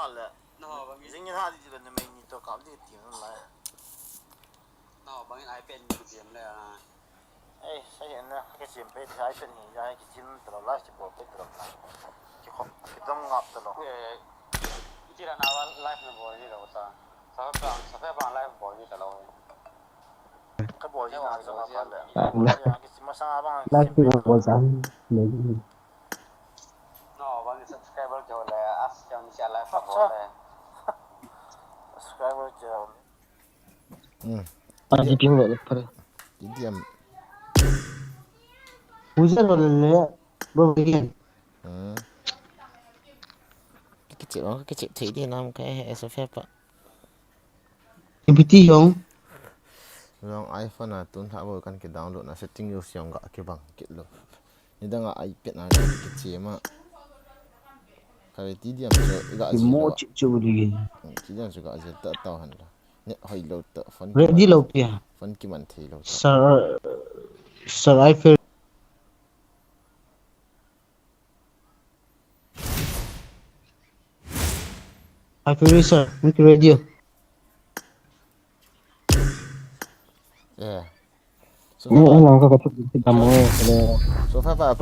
le zing ha di le me ni to ka di ti la no bang ai pen diam le ai sai na ke sim pe sai pen ni ya ki jin to la si bo pe to la ki khop ki dom ngap to lo ki ra na live na bo ni lo ta sa fa ba live bo ni ta lo ka bo ni na so ma pa le ya ki sim sa ba live ki bo san le no bang subscriber jo le as jam si live pa bo le subscriber jo Pagi ping le par diam user le bo begin cái chữ thấy thì làm cái số phép ạ GPT yong long iPhone à tuần thả vào cái download là setting use yang gak cái bang cái lo ni dah ngak iPad na cái chữ mà cái tí diam gak ki gì mo lo chi chu ri tí diam juga aja tak tahu han lah ni hoi lo tak phone ready lo pia phone ki man thi lo sir I feel sir make radio yeah no lang ka ka damo so phép à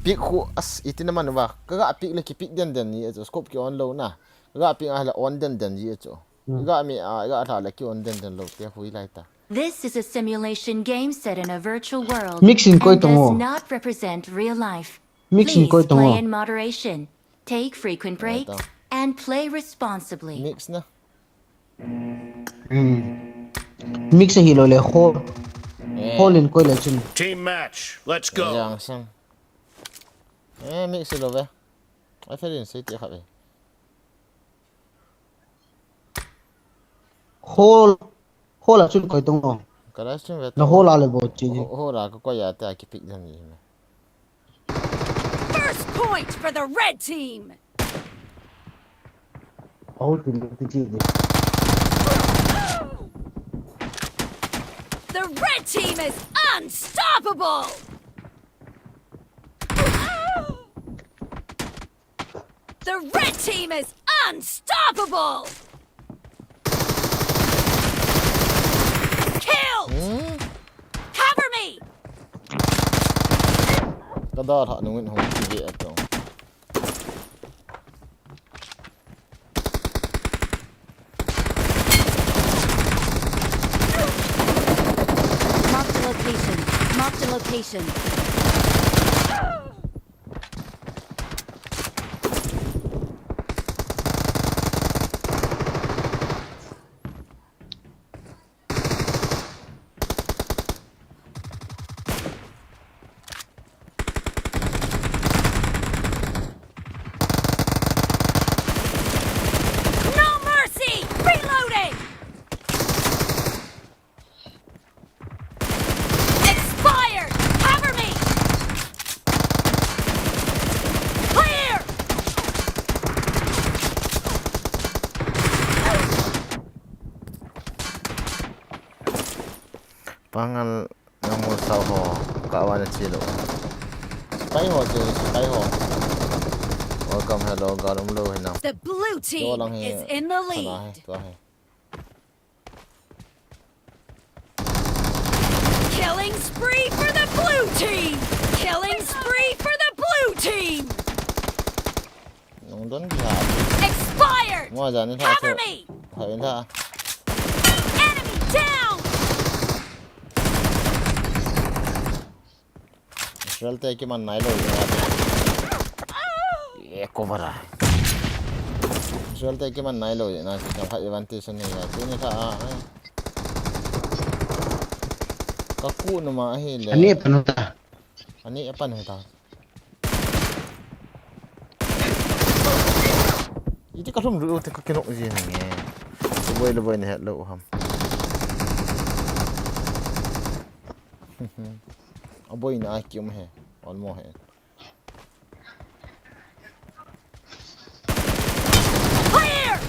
pick khu as itin naman ba kaga pick le ki pick den ni ajo scope ki on lo na kaga pick ala on den ji ajo kaga mi kaga tha la ki on den lo te hui lai ta. This is a simulation game set in a virtual world Mixing koi and does tongo. not represent real life. Mixing Please koi tongo. play in moderation, take frequent breaks, and play responsibly. Mix na mix hi lo le hole in koi le chin Team match. Let's go. yang sang mix lo ve ai phải đến sai ti kha ve hole chun koi tongo cái chung ve na hole ale bo chi ho ra ko ya ta ki pick den ni First point for the red team. hole ti chi The red team is unstoppable. The red team is unstoppable. Kill. Cover me. cái đó họ nó nguyên hồn ti ve to Marked a location. Marked a location. No mercy. Reloading. Expired. Cover me. Clear. pangal yang mo sao ho kawan chilo spy ho je spy ho welcome hello garam lo hina The blue team is in the lead. to hai Killing spree for the blue team. Killing spree for the blue team. nong don ya Expired. mo ja ni tha Cover me. thai tha Enemy down. Israel te ki man nai lo ya cover ah Israel te ki man nai lo na si ka advantage ni ya ni tha ka ku no ma hi le ani panuta ani apa ni ta itu ka thum ru te ka kinok ji ni le boy ni het lo ham aboy na kyum hai almo hai Clear.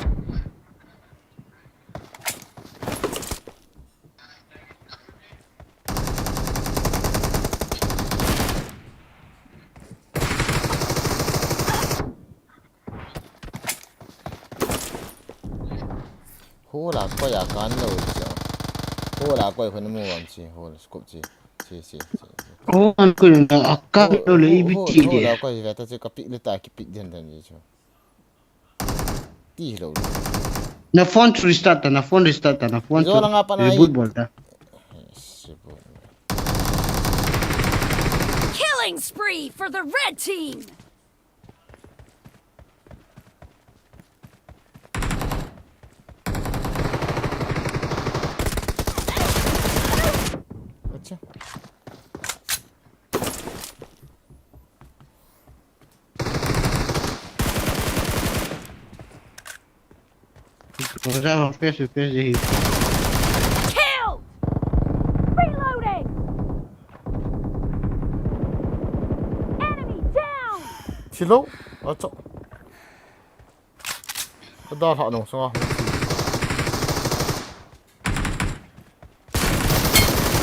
hô là coi à cán đâu chứ hô là coi phần mua bằng chi hô là scope chi Oh, an ko na akka lo le ibiti hô de. là coi về ta chỉ cái pick lên ta cái pick đến đến gì chứ tí lâu Na phone restart na phone Izo lang nga pa na reboot bolta. Killing spree for the red team. अच्छा Usava face de Kill! Reloading! Enemy down! Silo अच्छा đó họ nổ sao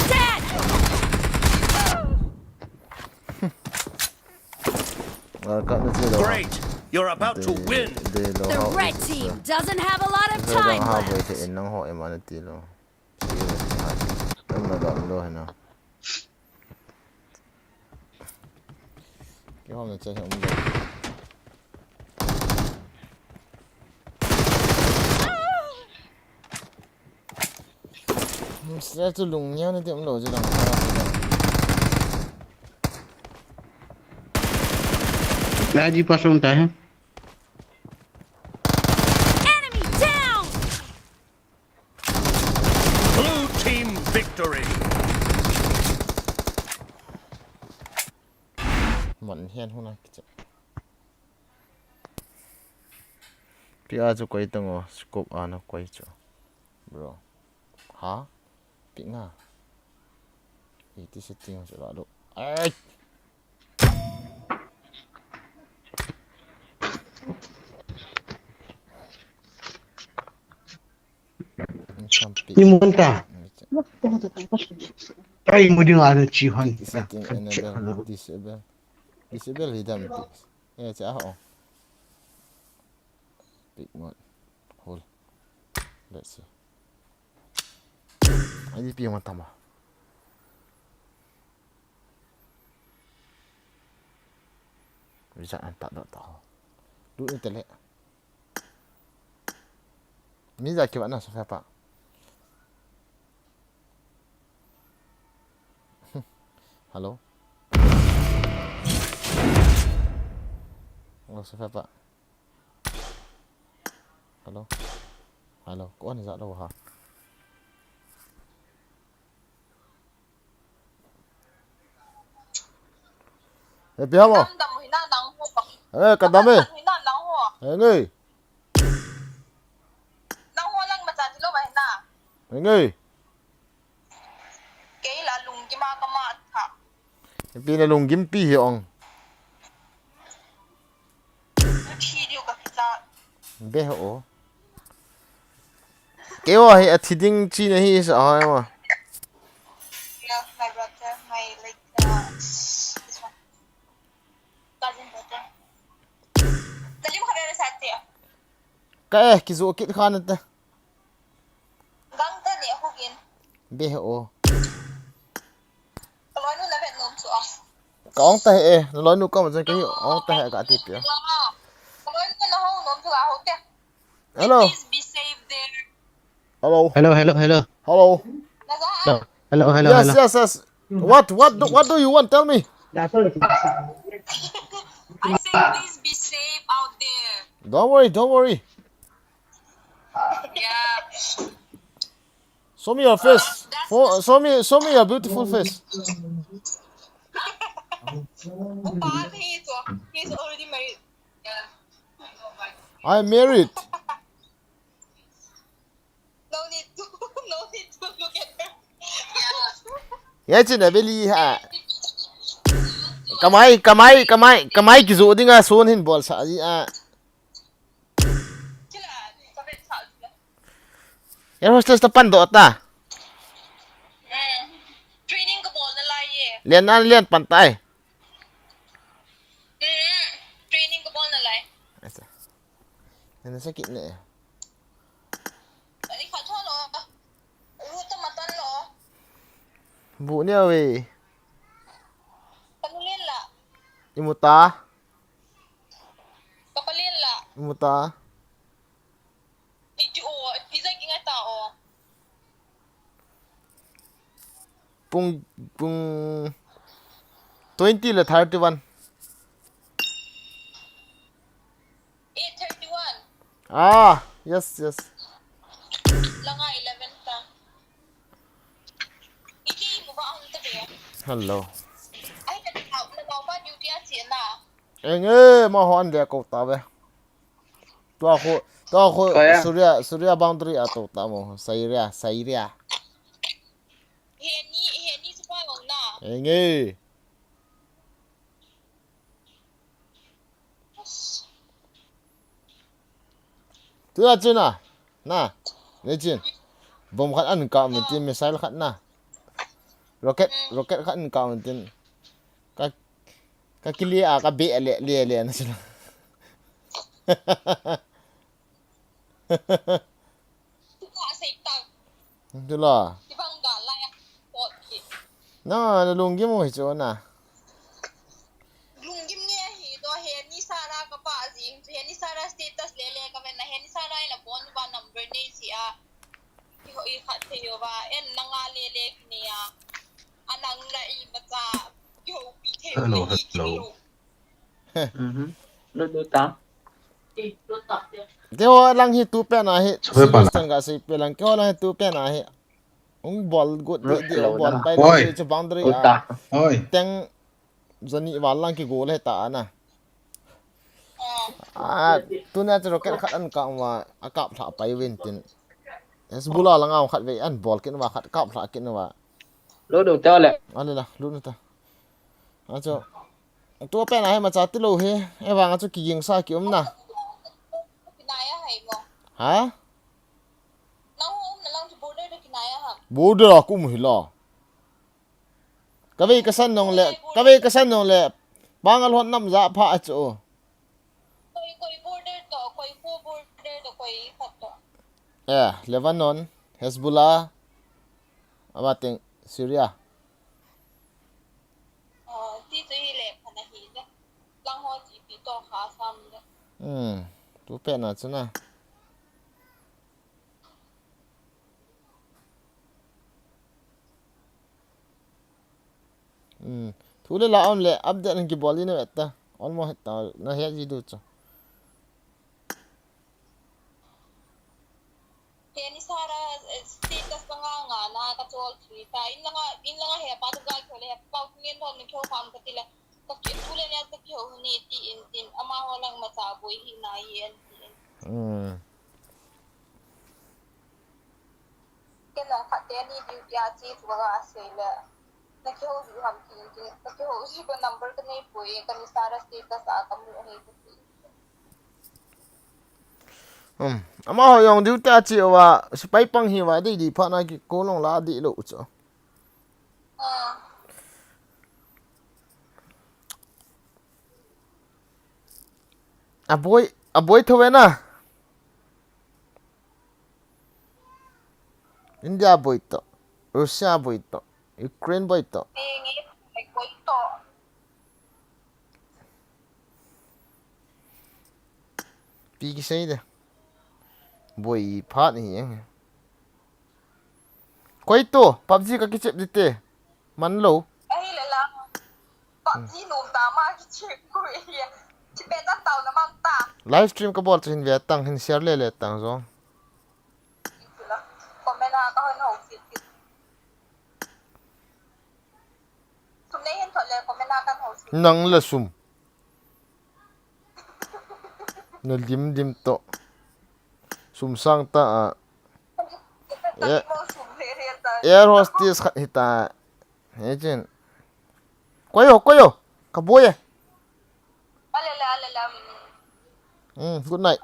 Dead! Cận nó chưa đâu Great. You're about to win. The red team doesn't have a lot of time hai buổi left. thì nó họ em ăn tí luôn em là đoạn luôn nào cái hôm này chơi không được sẽ cho lùng nhau nên tiệm nổ cho đằng sau Lagi pasong tayo. Enemy down! Blue team victory. mặn hen hôm nay Pia cho quay tầng scope nó quay cho bro hả bị ngà thì tí setting cho đó độ ai Ni monta. Ay mo din ano chihan. setting enable disable hidden pics chả họ big mode hold let's see anh đi mà tama bisa tak ada tahu dulu internet Miza ke mana Sofia Pak halo halo Sofia Pak halo halo có anh dạ đâu hả ê biết không ê cần đam ê người người pin là lùng kiếm pi hiệu bé hộ kéo ai thì đinh chi này hi sợ mà Yeah, my brother, my like this one, cousin brother. Dali mo kami sa ate. cái dụ kỹ khan ta Gang ta ni ako gin. bé hộ Kalau nu na vet nom so. có ông tay nó nói nu có một cái hiệu ông tay cả thịt kìa Kalau nu na ho nom so ako te. hello Please be safe there. hello Hello. hello Naga. Hello. yes what do you want tell me I say please be safe out there. don't worry Yeah. show me your face show me your beautiful face Opa, he's already married. Yeah. I'm married No need to look at her. Yeah. nghe chuyện này bên ly hả cái máy cái dụ đi nga xuống hình bol sợ gì à Sila, sabi sa sila. em hostess tapan do ta Training ko ball na lai liên pantai Training ko ball na lai. ini sakit ni Balik บุเนี่ยเว้ย Panulit la. อิมุตา Kapalit la. อิมุตา Did you oh, isa ingat tao. ปุงปุง20 le 31 8:31. Yes yes Langa 11 ta. Iki mo ba ang tabi? hello Ay, nagaw ba duty at siya na? eng ma hon de ko ta be to ko surya boundary ato ta mo sairia Heni sa pawang na. eng tu a chuna na le chin bom khat an ka min tin missile khat na rocket khat an ka min tin ka kili a ka be le na sila Tuka sa itag. tu la Ibang galay ang pot ki. na lunggi mo hi chona Lunggim niya do heni sara ka pa azing. Heni sara status lele ka na heni sara ina bon ba number ni siya. Iho ikhat tayo ba en nangalele niya. Anang na imata. Yo pi tayo. Hello. keo lang hi tu pe na hi Western ga sei pe lang keo lang hi tu pe na hi ball good di ball pai le che boundary teng zani walang ki goal he ta na tu na che rocket khat an ka ma akap tha pai win tin es bula lang au khat ve an ball kin wa khat kap tha kin wa lo đầu cho lẹ ale la lu na ta acho tu pe na he ma cha ti lo he e wa nga chu ki yeng sa ki na Kinaya hay mo. ha Nang na lang sa border na kinaya ha. border aku muhila kabe kasan nong le bangal hon nam za pha acho Koi border to, koi po border to, koi khat to. Lebanon Hezbollah abating Syria Ti to hile panahi de. Lang ho ji pi to kha sam de. tu pe na chuna thule la on le update an ki boli no etta almost ta na he ji du cha Ni sara status nga na ka chol thi ta in nga he pa to gal khole pa ngin thon ni kho kham ka tila ka ki thule ne ta kho ni ti in tin ama ho lang ma sa boi hi na yen ke lang kha te ni du ya chi tu ga se le na kho ju ham ki ta kho ji ko number ka nei poi ka ni sara status a ka mu he ama ho yong du ta chi wa spai pang hi wa di pha na ki ko long la di lo cha aboy thowe na India boy to Russia boy to Ukraine boy to ngi ai ko to pi ki sei de boy phat ni yang koi to PUBG ka ki chep dite man lo ai le la pa ji no ta ma ki che ko ye chi pe ta tao na mang ta live stream ka bol chin ve tang hin share le tang zo ko me na ka ho si sum ne hen thole ko me na ka ho si nang la sum na dim to sum sang ta mo sum le re ta air hostess khat hita he chen koyo ka boye ale la good night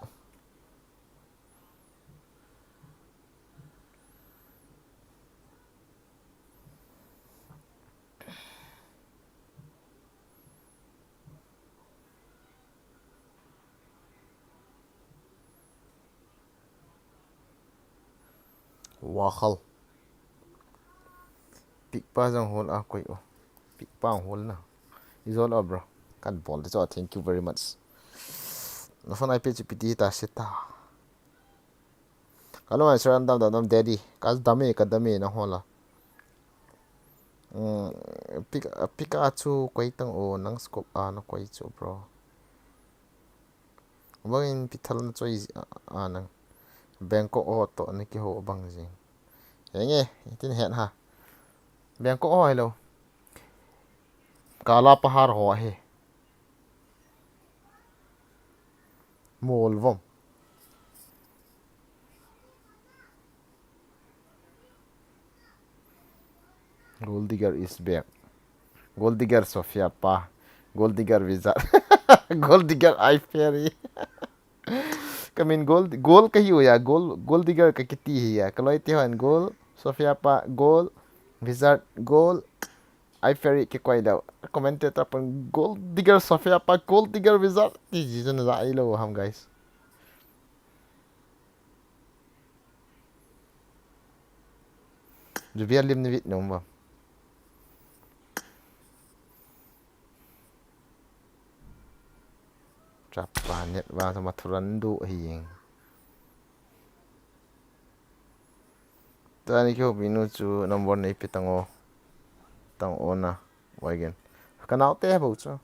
wakal pick pa jang hole a koi o pick pa hole na is all over bro kan ball de so thank you very much no phone ip gpt ta seta kalau mai saran dam dam daddy kas dame ka dame na hola Pikachu koi tang o nang scope a na koi chu bro bangin pithal na choi nang Bangkok o to ni ki ho bang jing nge tin hen ha Bangkok o hello kala pahar ho he mol vom Gold digger is back. Gold digger Sofia pa. Gold digger wizard. Gold digger I fairy. Kamin gold kahiyo ya gold digger ka kiti ya. Kalau itu han gold Sofia pa gold wizard gold I fairy ke kwai daw. Commentator pun gold digger Sofia pa gold digger wizard. Ti jizan za ilo ham guys. Jubiar lim ni wit nomba. Trapa net wa sama turandu hiing. Tani kyo binu chu nomor nei pitango tang ona waigen. Kanao te bo chu.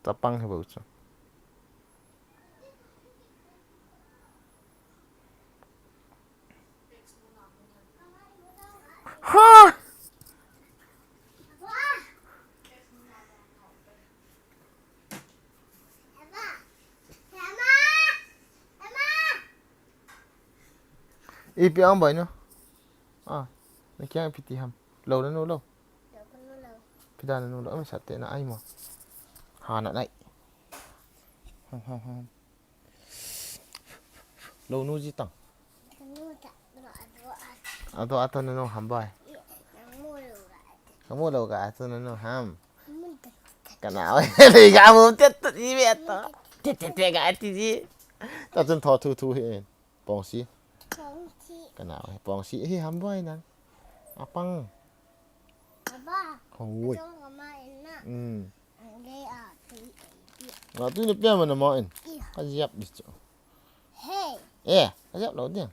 Tapang he bo chu. Ha! Ipi ang bay no? Nakiang piti ham. Lâu na no lâu. Pita na no lâu. Ama sate na ay mo. Ha na nai. Ham. Lâu nu ji tang. Ato na no ham bay. Kamu lâu ka ato na no ham. Kanao. Đi ga mo tet ji bet to. Tet ga ti ji. Ta chân thò thu he. Bong si. Kanao bong si he ham bay na. Apang. Ôi. Mà tôi nhập ra mà nó mỏi. Cái dẹp đi chỗ. Cái dẹp đầu tiên.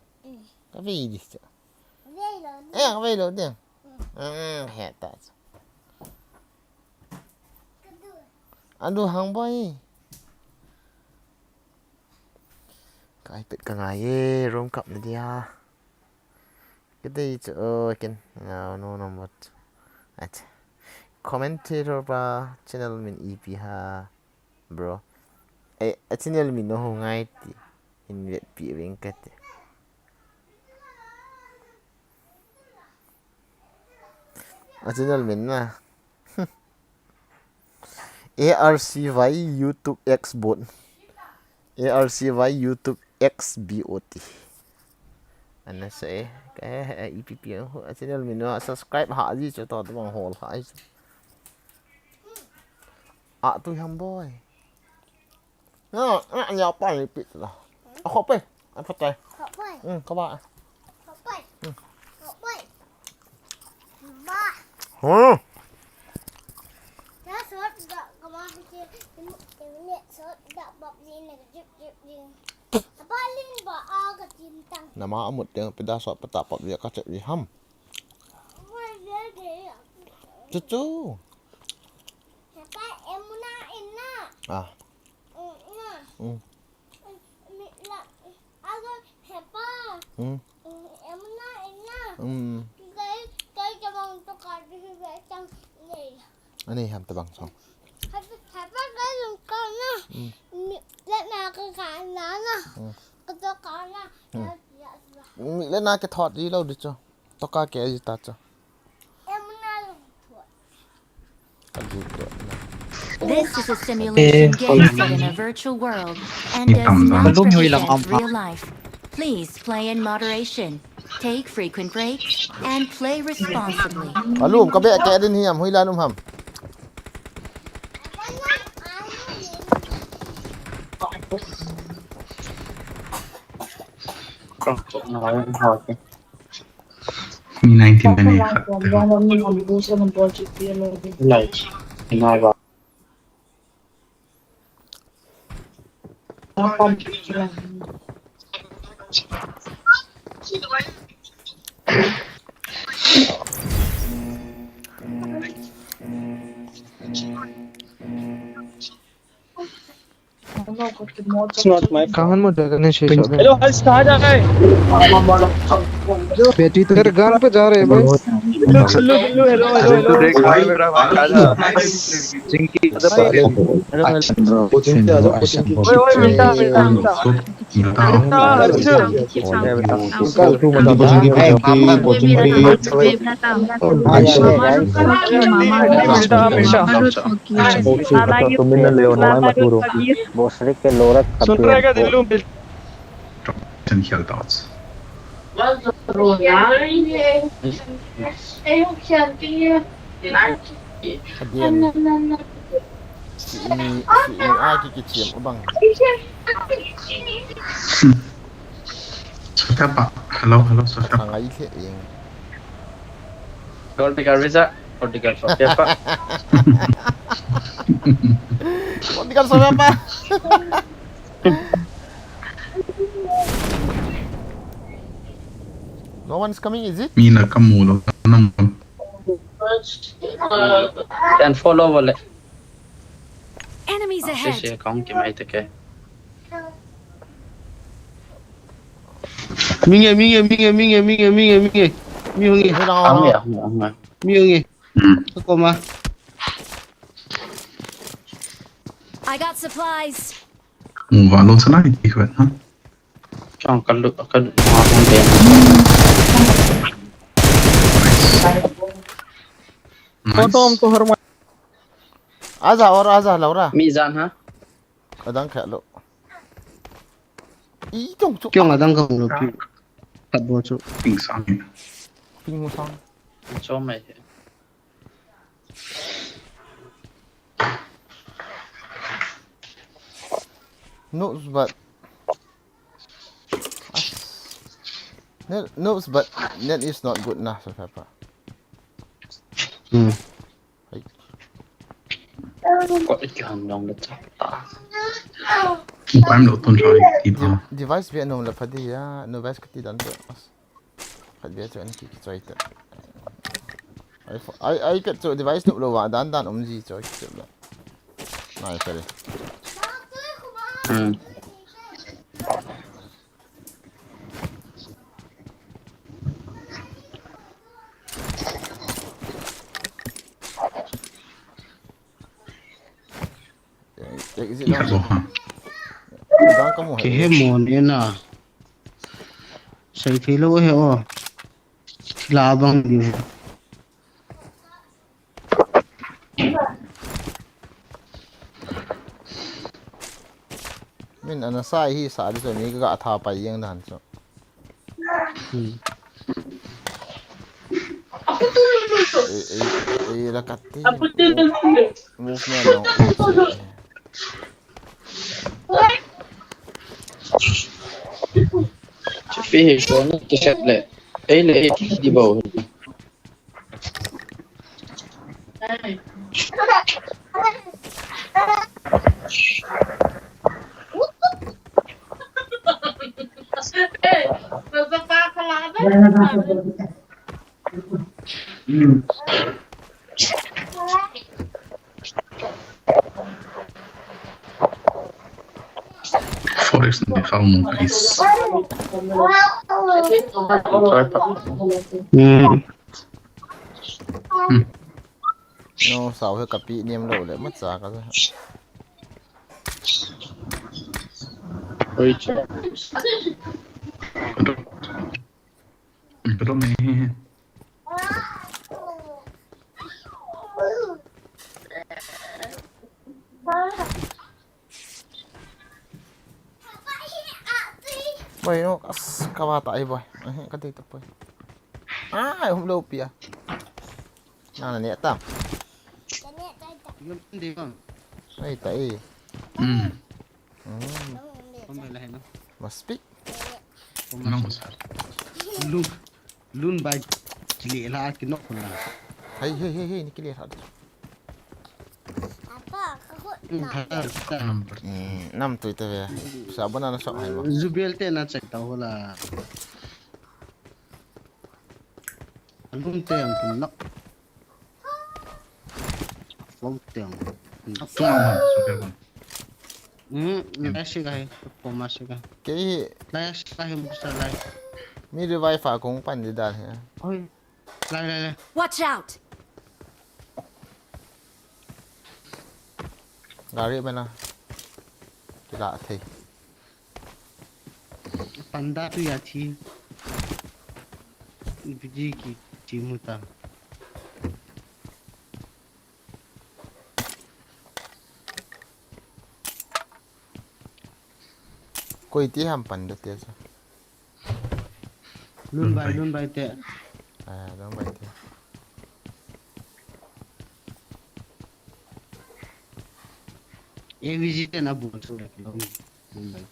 Cái gì đi chỗ. Cái vây đầu tiên. Hẹt ta. Anh đồ hàng bay. Cái bịt cả ngày rôm cặp này đi ha. Cái đây chỗ kìa. No một. Commentator ba channel min EP ha bro channel min no ngai ti in vet pi ring kat channel min na ARCY YouTube X bot ARCY YouTube X bot anh sẽ cái EPP channel mình nó subscribe hạ gì cho tao bằng hồ lại tôi ham boy nó nhà bay bị là khó bay anh phát tay các bạn nama amut yang pedas sok petak pop dia kacak di ham cucu Ini ham tebang xong lên na cái thọt đi lâu được cho tao ca kẻ gì ta cho This is a simulation game set in a virtual world and does not represent real life. Please play in moderation, take frequent breaks, and play responsibly. Alum ka be kẻ din hiam huy lan ham มี19ไปไหนครับ Nice. Naga. It's not my कहाँ मो dragon शेष हो गए Hello, Hals, कहाँ जा रहे हैं? बेटी तेरे गान पे जा रहे हैं भाई Billu Billu Billu hello hello hello भाई Coaching आ जाओ coaching की ओए ओए मिंटा मिंटा मिंटा मिंटा हर्ष कल तू मत coaching की मिंटा मिंटा तो मैंने ले होना है मत बोलो सुन रहा है क्या दिल्लू potential thoughts again si ai ki chiam abang Sofia hello Sofia ngai the eng Gold ticket visa gold ticket Sofia Pak kau tinggal sama apa no one's coming is it มีนักมูลน้ำ and follow wale Enemies से ahead. account की माहिती के मिंगे मिंगे मिंगे मिंगे मिंगे मिंगे मिंगे मिंगे ang मिंगे को मा I got supplies. หมู่ว่าลงสไลด์ดีกว่าฮะ chong kalu akan mahal deh photo हमको हरमा आजा लौरा mizan ha kadang kaya lo itong cuk क्यों आदंग का हूँ लोग तब वो चो ปิงซัง ping mo sang chom mai knows but net is not good enough so papa có ít hàng đồng được ta ผมโดนต้นชอยที่พอ device be no la phadi ya no device kati dan to phad be to anki ki choi ta I pet to device no lo wa dan ji choi ki la nai sorry exit Iya dong boh. dan kamu के मोन ये ना सही थी लो है ओ लाभंग दी min ana sai hi sa di so mi ga tha pa yeng dan so la katti movement no Tapi Sean tu set le. Le di bawah. Forest ni kamu please. no sao he kapi niam lo le mat sa ka Oi. Belum ni. boy no kawata ai boy ka ti to boy hom lo pia na ne tam ai tai must speak Não, loon bike Kili lah kinok pun lah. Hey, ni clear hard. Number. 6 tu itu ya. Sabun anak sok hai mah. Zubel te na check tahu lah. Album te ang kinok. Phone te ang. Tuan, super bon. Masih kah? Masih kah? Kei Layak kah musta layak. mi revive fa kong pan di dal ya. Oi. Layak. Watch out! Gari mana? Tidak thay. Panda tu ya thi. Biji ki cimuta. Koi ti ham pan det ya. Lun bai te. Dong bai ti. AVG te na buat tu lagi. Lun bai.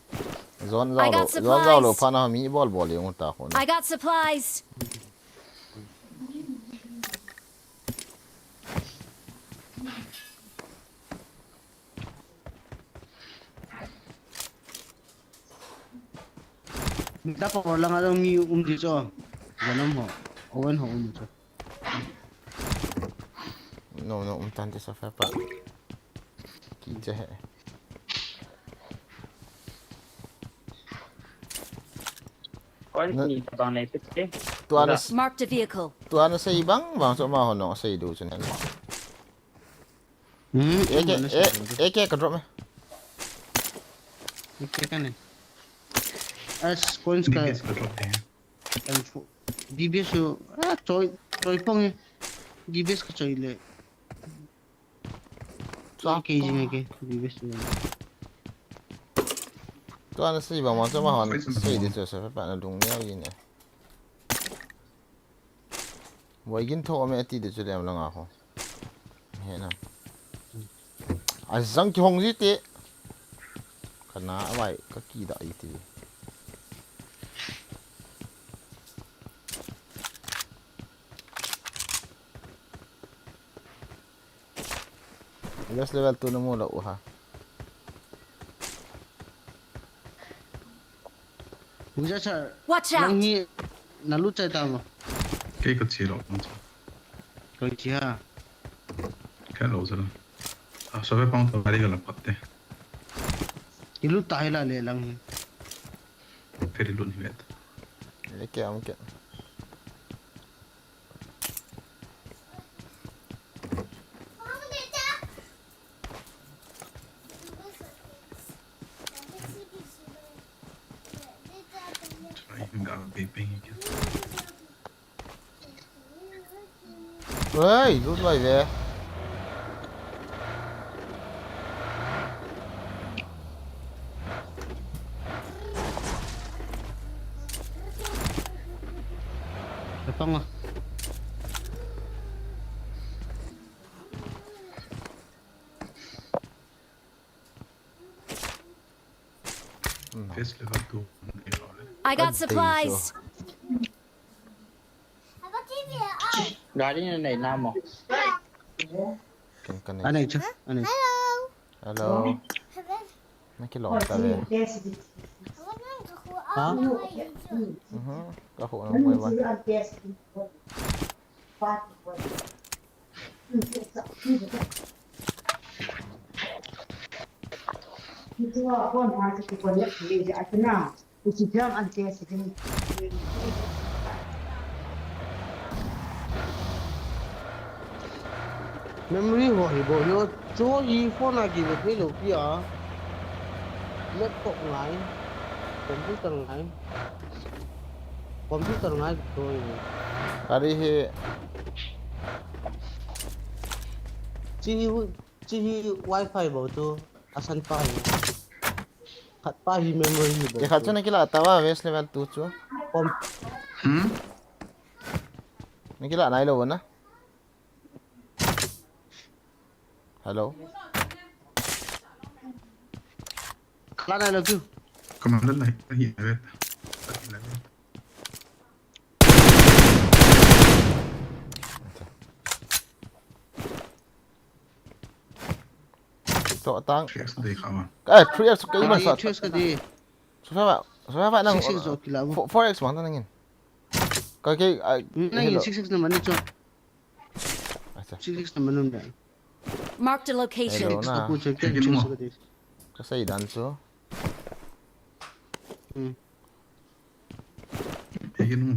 Zon I got zau lo supplies. pana mi bol yang utak ko. I got supplies. Dapat orang ada mi di so. Jangan mo. Owen ho di so. No, tante sa fa pa. Ki je. Marked a vehicle. Tu ana sa ibang bang so ma hono sa idu sun. Eke ka drop me. Okey kan? As coins ka. DBS yo. Toy pong. DBS ka choy le. So KG me ke DBS yo. Tu ana sa ibang bang so ma hono sa idu sa pa na dung ne yin. Wagin to me ati de jule am lang ako. He na. Azang ki hong ji te. Kana awai kaki da iti. Last level 2 na mula ha. Buja sa. Watch out! Nangi nalu cai tamo. Cái cái gì đó không sao. Koi chi ha. Cái lỗ rồi. Sao phải băng tàu đi cái là bắt đấy. Ilu tai la le lang. Thế thì luôn hết. Eke am ke. Enggak bebeng gitu. Ơi, rút lại về. Apa ngah? Face level 2. I got supplies. Gaड़ी này nam mà. Aneh chứ? Aneh. Hello. Mấy cái lọ ta về. Hả? Có hộ nó quay qua. Memory ho hi bo yo cho yi phone lagi le pe lo pi a. Laptop ngai. Computer ngai thôi. Hari he chi wifi bo tu asan pa hi. Khat pa hi memory hi bo. cái khát cho này cái lạ tao à, West level 2 chú. Này cái lạ này đâu vậy? Hello. Lát này là kêu. Commander này, cái gì vậy? to tang 3x đi khá mà. eh 3x cái mà sao Choose ka di. so phải năng 6 zo kila mo. 4x mang nangin cái Nangin 6 naman ni cho. acha 6 naman nun ba. Marked a location. hello na Ako check Sige choose mo. ka di. kasi dan so Higin mo.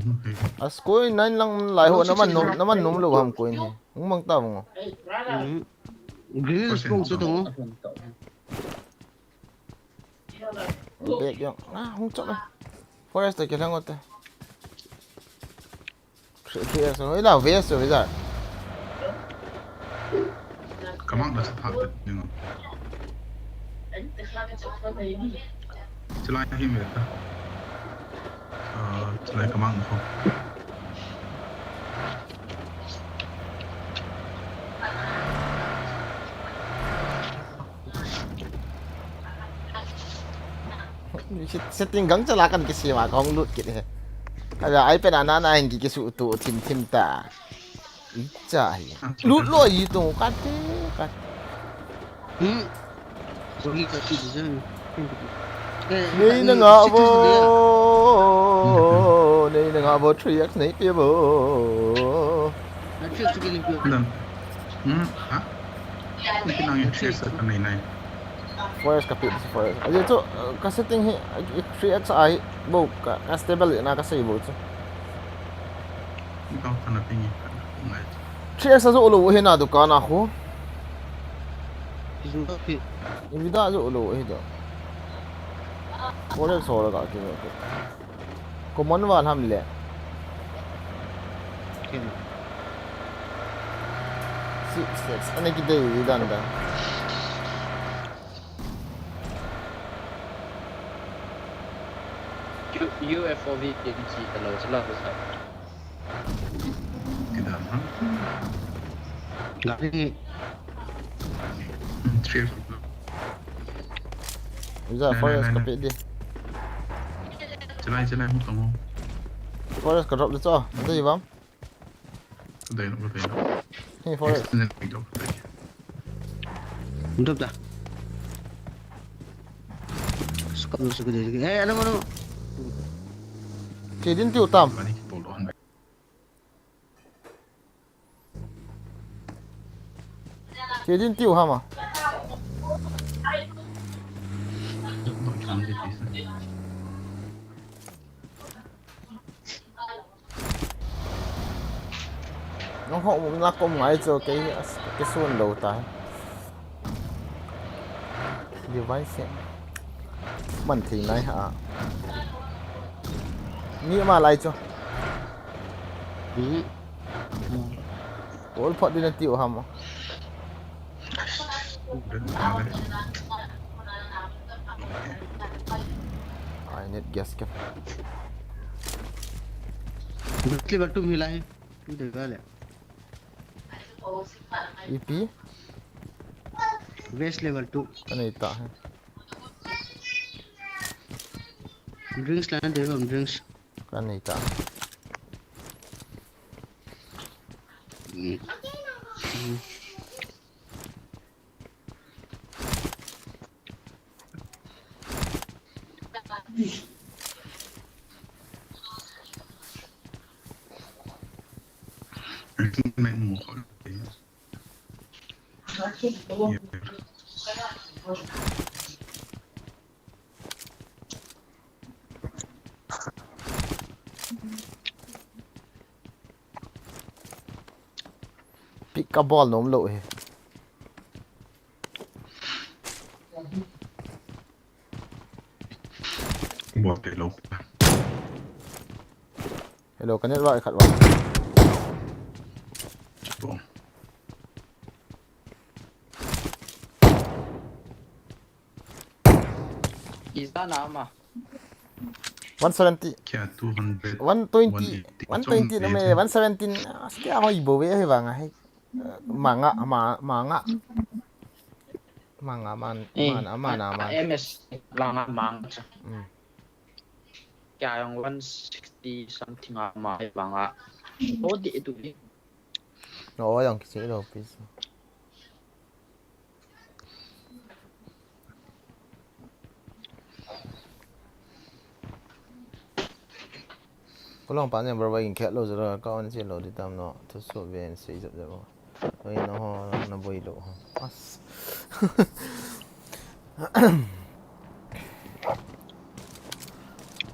as coin nine lang lai ho naman num lo ham coin he ung mang ta mo Green spoon sa to mo. bek yang hung chok na forest cái thằng ngote 3x rồi là vs rồi bây giờ Cảm ơn đã sát hại được nhưng mà. Chỉ lại hiểm vậy ta. Chỉ lại cảm ơn không. setting gang celakan ke sih mak kong lut gitu ada iPad anak-anak yang gigi su tu tim ta icah lut lo itu kate Sorry ka di dyan. ni na nga bo ni na nga bo 3x ni pia bo Na-choose ka giling ko. Dan. Hah? Mungkin nangis 3x akan naik. forest kapit si forest aja tu ka setting hi 3x ai bo ka stable na ka sai bo tu Kau tanah tinggi. 3x aja ulo he na dukan aku Choose ka. ini dah aja ulo he dah forest soal ka tu common wan ham le Okay. 6x ane kita dan dah UFOV agency kalau salah besar. Tidak. Hah? Laki. 3x. bisa forest kapit dia Chỉ lại không tổng. forest ka drop dia tu nanti je bang Đây nó có thể. ni forest Extended video. Untuk dah. Suka lu suka dia. Ano mo? okay din tiu tam Balik tolong. okay din tiu ha ma Jangan di sini. nó họ cũng là công máy cho cái xuân đầu tay device mình thì này hả nghĩ mà lại cho ủa phật đi lên tiểu hầm I need gas cap Betul betul मिला है. तू देखा ले. EP Base level 2. cái này tạ है Drinks लाना देखो हम drinks. cái này tạ Mẹ ngủ khỏi. pick up ball nôm lội Bỏ cái lốp. hello cái net loại khát vào Bỏ. Isa na mà. 170 Kaya 200. 120 120 na may 117 sige ako ibo we ba nga hay manga manga man MS lang mang. Kaya yung 160 something ama mga. O di ito eh. oo yung kasi daw please pulang paknya berbagai cat lo zara kau ni lo di tam no tu so ben si jap jap oi no ho na boi lo as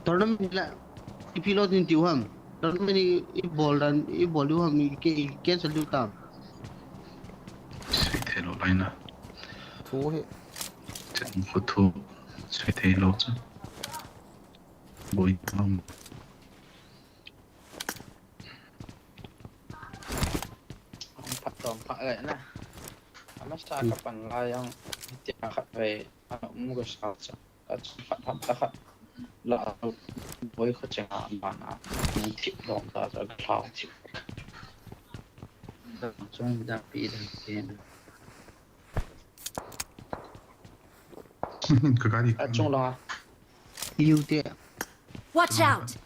tournament la ipilot ni tiwam tournament ni i ball du ham ni ke cancel du tam suy thế lộ lại nè thu hi chân của thu suy thế lộ chứ bồi không Pak dong pak lại nè. Ama sa kapan layang tiang kat về mu cái sao chứ. At pat pat kat la boy ko chang man a ni tip dong da da thao tip. Da chung da pi da pen. cái cái gì A chung la. yêu te Watch out!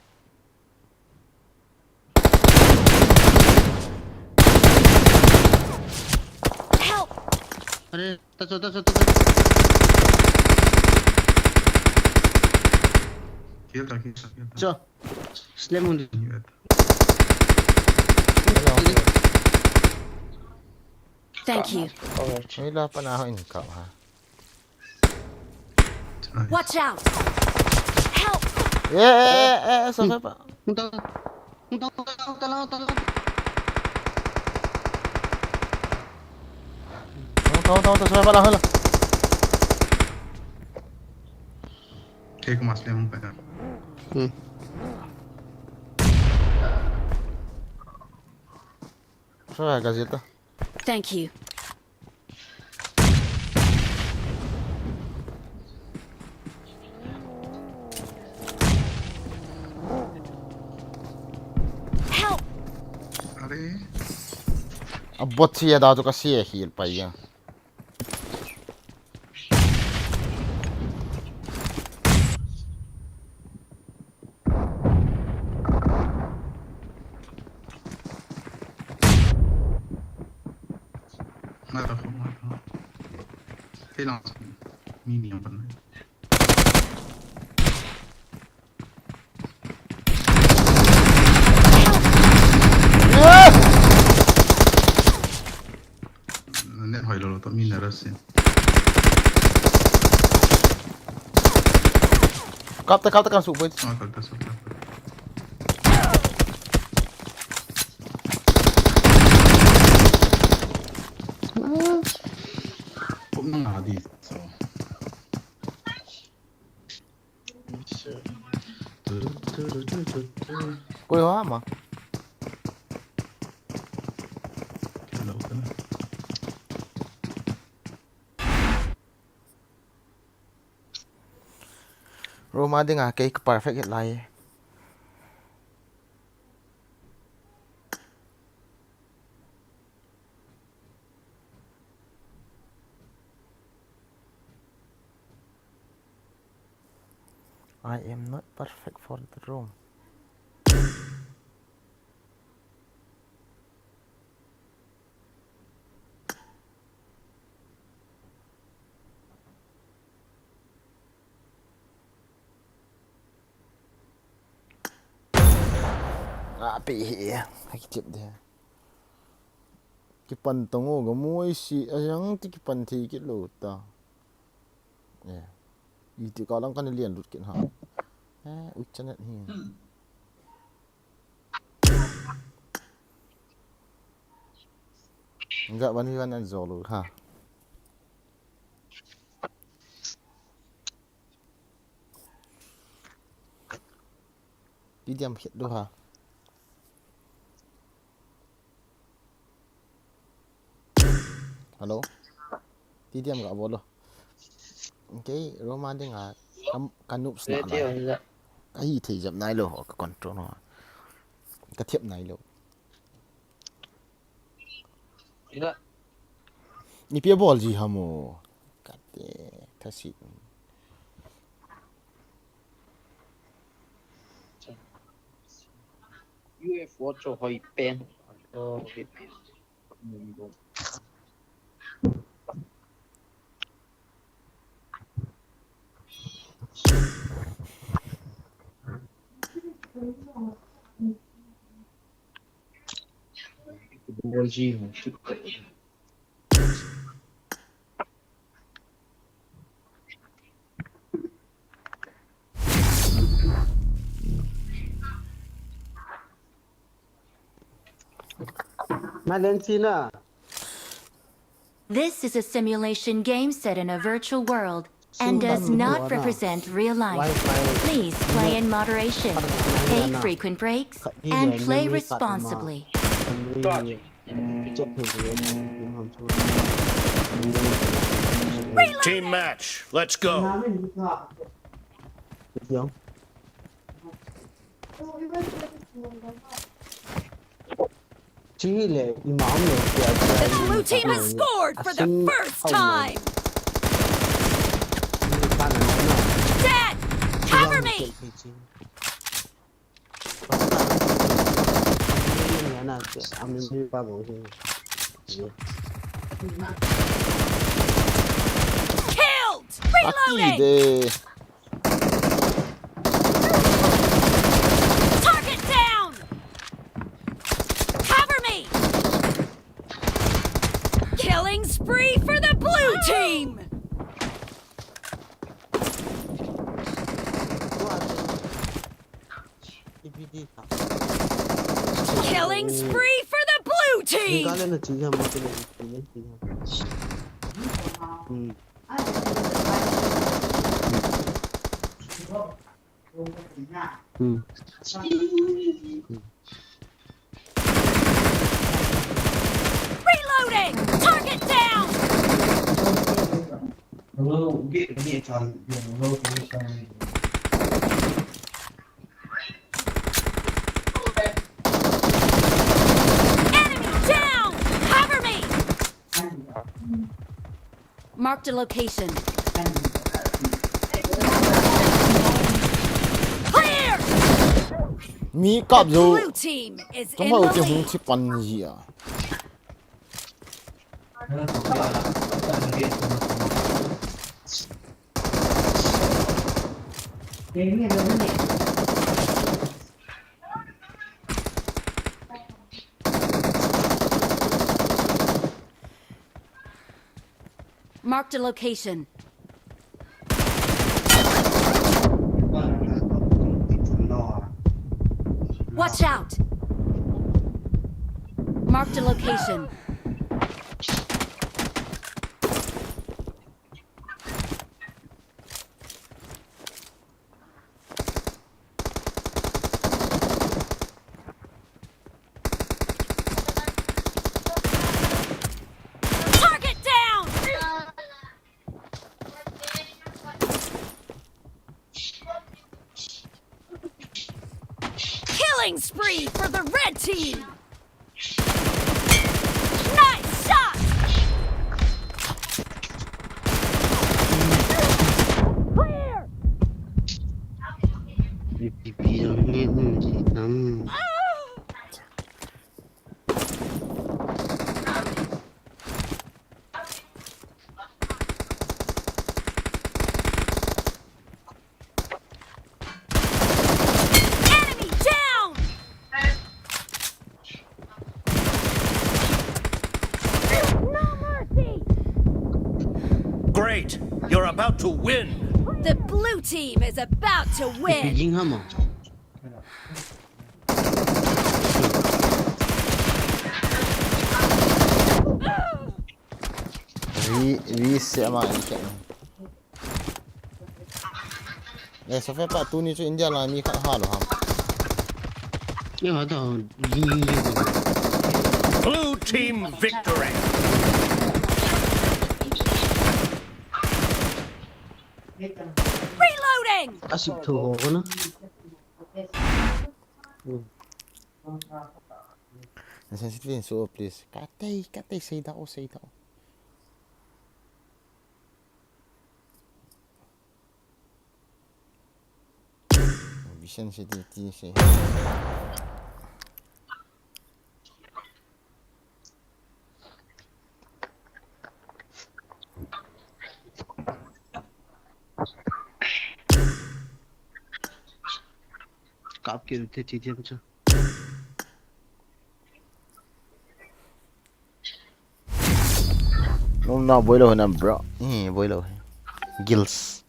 Help! are ta kia ta cho slam on Thank you. ni la panahon kau ha Watch out! Help! so pa Unta tahu so pa lah cái mas lem phải so gazeta Thank you. Help! अरे abot siya daw to kasi heal pa yan mà tao không cái nào mini apa nih net hỏi lo tao mini ra xin kap ta kan su boy oh kalau tak suka cũng là đi so koi ha ma hello kan Roma ding a cake perfect lai I am not perfect for the room. Api hakip dia. Kipan tongo gamoi si ayang ti kipan thi kit lo ta. Ya. Itu kalau kan lian lut kin ha. Ucanet hi. Enggak bani kan zolo ha. Đi diam hit do ha. Hello. Đi diam gak bolo. Okay, Roma ding a kanup sna na. Ai thì dập nai lo ka control no. Ka thiep nai lo. Ila Ni pia ball ji hamo. Kate thasi. UFO cho hoi pen. Cho hoi pen. Bgmi. Malentina. This is a simulation game set in a virtual world and does not represent real life. Please play in moderation, take frequent breaks, and play responsibly. Team match. Let's go. The blue team has scored for the first time. Dad, cover me. Killed. Reloading. Target down. Cover me. Killing spree for the blue team. Killing spree for the blue team. Reloading. Target down. Enemy down. Cover me. Marked a location. Clear. Mi cọp The dù blue team is trong in hậu the thì không lead. chỉ còn gì à. Marked a location. Watch out! Marked a location. Target down. Killing spree for the red team. Nice shot. Clear. Enemy down. No mercy. Great. You're about to win. The blue team is about to win. Vi sẽ mà ý kiện. Này sao phép bạn tu ni cho India là mi khác hả hả? Blue team victory. Reloading. Sensitive so please. Katay say daw. Sensitivity say. Cop के उठे चीजें कुछ Nôm nào bôi lâu nằm bro. Bôi lâu. Gills.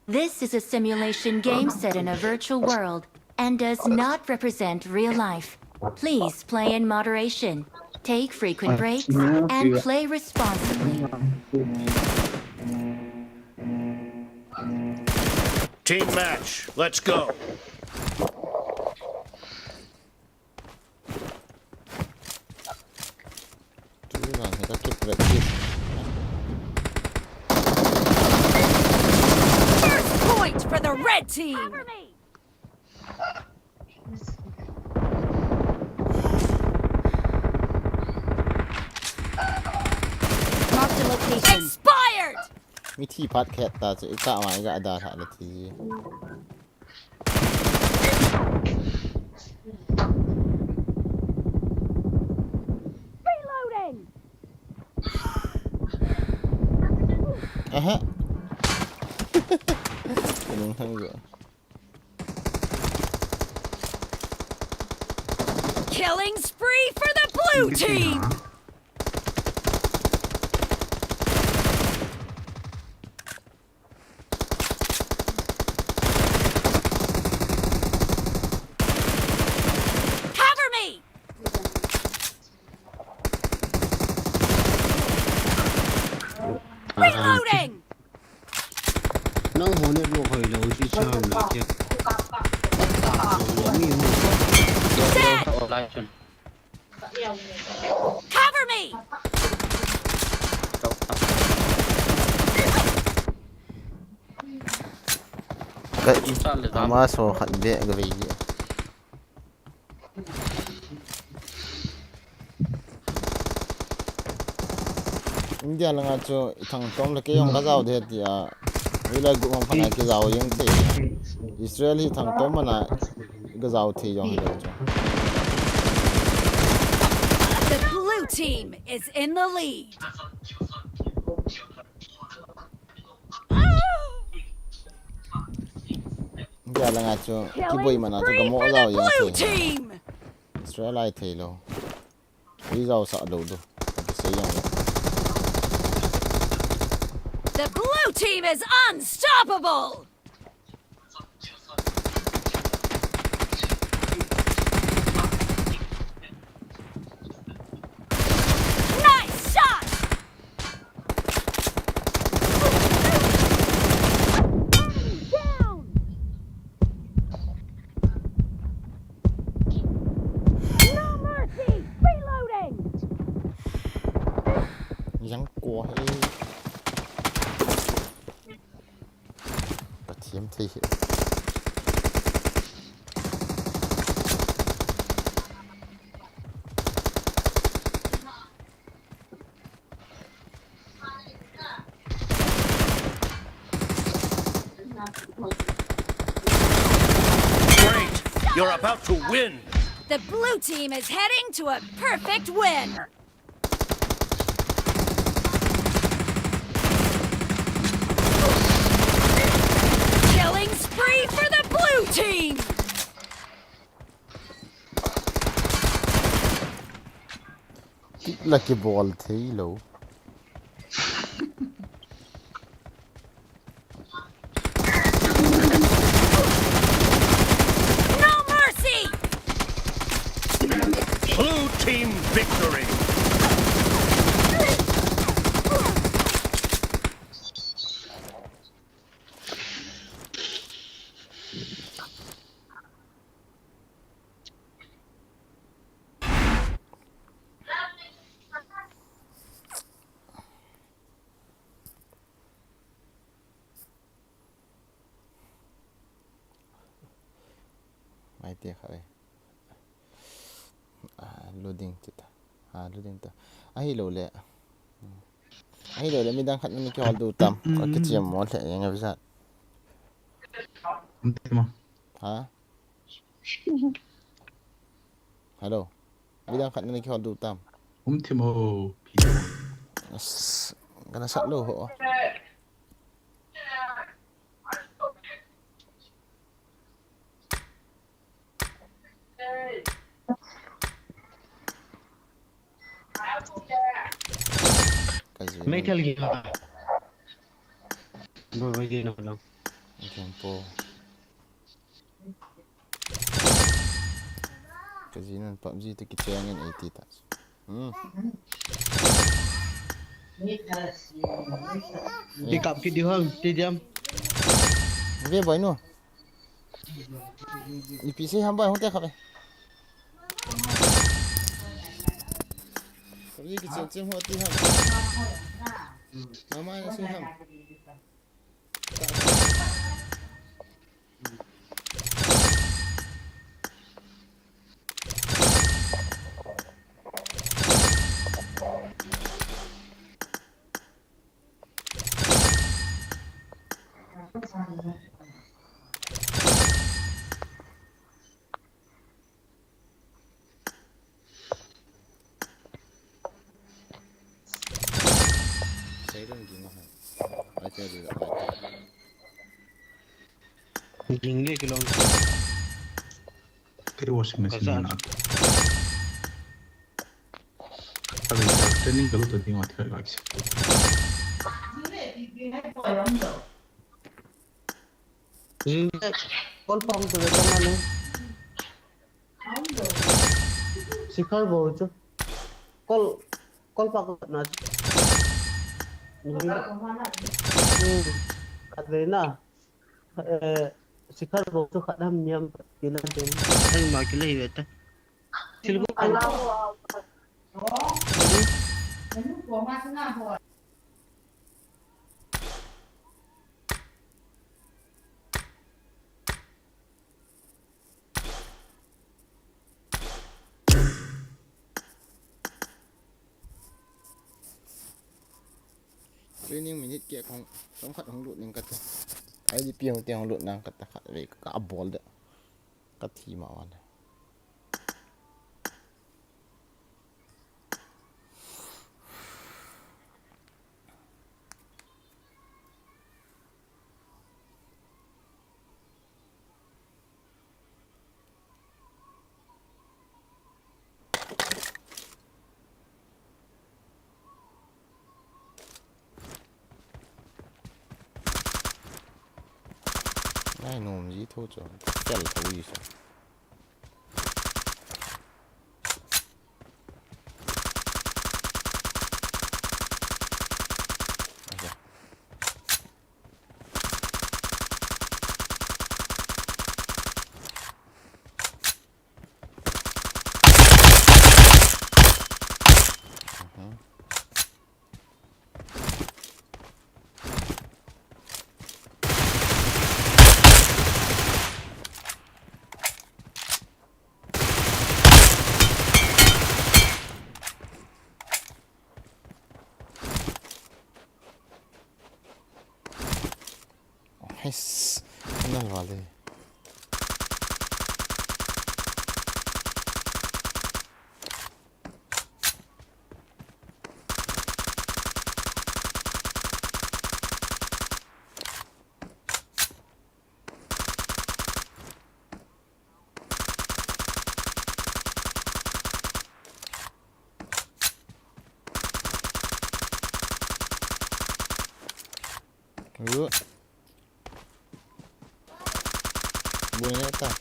This is a simulation game set in a virtual world and does not represent real life. Please play in moderation, take frequent breaks, and play responsibly. Team match. Let's go. First point for the red team. Cover me. Mark the location. Expired. มีที่พัดแคทตาจะอีกะมาอีกะดาถานาที Reloading. ฮะ เป็นยังไงอยู่ Killing spree for the blue team. Cover me. Reloading. nó hồ này bộ hồi lâu chỉ cho là kia Dead. Cover me. cái mà số hẳn bẹ cái gì India là ngay chỗ thằng Tom là cái ông cái giàu thế thì vì là cũng không phải cái giàu những thế Israel thì thằng Tom mà là cái giàu thì giống như vậy The blue team is in the lead. India là ngay chỗ cái bụi mà nó Spree cái mỏ for giàu the những blue thế team. Israel lại thế luôn vì giàu sợ đâu đâu cái gì vậy The blue team is unstoppable. Nice shot. Down. No mercy. Reloading. Giáng qua hay và chiếm thi hiệu Great. You're about to win. The blue team is heading to a perfect win. Killing spree for the blue team. là cái ball thế lâu No mercy. Blue team victory. mai tiếc rồi loading chết loading ta ai lâu lẹ mình đang khát mình kêu đồ tầm có cái gì mà lẹ như vậy sao hả hello mình đang khát mình kêu đồ tầm 홈티모 cái nó sẵn lô hộ Metal gear. Bawa dia nak long. Tempo. Kajian PUBG tu kita angin 80 tak. Pick up ke dia hang, dia diam. Okay boy no. PC ham boy hong te khabe. PUBG kita cem hoti ham. Mama nak sih ham. Saya dah gini ham. Aja dia. Jing dia ke long. तेरी washing machine ना अभी training करो तो दिन आते हैं like Jing dia call pong tu macam mana? Sikar bawa tu. Call pak nak. Kadena. Sikar bawa tu kat dalam yang kila tu. Saya mak kila hiwet. Silbu kan. Training minute kia không khat hong lut ning kat. Ai di piang tiang lut nang kat khat ve ka bol de. Kat thi ma wan. Ai nom gì thôi cho chel thôi gì sao. Yes, kenal wale. Yuk. Bunyi tak?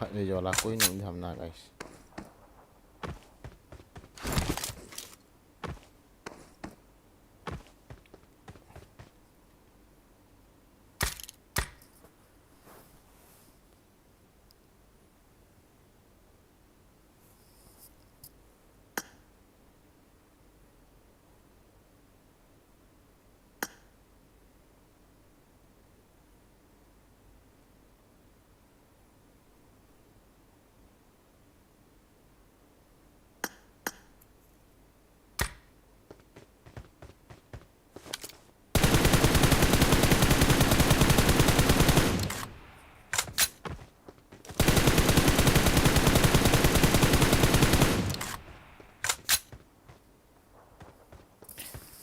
khát này giờ là cuối nụ đi hầm nào guys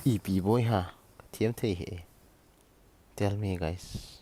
EP boy ha thiêm thế hệ tell me guys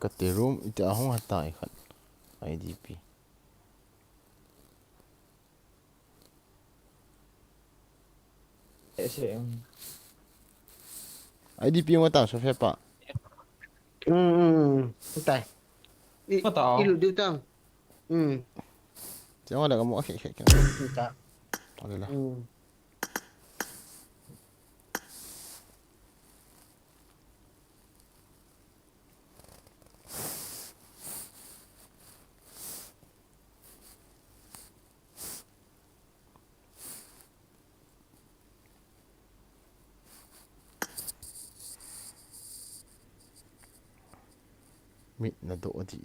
cái tiền room itu ahong hatai khat IDP IDP mà tao số phép pa Tay. Ilu điều tăng. chẳng qua là cái mỗi khẽ cái Ta. okay lah mít là độ gì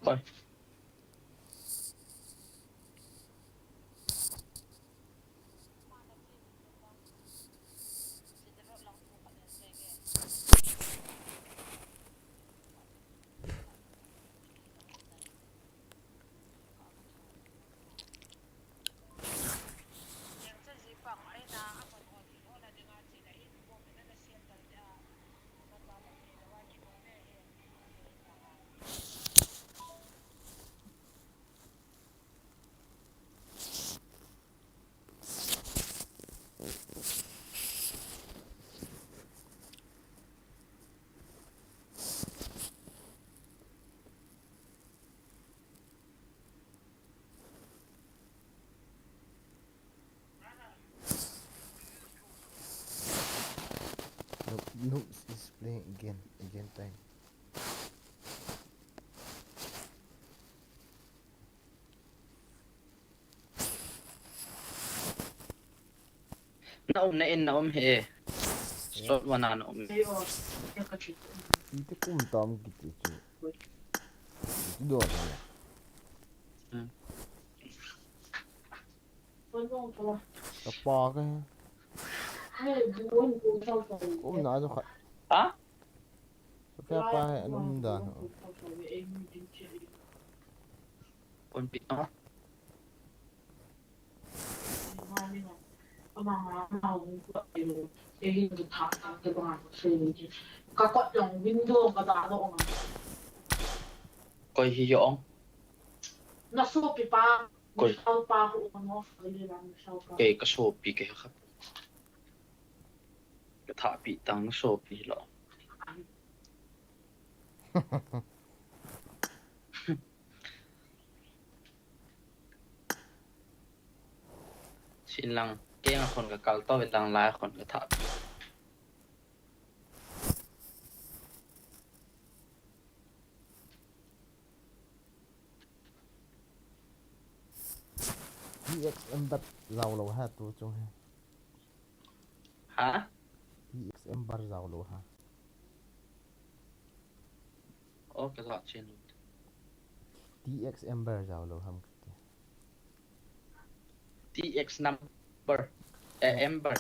Coi. no is playing again time Na om he. Slot wana na om. itu kum tam gitu cu itu doang ya apa cái kum na cho khat Ha? phép pa anh đàn Kon pi ah. Coi hi yong. Coi. Cái số pi cái khác. Cái thả pi tăng số pi lo. ชินลังเก้งคนกับกัลโตเป็นดังลายคนกับทับ DXM บัดเราหาตัวจงให้ ฮะ DXM บัดเราหา โอ้กระสอบชิน DXM บัดเราหา TX number Amber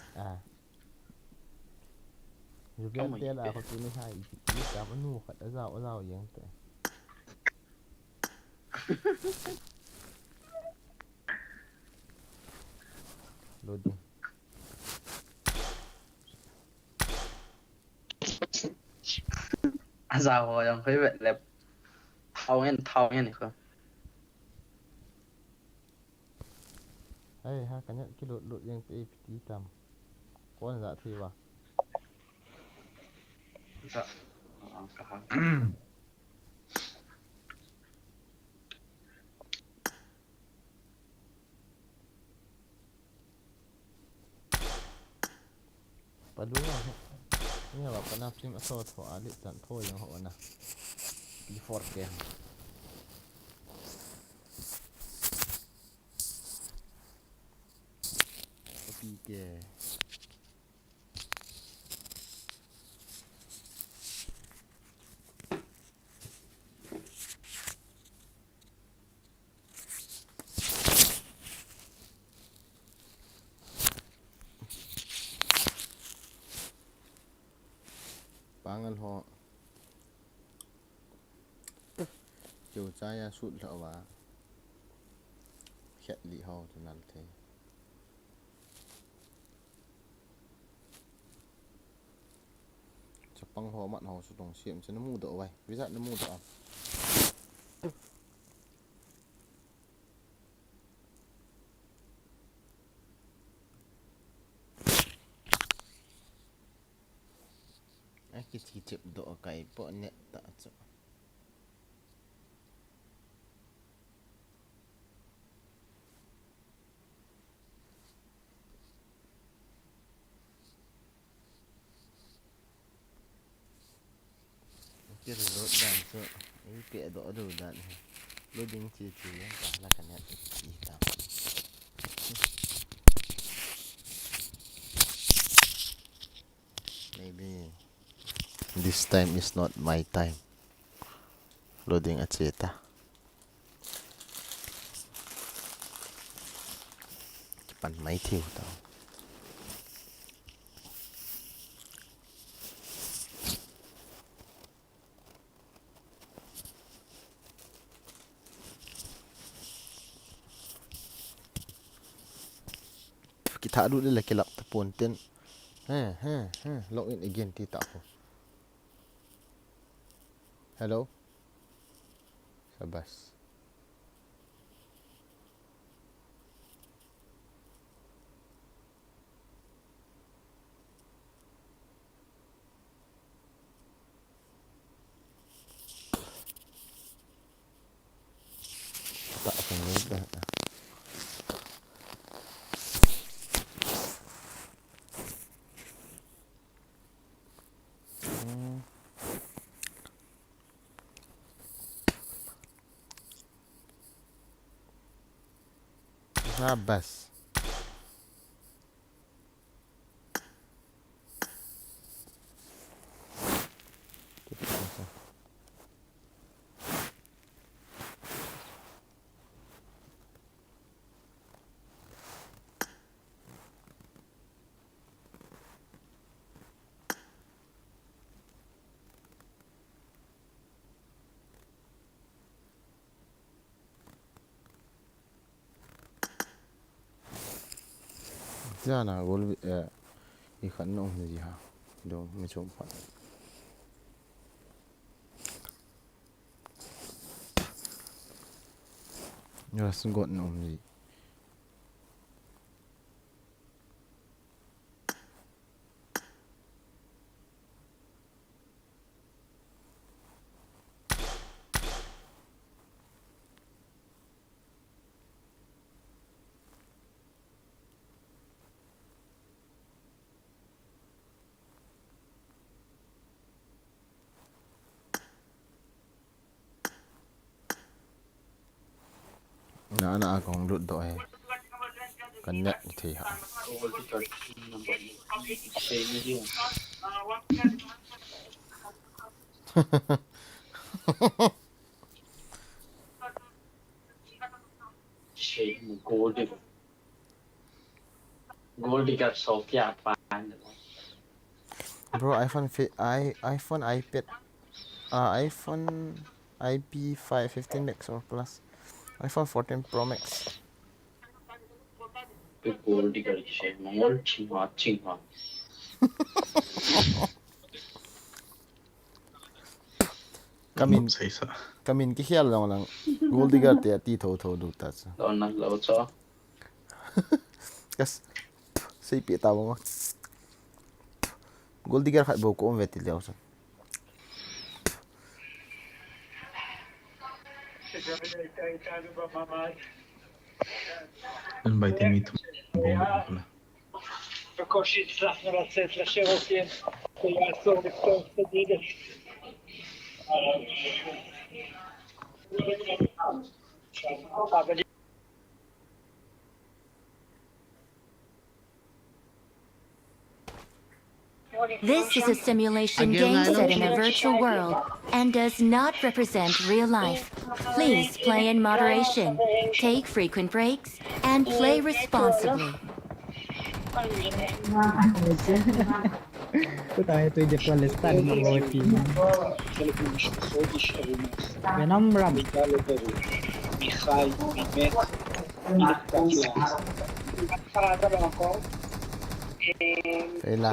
อยู่แบบเดียวละเขาตัวนี้ให้อีกจับอันนู้นขัดเราอย่างแต่ loading อาซาโฮยังเคยแบบแล้วเท่าเงี้ยนี่ครับ hey ha kan ki load yang PPT tam kon za thi wa ก็อ๋อครับ palu ni wa pana sim aso tho ali tan tho yang ho na before ke opi ke pangal ho chiều trái sụt lợ và khẹt lì ho cho nằm thế chập băng ho mặn ho sụt đồng xiêm cho nó mù độ vậy ví dụ nó mù độ cái gì chụp độ cái bộ nhẹ tạ chỗ cái rồi đạn chỗ cái kệ độ đồ đạn loading chỉ là cái này gì tao maybe this time is not my time loading at Zeta pan máy thiêu tao kita dulu lagi laptop pun ten log in again ti tak apa hello sabas tak akan dah Sabas. Ra là gol đi khẩn ông là gì hả? Đồ mới trộm phải. Nhớ xin gọn ông gì? na akong lut do he kan net thi ha Gold digger number shame you. Shame gold digger so kya pan. bro iPhone iPad iPhone IP5 15 Max or plus iPhone 14 Pro Max Gold digger shame mongol chingwa. Không xảy ra. kamin ki hial long lang gold digger te ti tho du ta cha Don na lo cho. kas sei pi ta mo gold digger khat bo ko vetil leo cha În bai te mit. Bom acolo. בקושי הצלחנו לצאת לשירותים ולעצור לפתור את הדידה. אבל This is a simulation game set in a virtual world and does not represent real life. Please play in moderation, take frequent breaks, and play responsibly. Tayo ito yung Palestan na OT. Venom Ram. Fela.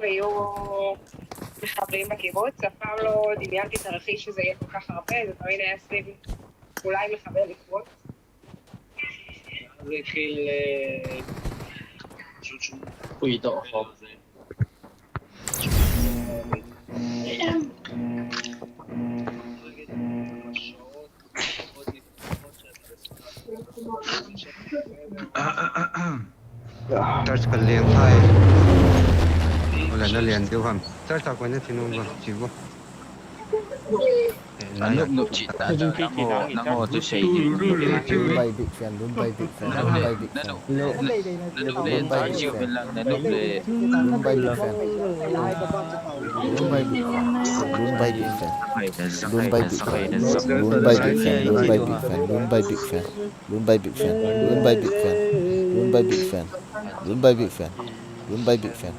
ויהיו מחברים בקיבוץ, אף פעם לא דמיינתי את הרכיש שזה יהיה כל כך הרבה, זה תמיד היה סביב אולי מחבר לקבוץ. זה התחיל פרידו חוב. Search ka liang thai wala na liang tiêu hầm search ta quen thì nó chỉ vô Núp chỉ ta nó ngô tôi xây bay big fan đúng bay big fan núp lên tay chịu bên lăng núp lên đúng bay big fan đúng bay big fan đúng bay big fan đúng bay big fan đúng bay big fan đúng bay big fan đúng bay big fan đúng bay big fan đúng bay big fan đúng bay big fan đúng bay big fan đúng bay big fan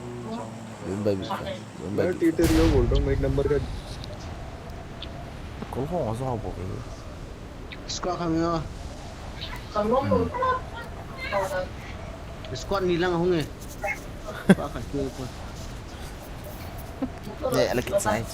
đúng bay big fan đúng bay big fan yo बोल रहा हूँ एक number का có họ do bộ cái Squad kami oh. Squad ni lang ako eh. Bakit ko? nhẹ là kịch sai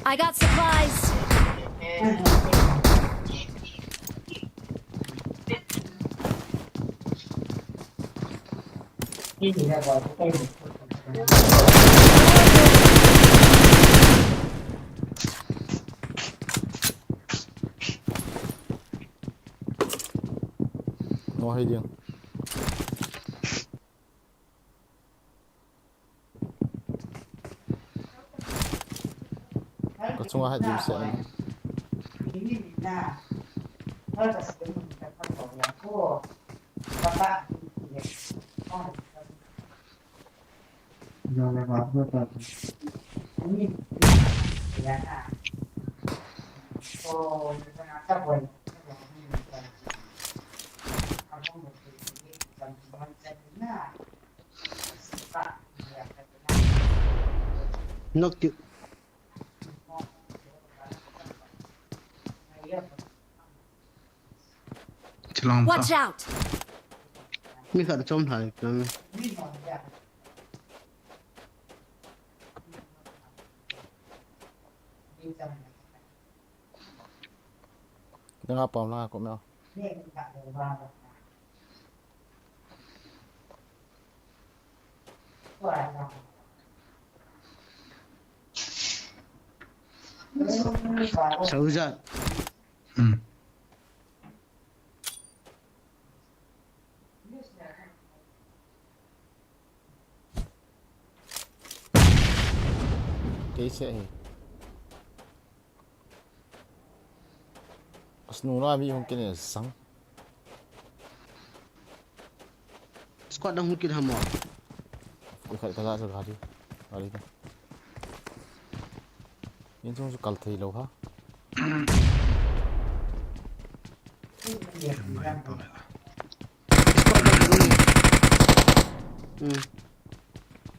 I got supplies. nó hay điên có chung hai điểm sẽ Knocked you. Watch out. Mi khẩn trông thầy lắm. tengah pom lah kok mel. Sauzat. कैसे है Asnura mi mungkin ya sang Squad dah mungkin hama. Dekat kala tu hari tu Ini tu kal thei lo ha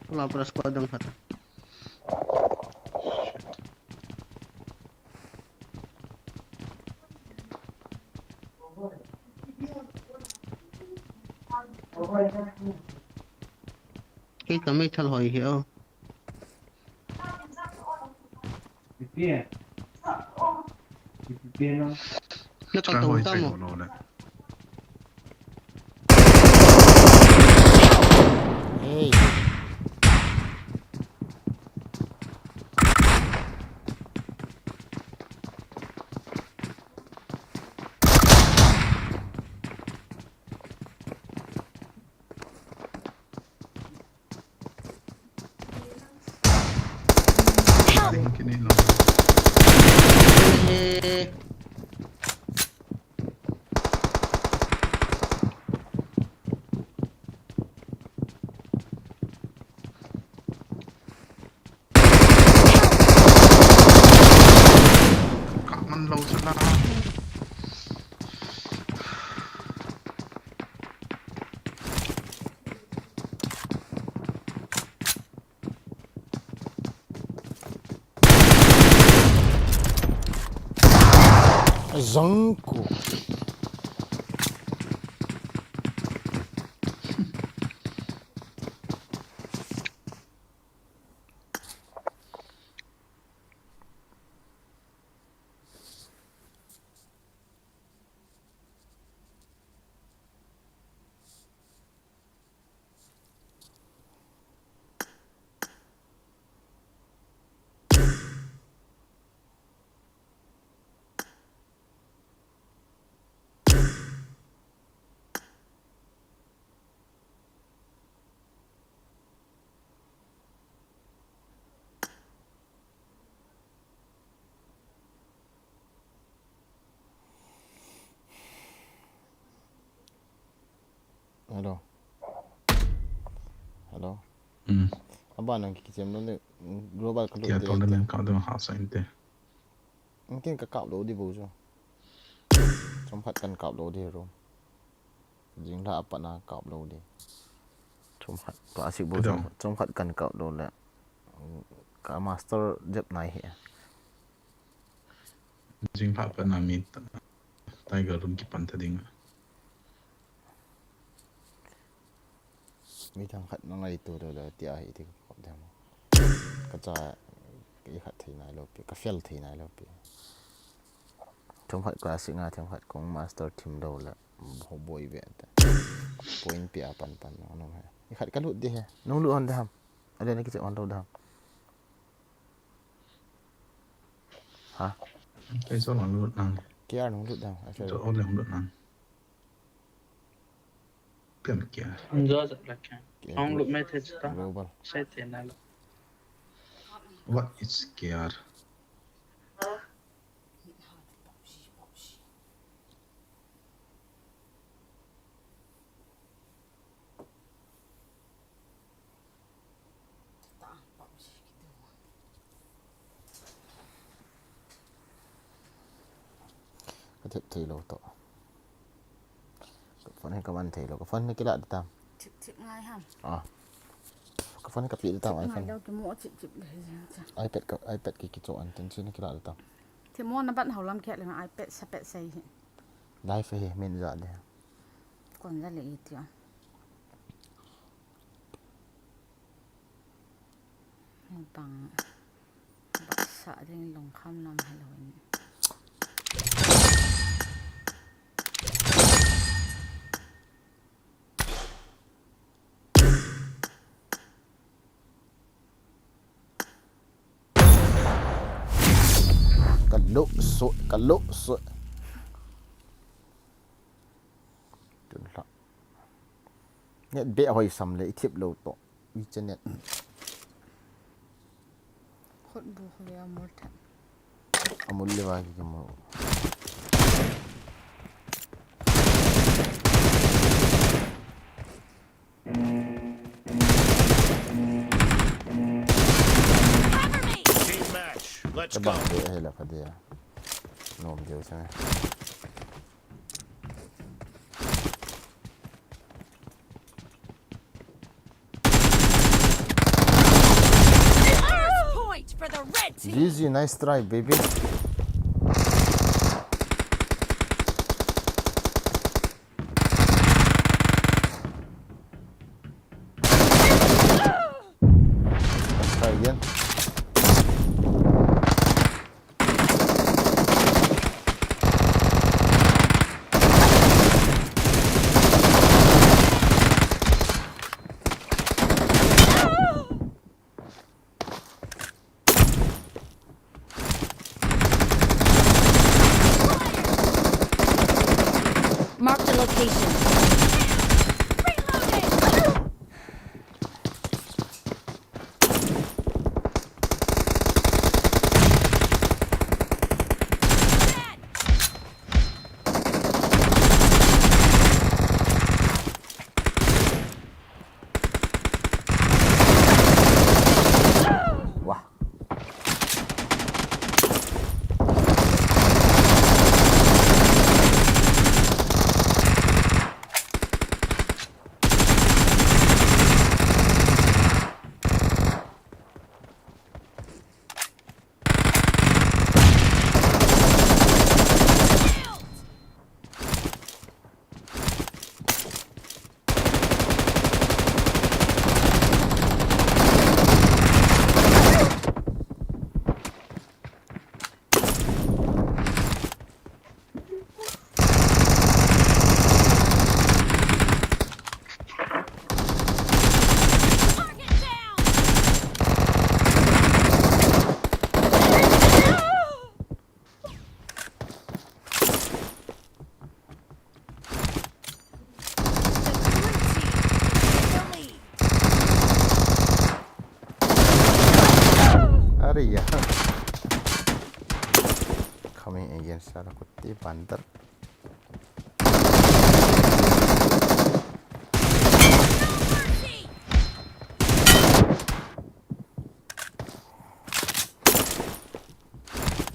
Wala para squad ang hata. Cái tấm mấy thằng hỏi hiểu. Nó còn tàu tâm không? Hey Zangku Hello. Hello. Apa nang kicem ni global kalau dia tahu dalam kau dah hasa inte. Mungkin ke kau lo di bojo. Tempatkan kau lo di room. Jinglah apa nak kau lo di. Tempat tu asyik bojo. Tempatkan kau lo lah. Ka master jeb naik ya. Jinglah apa namit. Tiger room kipan tadi. Mi thằng khát nó ngay từ rồi là tia ấy thì có thể mà cái trà cái khát thì này lâu cái phèn thì này lâu bị trong khát classic ngay trong khát cũng master team đâu là hồ bồi về point pia pan nó hay cái khát cái lụt đi ha nó lụt on đam ở đây nó cái chuyện on đâu đam hả cái số nó lụt năng kia nó lụt đam chỗ on là lụt năng Pian kia. Enjoy it like I'm look mate stuff. Say it now. What is scared? Cái thiệp thì lâu tổ phone hay kawan thầy lo phone ni kila datam chip ngai ham phone ka pi datam iPhone đâu cái mua chip iPad ki kicho an ten sin kila datam thì mua nó bắt hầu lắm kẹt là iPad sapet say live he men za de còn ra lấy tiền bằng bác sợ thì lòng khăm làm hay là lỗ sội cả lỗ sội tuần lọ net bẹ hồi sầm lấy thiệp lầu to internet khut bu khule amul than amul lewa ki mo Team match. Let's go. Hey la fadia no video sana Point for the red team. GG, nice try, baby. Let's try again. Mark the location. Yeah. Coming against Sarakuti Bandar.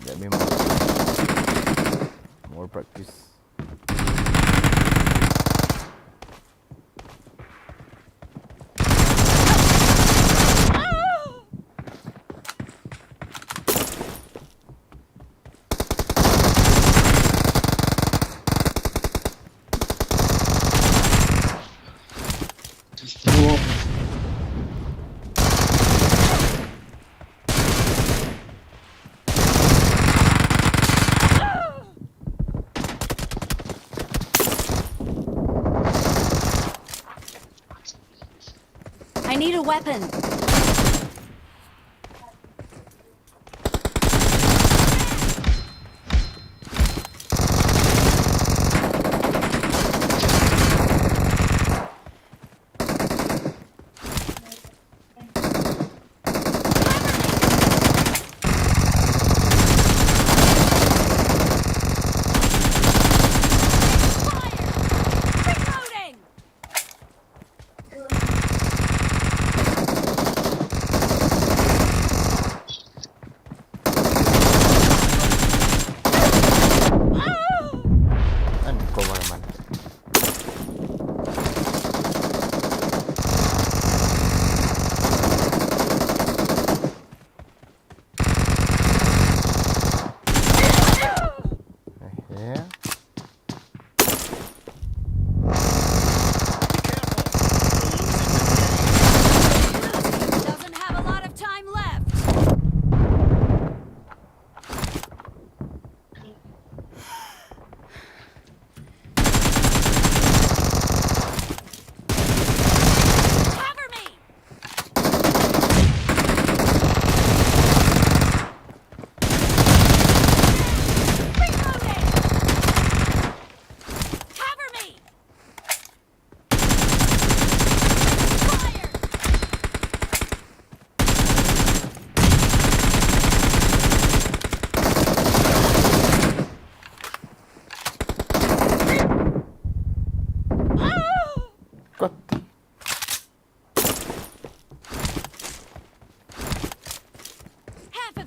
Let me more practice. I need a weapon.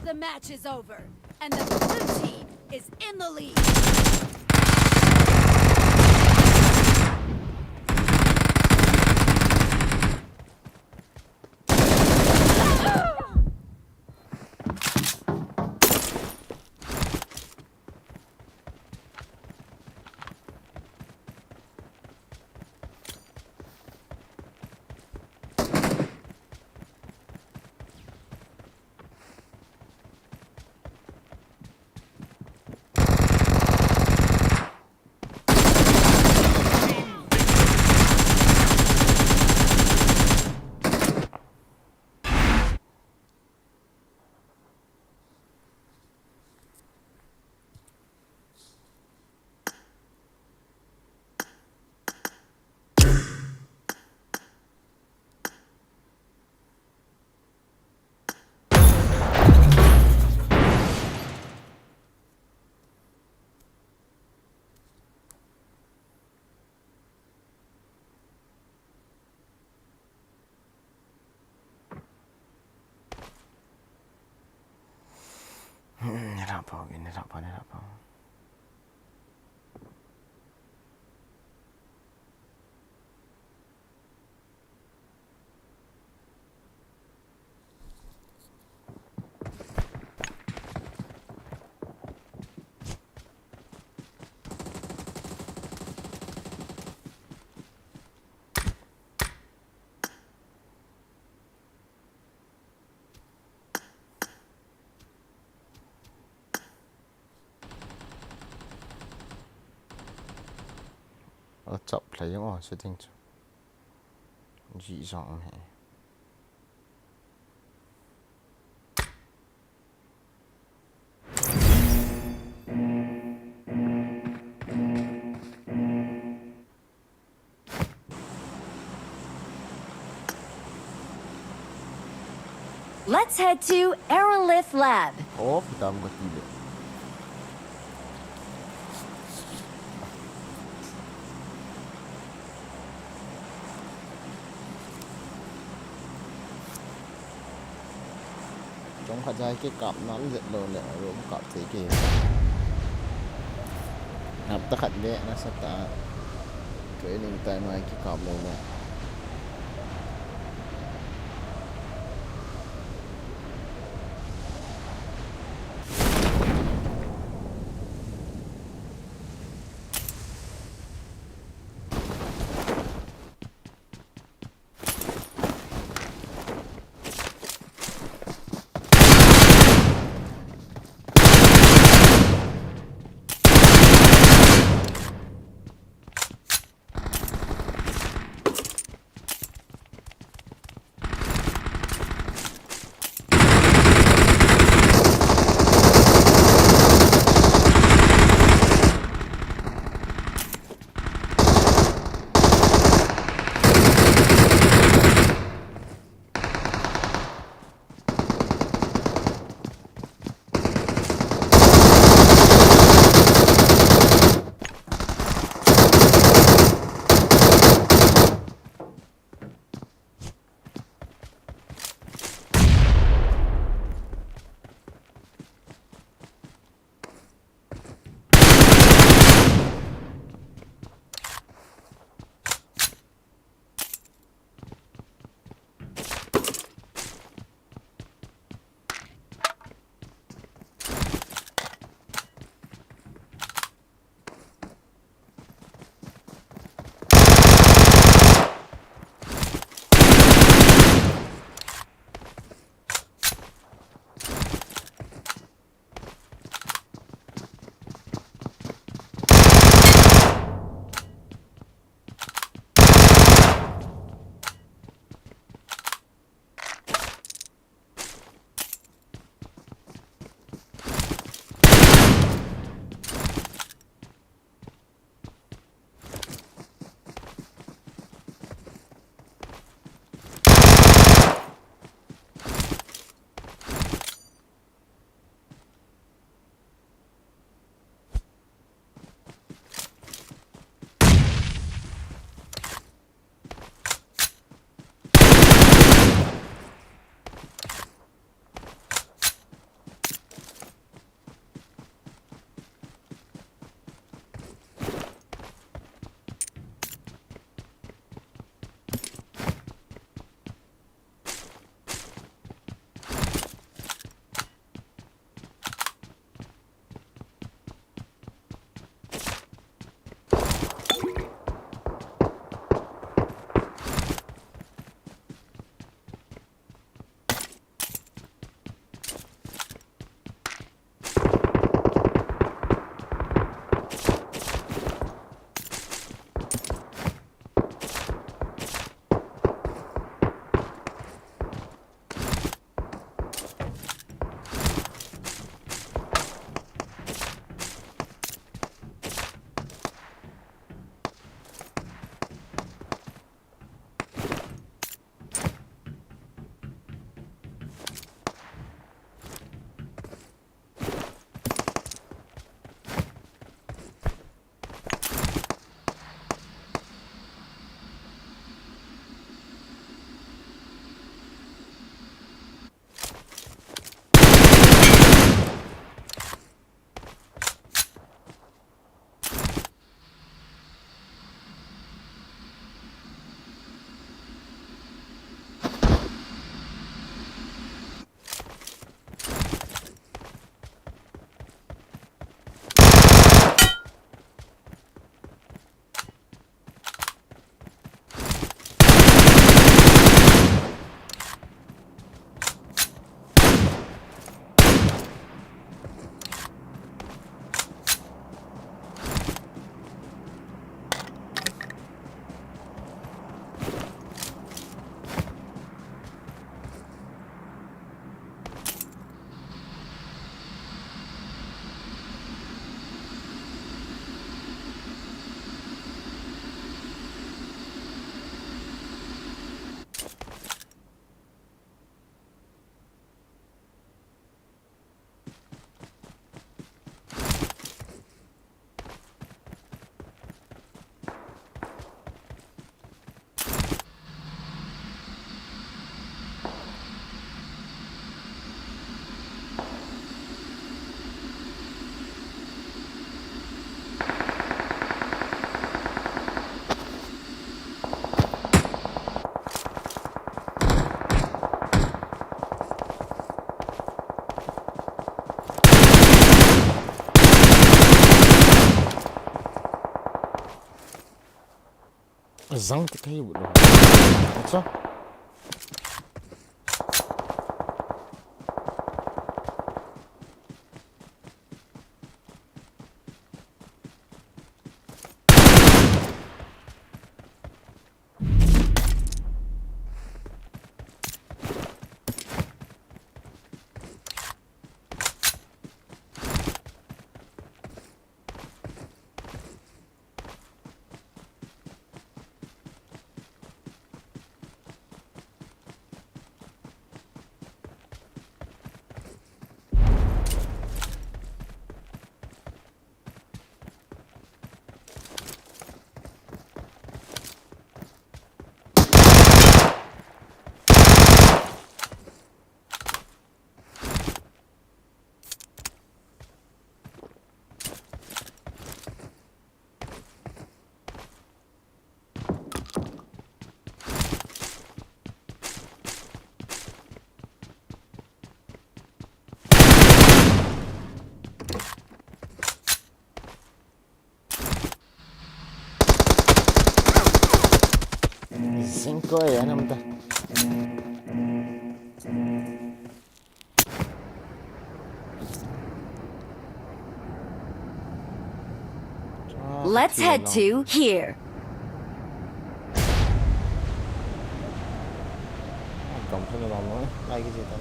the match is over, and the blue team is in the lead. Ini apa? Chop playing or setting to G song here. Let's head to Aerolith Lab. Oh, kita mau tidak. Trong khả giai cái cặp nó giật lồ lẹ rồi cũng cặp thế kì nạp tất khẩn lẹ nó sẽ ta training tại mai cái cặp lồ lẹ Zang tu kayu buat. Macam? Cinco ya nam ta. Let's head to here. Cộng thêm vào mới đây cái gì ta?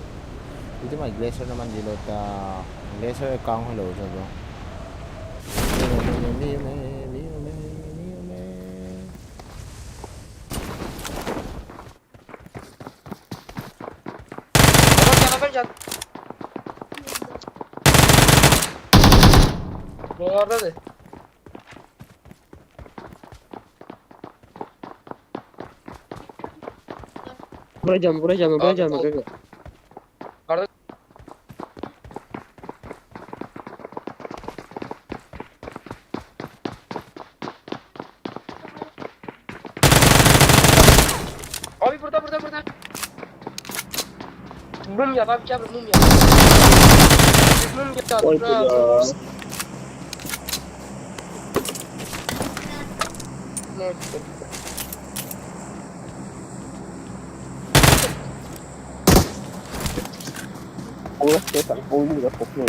Itu mah glacier naman dilo ta. Glacier kang hello sa bro. Orada de. Vuracağım kanka. Arada Abi burada. Mum ya abi gel mum ya. Mum ya. Oy ya. Allah kesan oyunu da kopuyor.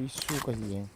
Isu kasi yan.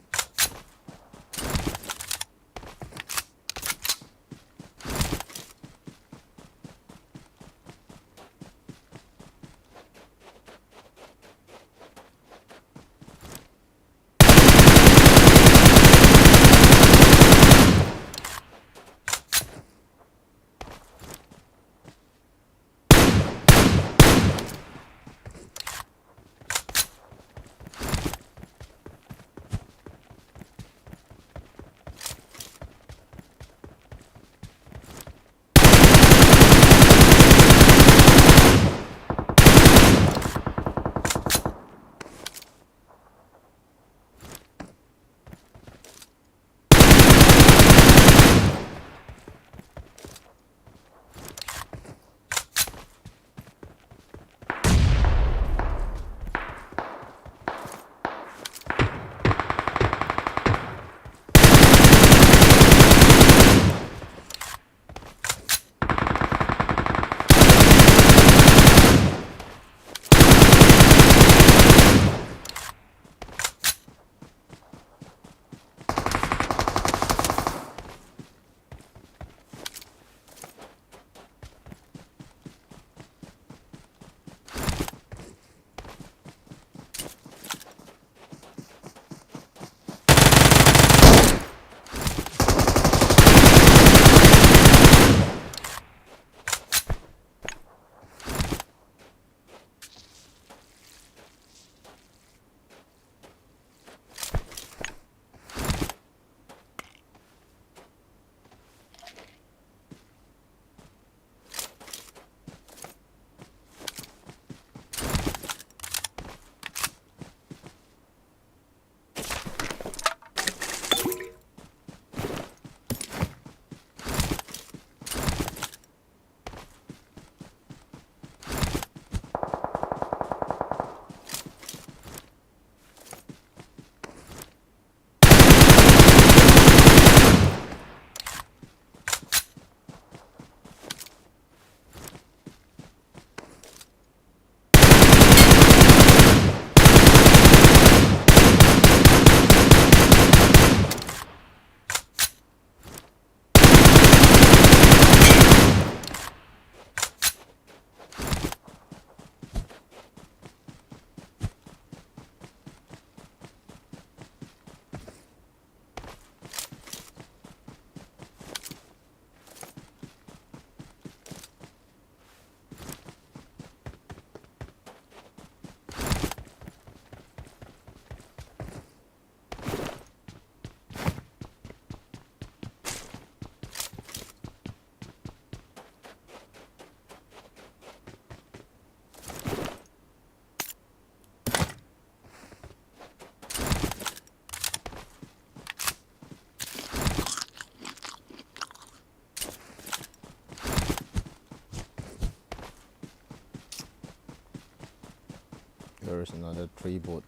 there's another 3 boat.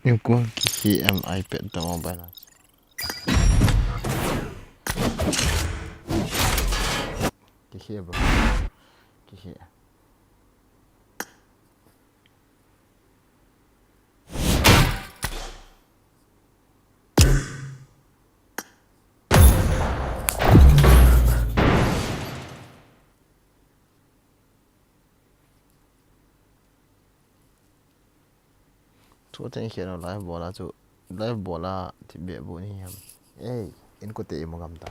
Yung ko kisi iPad ta mobile. Kisi bro. Kisi. Chỗ tên kia nó live bola chỗ live bola thì bịa bộ ni em. Ê, in có tệ mà gầm ta.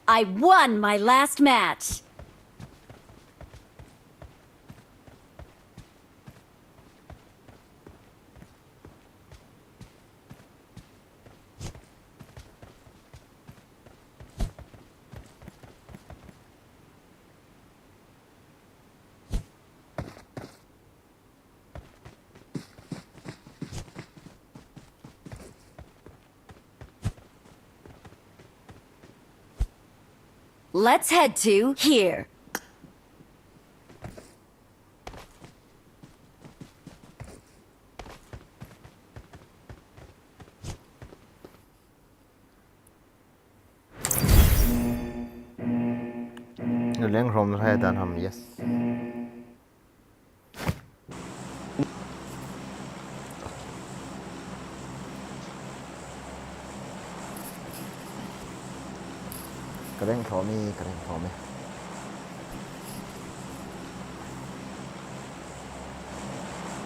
I won my last match. Let's head to here. Lên from hay đàn hầm yes. Keren for me.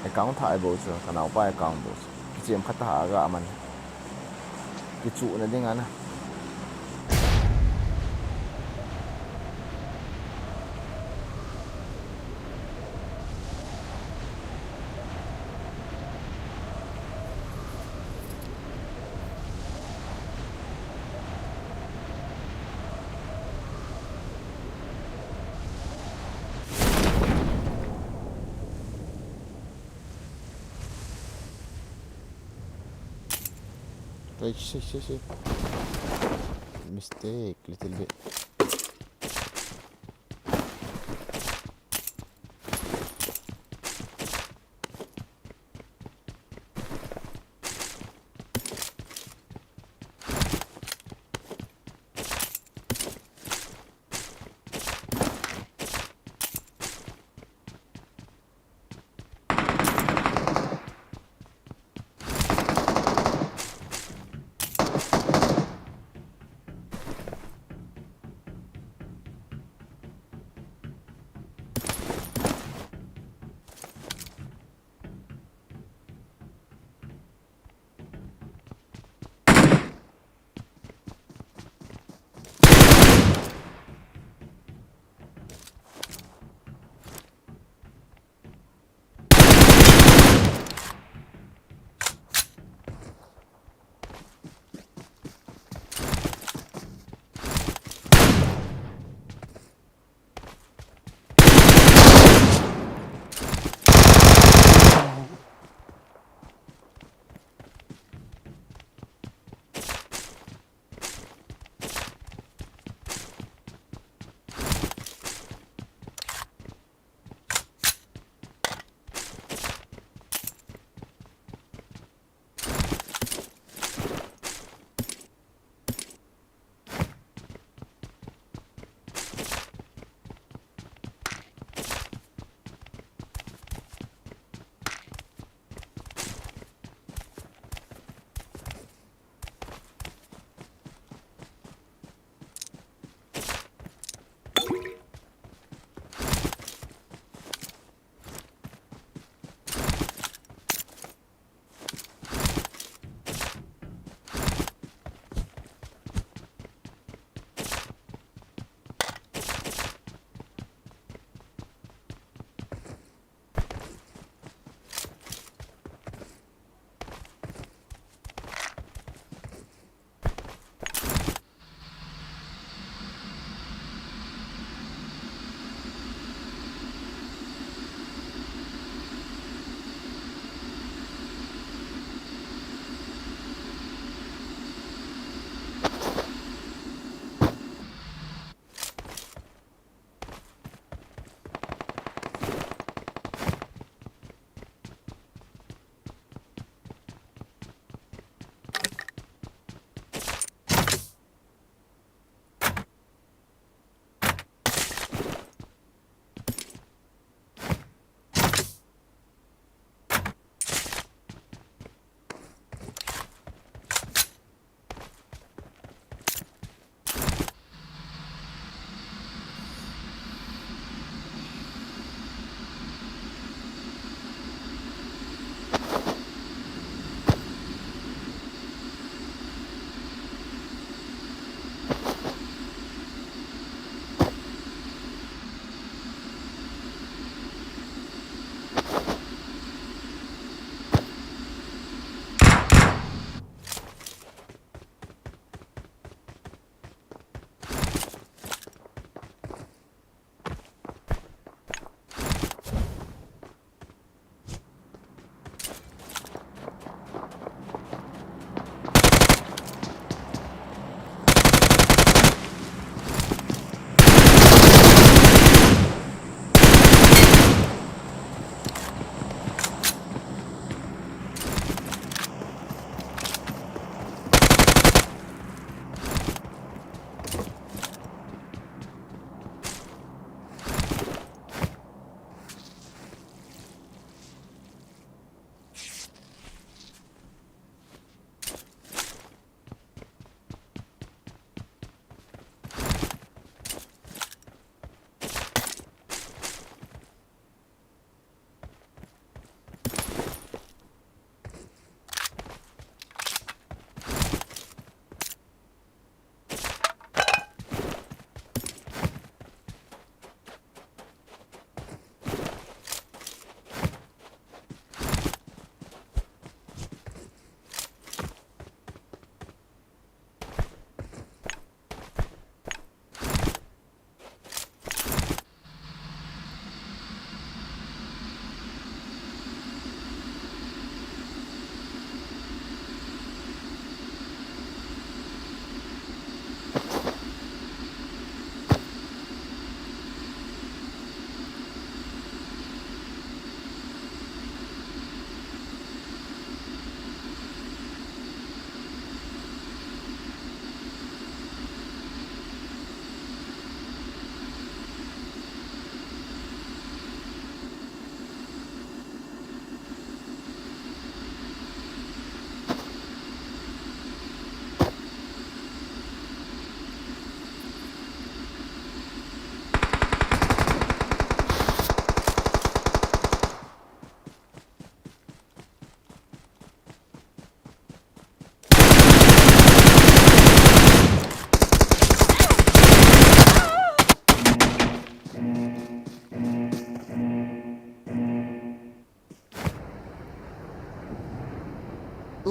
Cái cổng thải bộ rồi, cái nào bay cổng bộ, cái chuyện khát thả gạ mình, cái trụ này đi ngắn à. Shit. Mistake, little bit.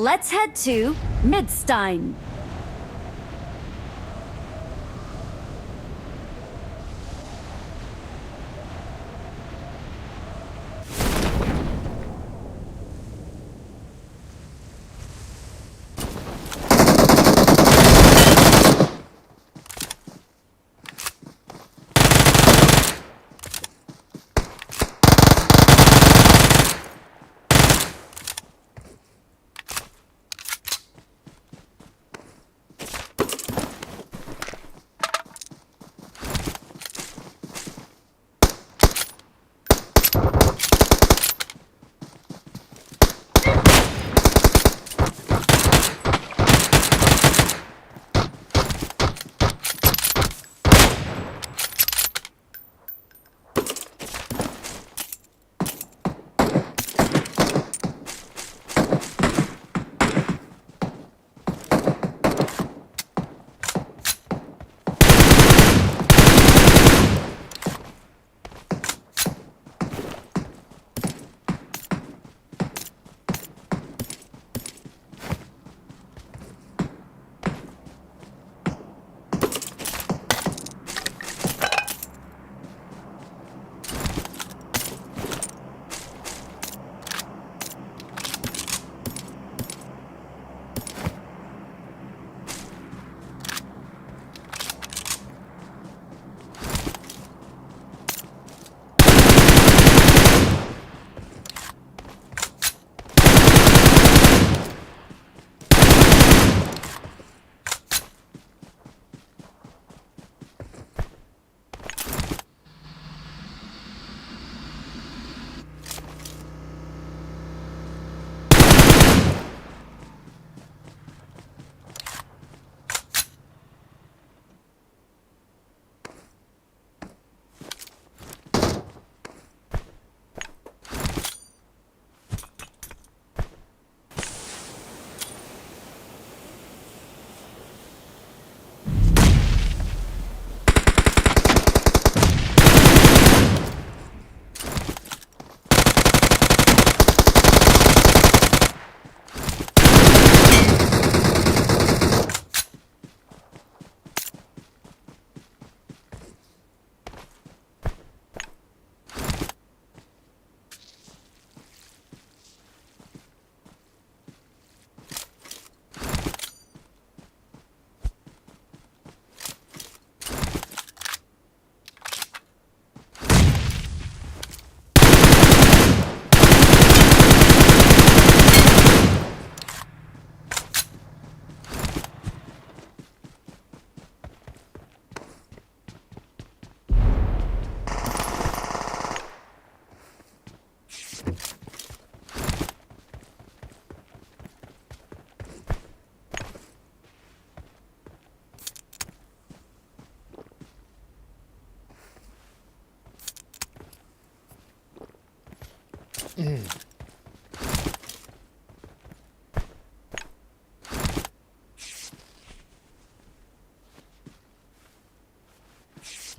Let's head to Midstein.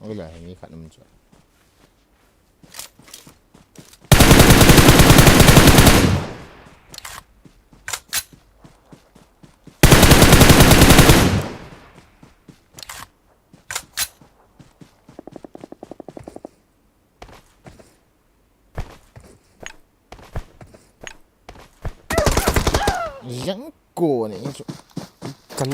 Wala, hindi ka naman siya. Yang ko ni kan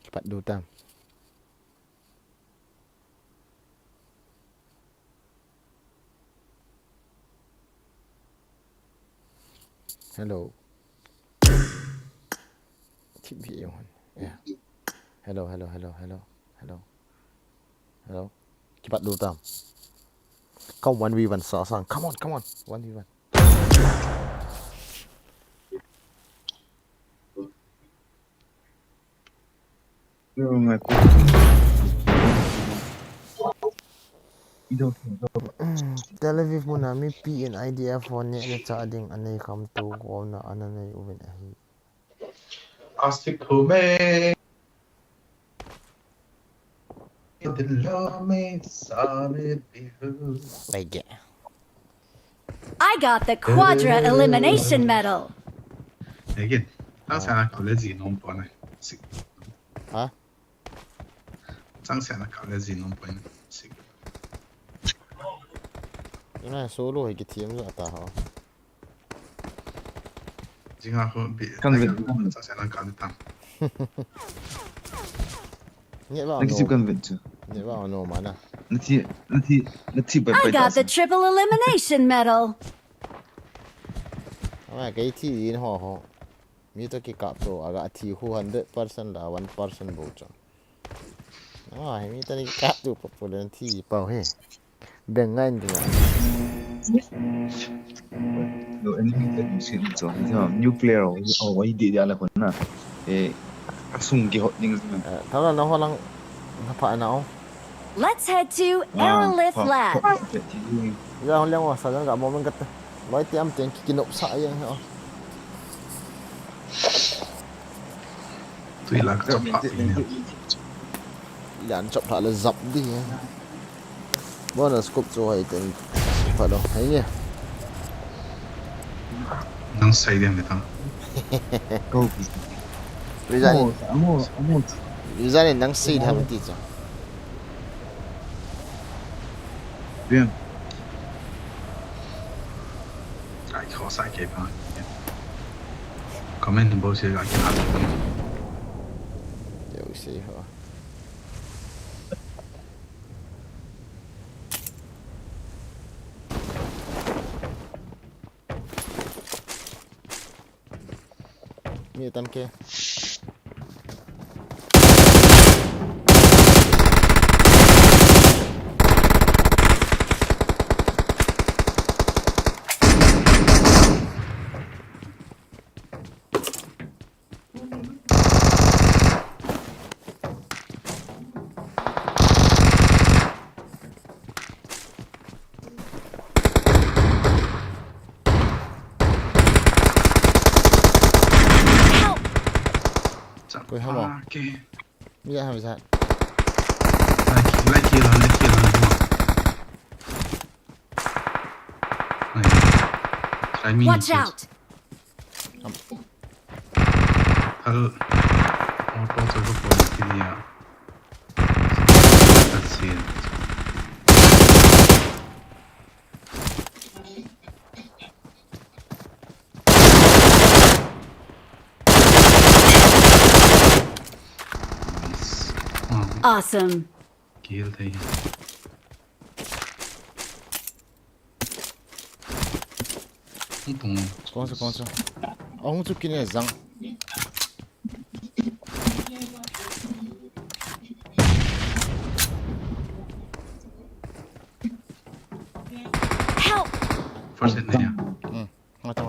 cepat dutam. Hello. Keep video on. Yeah. Hello. Hello. Cepat dutam. Kau 1v1 sasang. Come on. 1v1. Tel Aviv muna mi pi in IDF phone ne cha ding anei kham tu ko na ananei uben hi आस्तिक हूँ मैं दिलों में सारे बेहू like I got the Quadra Elimination Medal. again当时搞了几弄不呢啊当时搞了几弄不呢是 ina solo hi ki thiam za ta ha 今下后比当时搞的当 Nye ba Nag-isip no kang venture. Nye ba no mana Nati ba I got the Triple Elimination Medal. ama cái thi in ho ho mi to ki kap to aga thi 100% la 1% bo cha mi to ni kap tu popular thi pau he dengan tu No, anything that you see so nuclear or why did ala ko na asung gi hot things na tao nó hoa lang nó phải nào Let's head to Aerolift Lab. giờ hôm nay sao nó gặp một mình cái nói tiêm tiền kinh nộp sai vậy hả tùy là chọc phạt dàn chọc phạt là dập đi bữa là scope rồi thì phải đâu thấy nhỉ năng say điểm để tăng câu bây giờ này năng say tham tí chứ bien ai khó sai kịp hả comment bao nhiêu cái hạt điều gì hả mi tam kia Wait, hold on. Okay. Yeah, how is that? Like here. Try me. Watch out! Auto to go for the That's it. Awesome. Kill thầy. Con sao? Ông chụp cái này răng. Help! First hit này. Mata.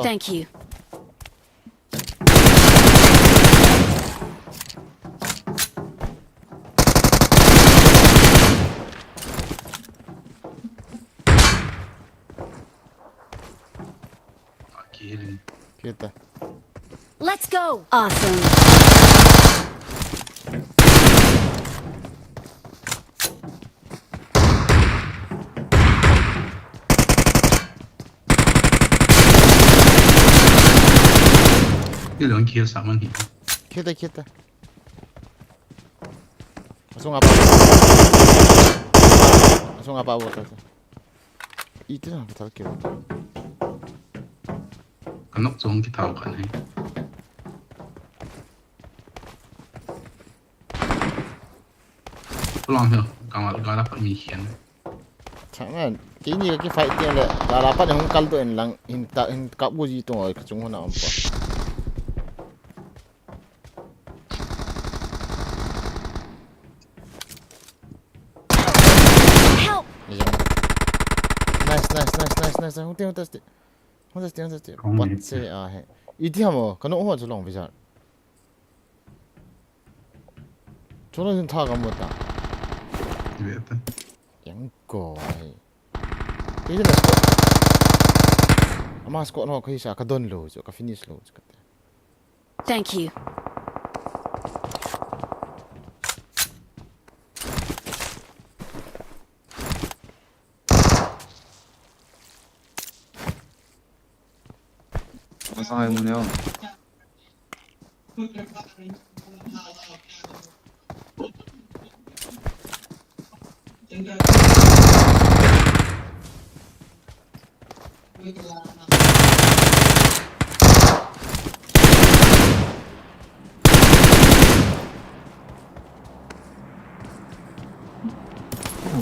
Thank you. Kita. Let's go! Awesome. Cái lượng kia sao mà hiểu? Kita. Langsung apa buat itu? Itu lah betul kira. Kenapa zoom kita tahu kan? Pulang tu, kalau dapat mission. Jangan, kini lagi fight dia le. Dah dapat yang kal tu en lang in kap buji tu oi kecung nak apa. Yang. Nice. Hung testi. Bắt xe à he. Iti hamo kano hoa chu long bizar. Cholo jin tha gam bota. Vet. Yang ko ai. Ini na sko. Ama sko no kai sa ka don lo chu ka finish lo chu ka. Thank you. Masang mo niyo.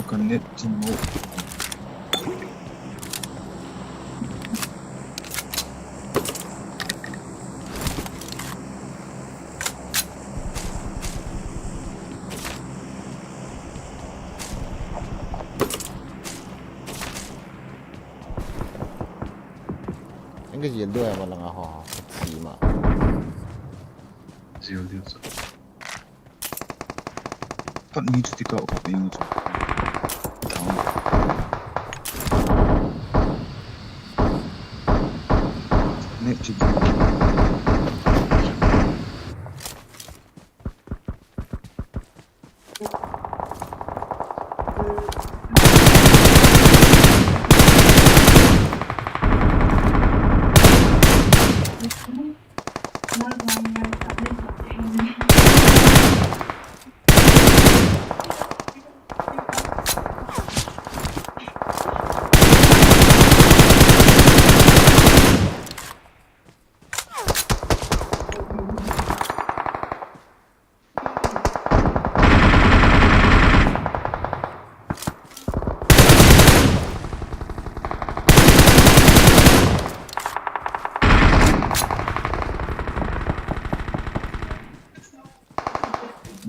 Kan net mo. Cái gì đuôi mà là họ xì mà. Zio diyorsa. Pat mi tu tika ko pa yung. Net chi.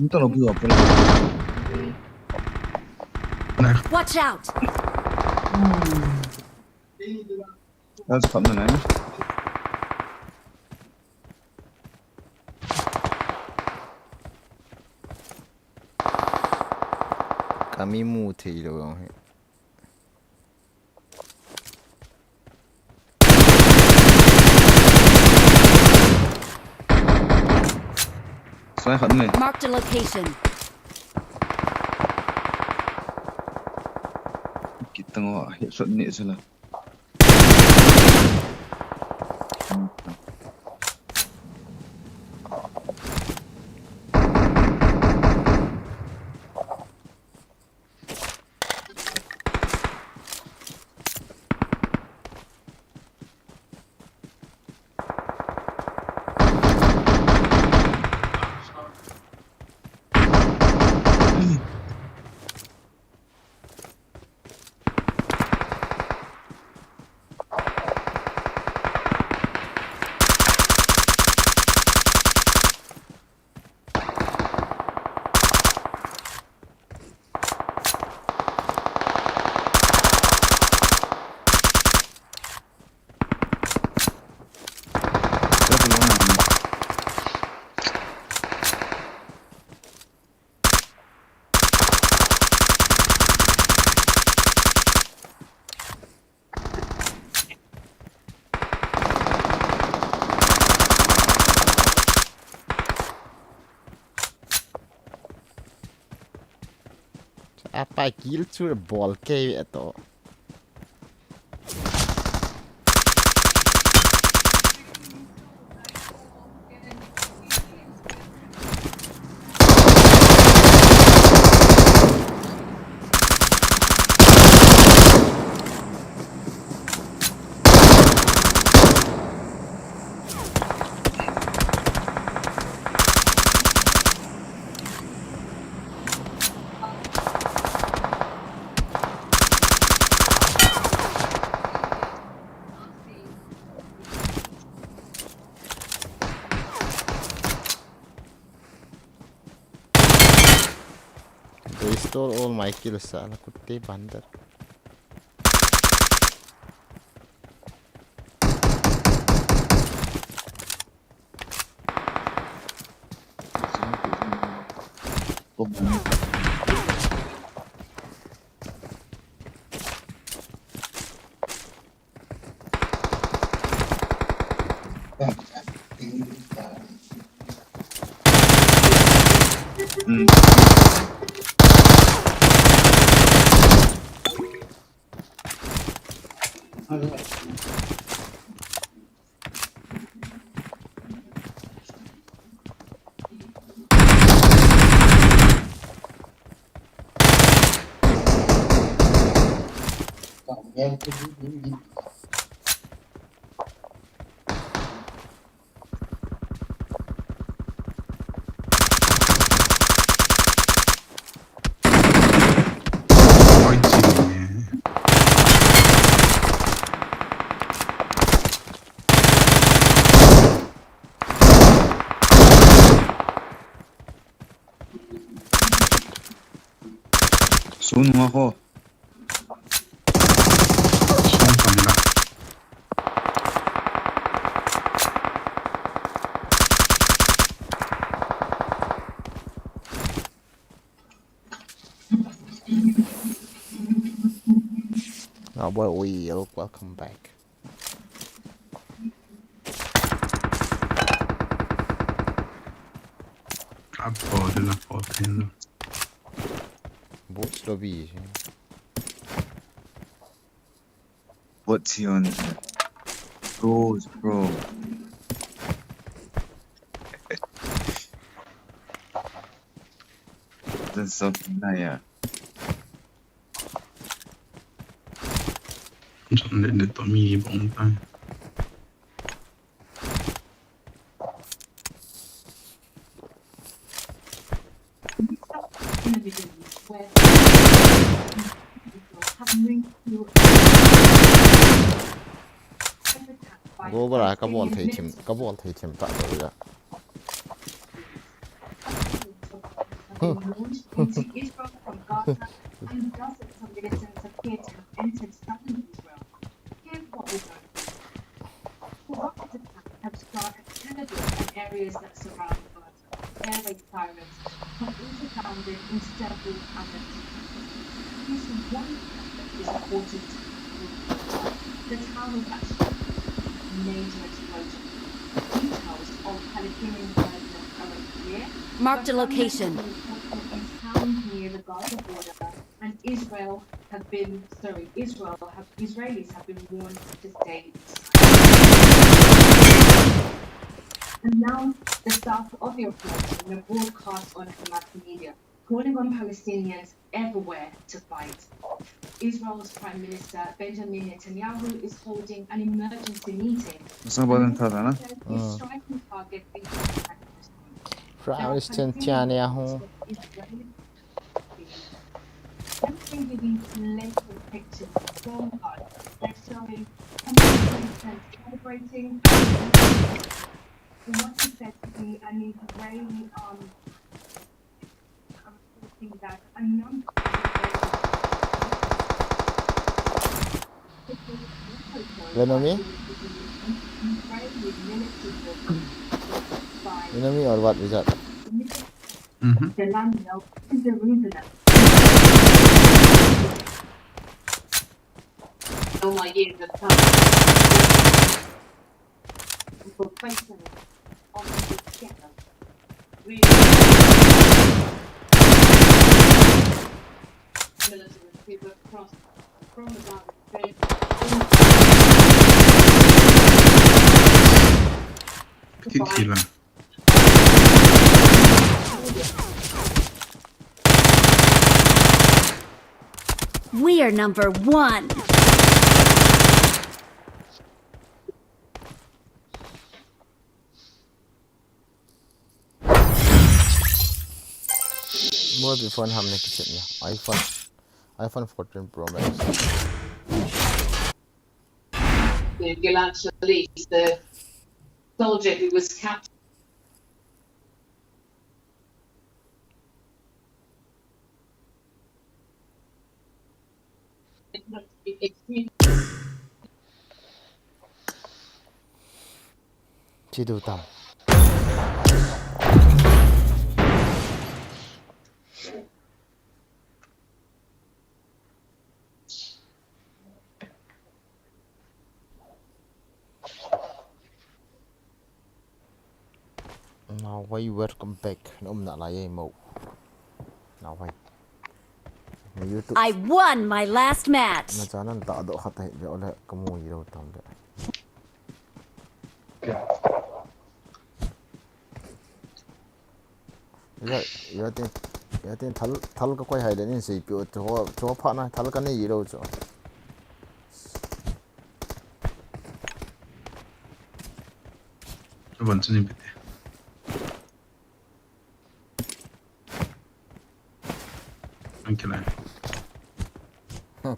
Então não viu a pena. Watch out! That's coming in. Kami mu thi rồi. Xoay khẩn này. Marked a location. Kita ngồi hiện xuất nhẹ xem là. Apa kill chu ball ke to. Restore all my kills, ala kutte bandar. Soon ako. Now boy, welcome back. Apple la foto. Boats lobby. What's on? Bro. That's something yeah. Sono detto mi pompa. Go bara ka ball thei thim ta rồi đó. Areas that surround Gaza. Air raid sirens have also sounded in several other cities. This one is reported the town was actually a major explosion. Details of Palestinian residents are unclear. Marked a location. Towns near the Gaza border and Israelis have been warned to stay And now, the start of the report in a broadcast on Hamas media, calling on Palestinians everywhere to fight. Israel's Prime Minister Benjamin Netanyahu is holding an emergency meeting. He's striking targets in Netanyahu. Everything giving latest pictures from God. They're showing Palestinians celebrating. What is said to be an Israeli reporting that a number Enemy or what is that? The land of Jerusalem. Oh my years of time. For placement on the together. Military people across from the Gaza Strip. Tequila. We are number one. More before हमने kitchen में iPhone 14 Pro Max. The Gilad Shalit, the soldier who was captured. Chidu tam. Now why welcome back nãy lại màu nào vậy YouTube I won my last match. nó cho nên tạo độ khát hệ để lại có mùi gì đâu tầm đấy giờ tiền thal có quay hay đến gì biểu cho phát này thal cái này gì đâu cho 완전히 밑에. 안킬라요.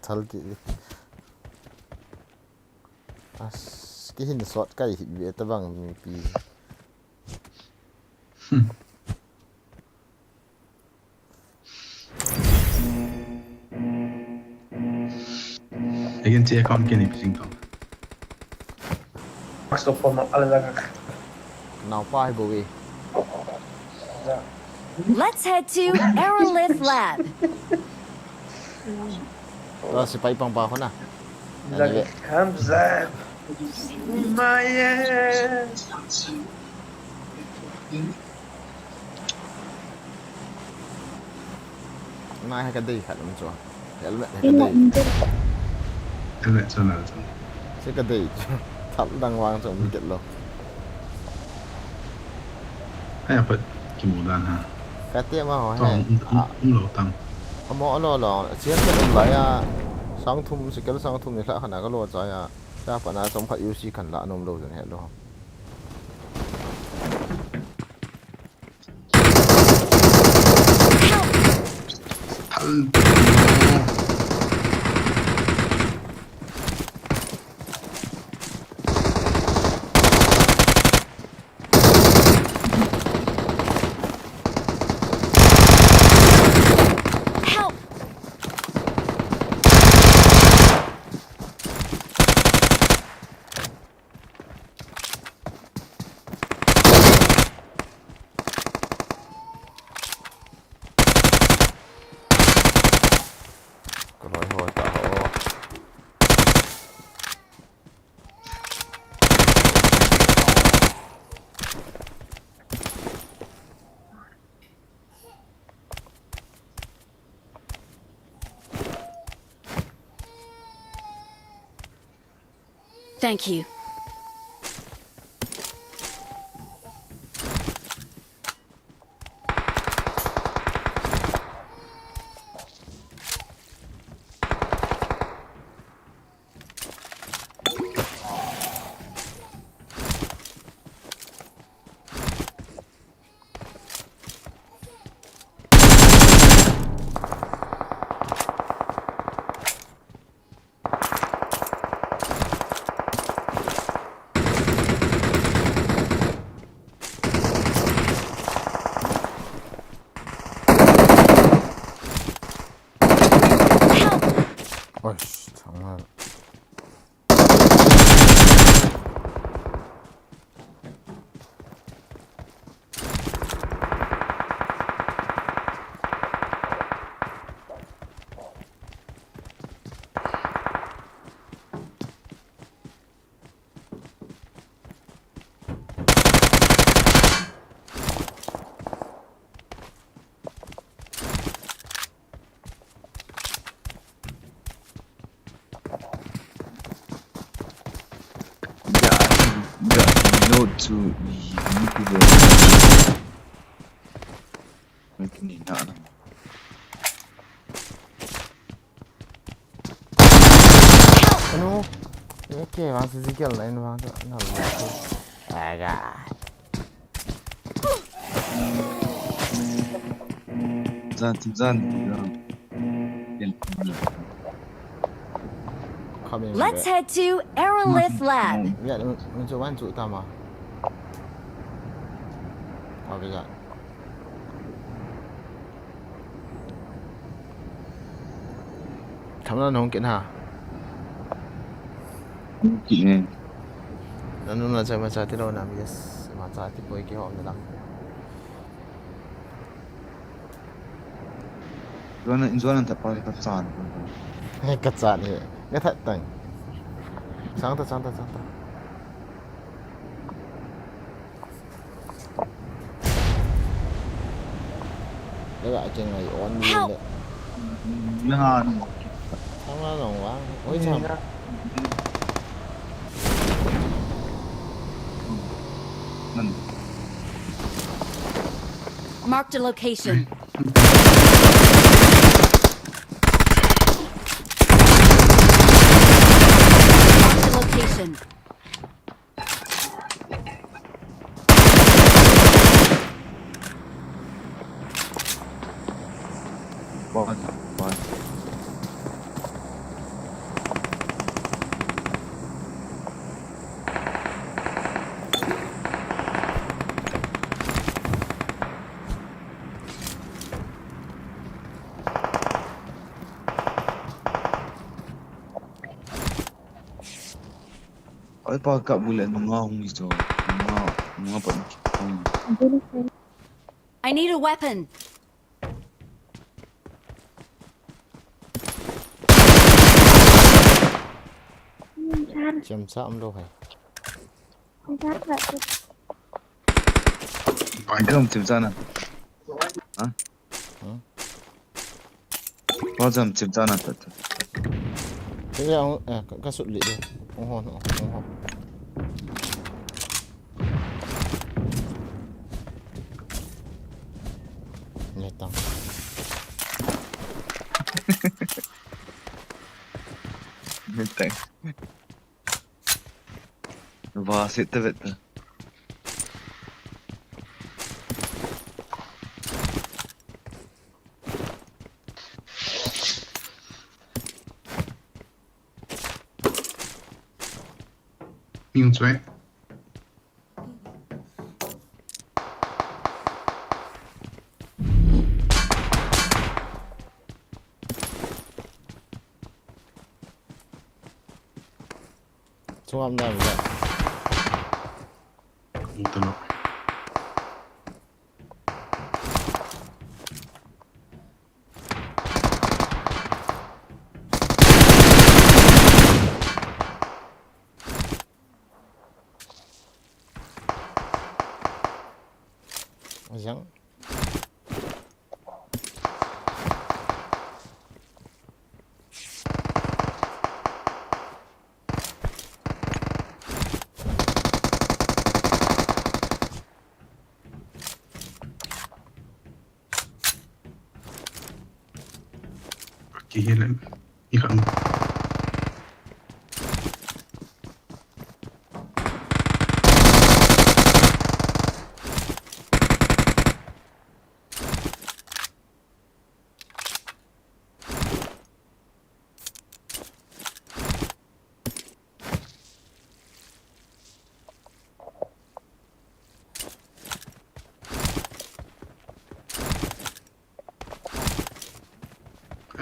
thal kỹ cái hình sọt cái hình vẽ ta bằng pi 이건 제 관계니 비신가. Masuk format ala nào phải bồi Let's head to Aerolift Lab. đó sẽ phải bằng bao hả Lagi Hamzah Maya nay hay cái đây khá lắm cho helmet hay cái đây helmet 전화 전. sẽ cái đây thật đang hoang trong bị kiện luôn hay apa kemudahan ha. cái tiệm mà hỏi lỗ tăng. Mỏ lo chiến cái lại à sáng thum sẽ cái sáng thum này lại khả năng cái lo trái à ra phần nào trong phải UC cần lạ nôm đâu rồi hết luôn Thank you. ôi thằng này to YouTube making it not ano okay masih sikit lain bang tu nak agak zan Let's head to Aerolift Lab. ya mencoba untuk utama okay ya thằng nó không kiện hả kiện nó là chơi mà chơi thế đâu nào yes mà chơi thì với cái họ người ta Zoan tak pakai kesan. Kesan ni, ni tak teng. Santai. Laga cheng ai on ni le. Nga Sama long wa. Oi cham. Marked a location. Marked a location. Bon. Oi pa ka bulan mga hong iso. Mga pa. I need a weapon. Chăm sạm đâu phải. Anh không chịu ra nè. Hả? Bao giờ chịu ra nè thật. Thế là các sụt lị đi. Không hòn. Nhẹ tăng. Nhẹ tăng. Và sẽ tới vậy. Miếng chuối. Xuống âm đây vậy. Một tờ. Rắn. Kaki hilang. Ikan.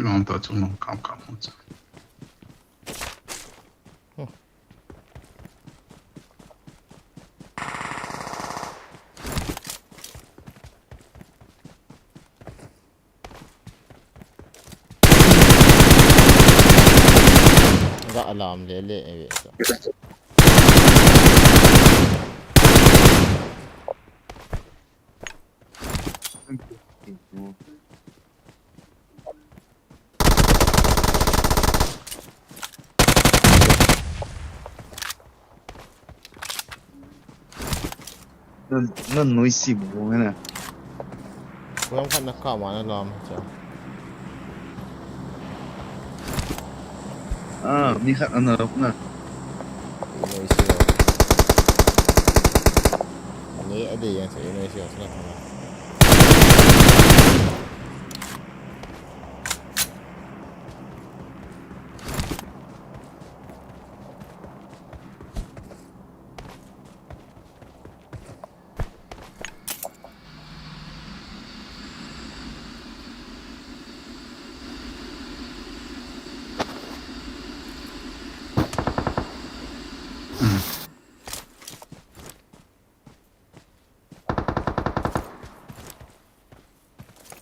Long tao chung long cam một chút. Gak alarm lele evet. Nó noisy buông nè. Không phải nó cả mà nó làm chứ. À, mi khát ăn rồi nè. Noisy rồi. Ini ada yang saya Indonesia sekarang.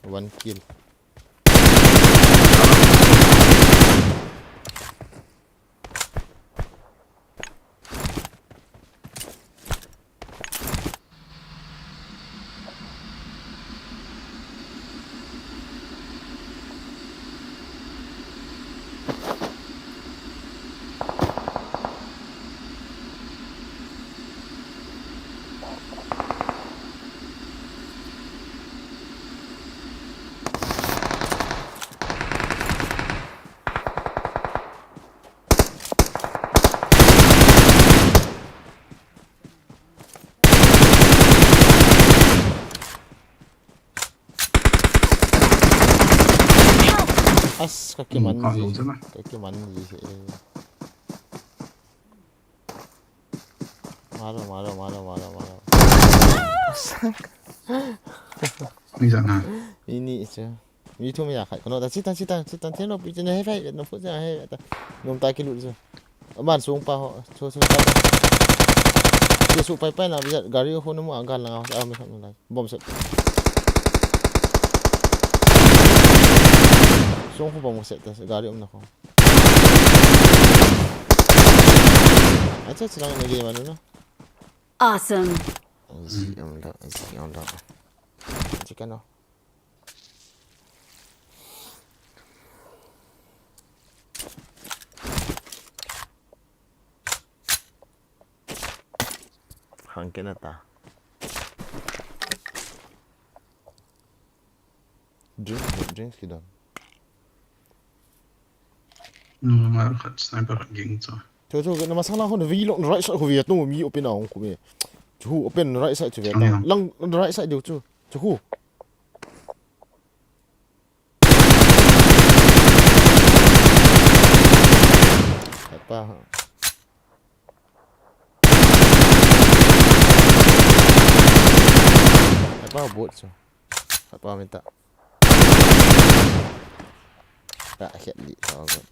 One kill. as kaki man kaki man gì thế malo ini chứ mi thu mi à khai nó ta chít tan thế nó bị chân hay phải nó phụ ra hay ta nôm tai cái lụt rồi bạn xuống pa họ cho cái số pai nào bây giờ gari ho nó mua gan là mình không lại bom sệt xuống không bom sệt gari ông nào không à chắc là cái gì mà nó Awesome. gì ông đó chỉ cái nó hàng cái ta drinks cái đó mà khát sniper ging cho cái nó mà sáng nào hơn vì lộn right side của Việt Nam mi open nào của mình chú open right side của Việt Nam lăng right side điều chú apa buat so apa minta tak akhir li tau kan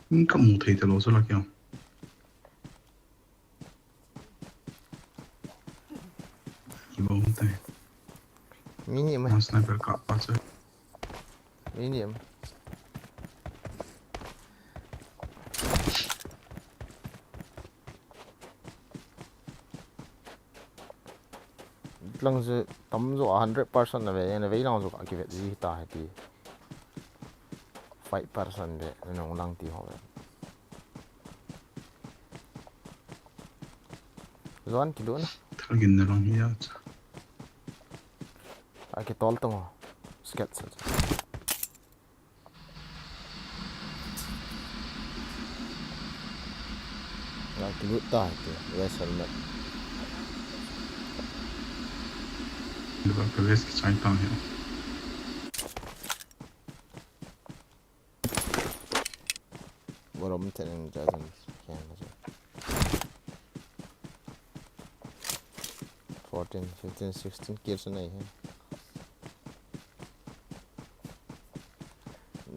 咁冇睇就攞出嚟嘅，而冇睇。mini mà sniper cặp bao giờ mini mà lăng giờ tấm rồi 100% là về này về lăng rồi cái việc gì ta thì 5% về nó lăng tí họ rồi kilo na thằng nó lòng hiya cái tol tông sketch là cái bút tai thì về sân này được cái vest cái trái tao hiểu what I'm telling you doesn't can 14 15 16 kills này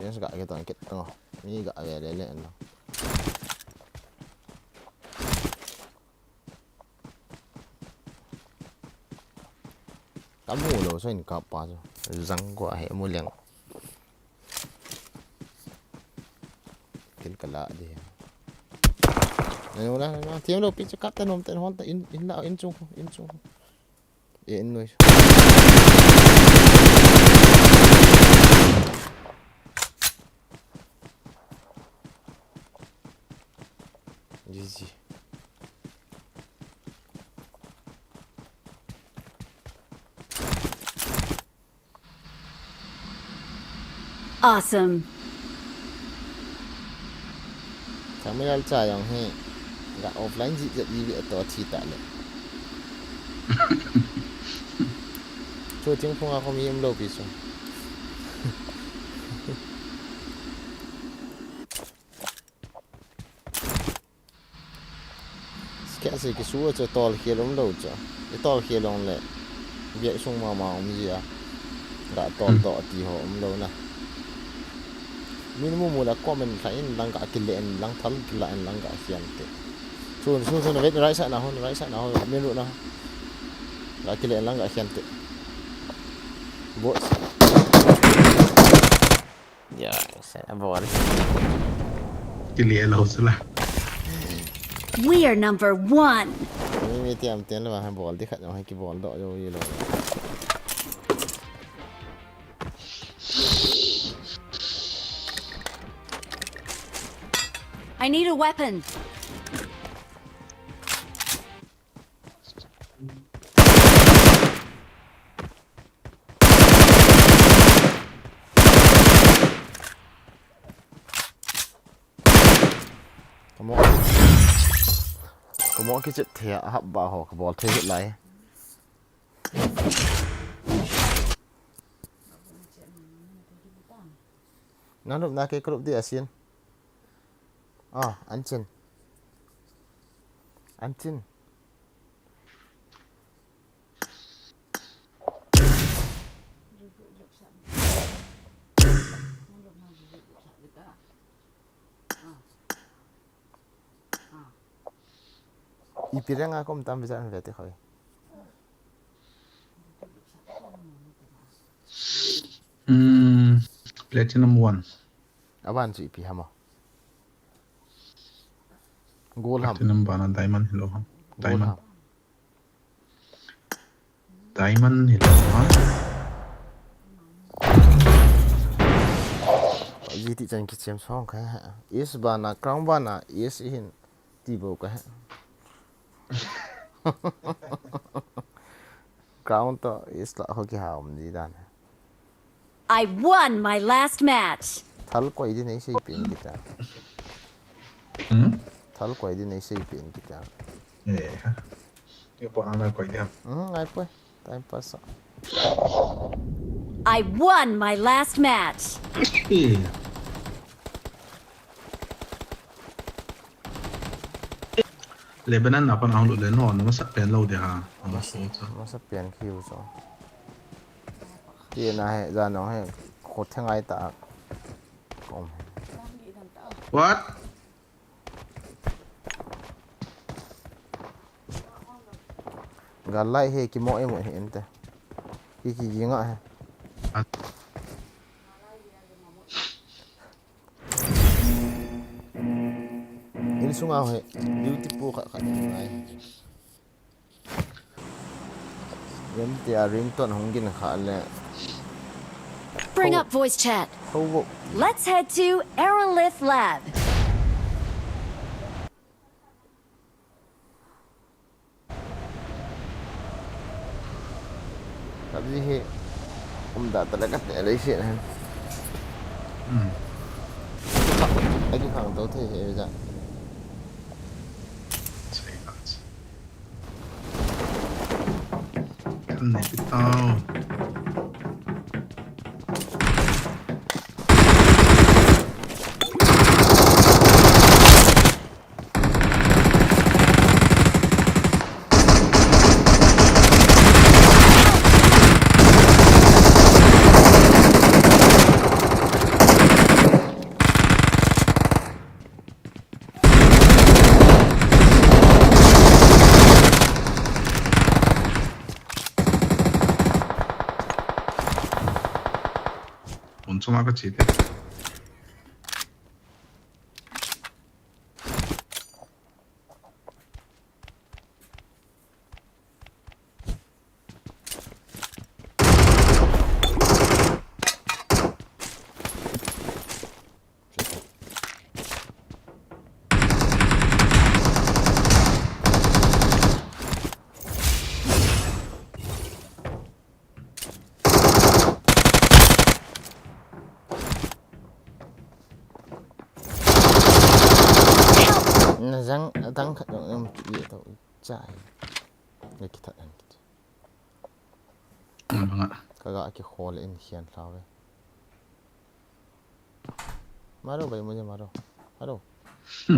dia suka kita angkat tengah ni gak ada lelek lah kamu loh saya ni kapa tu zang gua hai muliang kil kala dia nah tiang lo pi cekat tan om tan hon ta in la in chung in noi GG. Awesome. Kami dah cakap yang he, enggak offline je jadi atau cerita le. Cuba tengok pun aku minum low pisau. Cái gì cái số cho to kia lắm đâu chứ, cái to kia lắm lệ, việc xong mà ông gì à, đã to thì họ ông đâu nè, minimum một là comment thấy đang cả kinh lệ, đang thắng lại đang cả tiền thế, xuống nó biết right side nào miền ruộng nào, đã kinh lệ đang cả tiền thế, bộ, dạ sẽ bỏ đi, kinh lệ lâu rồi. We are number 1. Ini tiam tiam lah ball di kat yang haki ball dok jauh je lah. I need a weapon. Có mỗi cái chuyện thẻ hấp vào hồ của bò thuê hiện lại nó lúc nào cái group đi asian anh Chin ipirang ako mtam bisa ang vete koi Platinum 1 aban si ipi hamo gold ham Platinum bana diamond hello ham gold ham diamond hello ha GT chan ki chem song ka is bana crown bana is in tibo ka crown to is la ho ki haum di dan I won my last match. thal ko idi nei sei pin kita thal ko idi nei sei pin kita yo po ana ko dia ai po time pass I won my last match. Lebanon apa nang lu le no no sa pen lo de ha masa pian khiu so ti na he za no he khot thangai ta kom what galai he ki mo emo he ente ki yinga he ini sunga he beauty pu kha ngai yam ti a rington hongin kha le Bring up voice chat. Let's head to Aerolith Lab. Tapi he da talaga te shi han lagi khang to the he ja kan ne pitao 엄청 아가씨 돼. dang khat dong em ye to chai le ki that an ki banga kaga ki khol in hian thlawe maro bai mujhe maro haro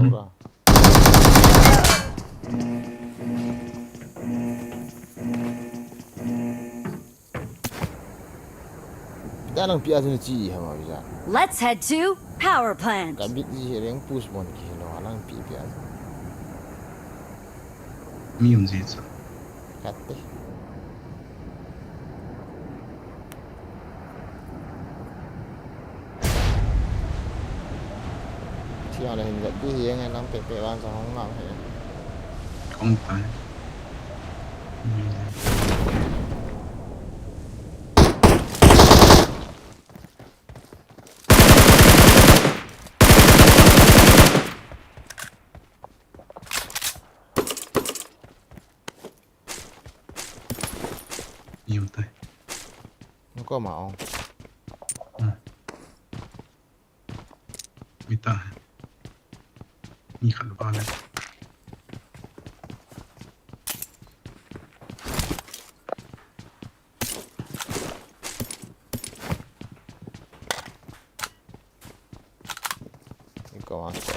ora danang pia jun chi ha ma bija Let's head to power plant. ka bit ji reng push bon ki lo alang pi pia 미음 지자 katte chia là hình dẫn đi hiếng hay lắm pe ban sao không làm thế không phải nhiều tay nó có mạo mi ta mi khăn ba này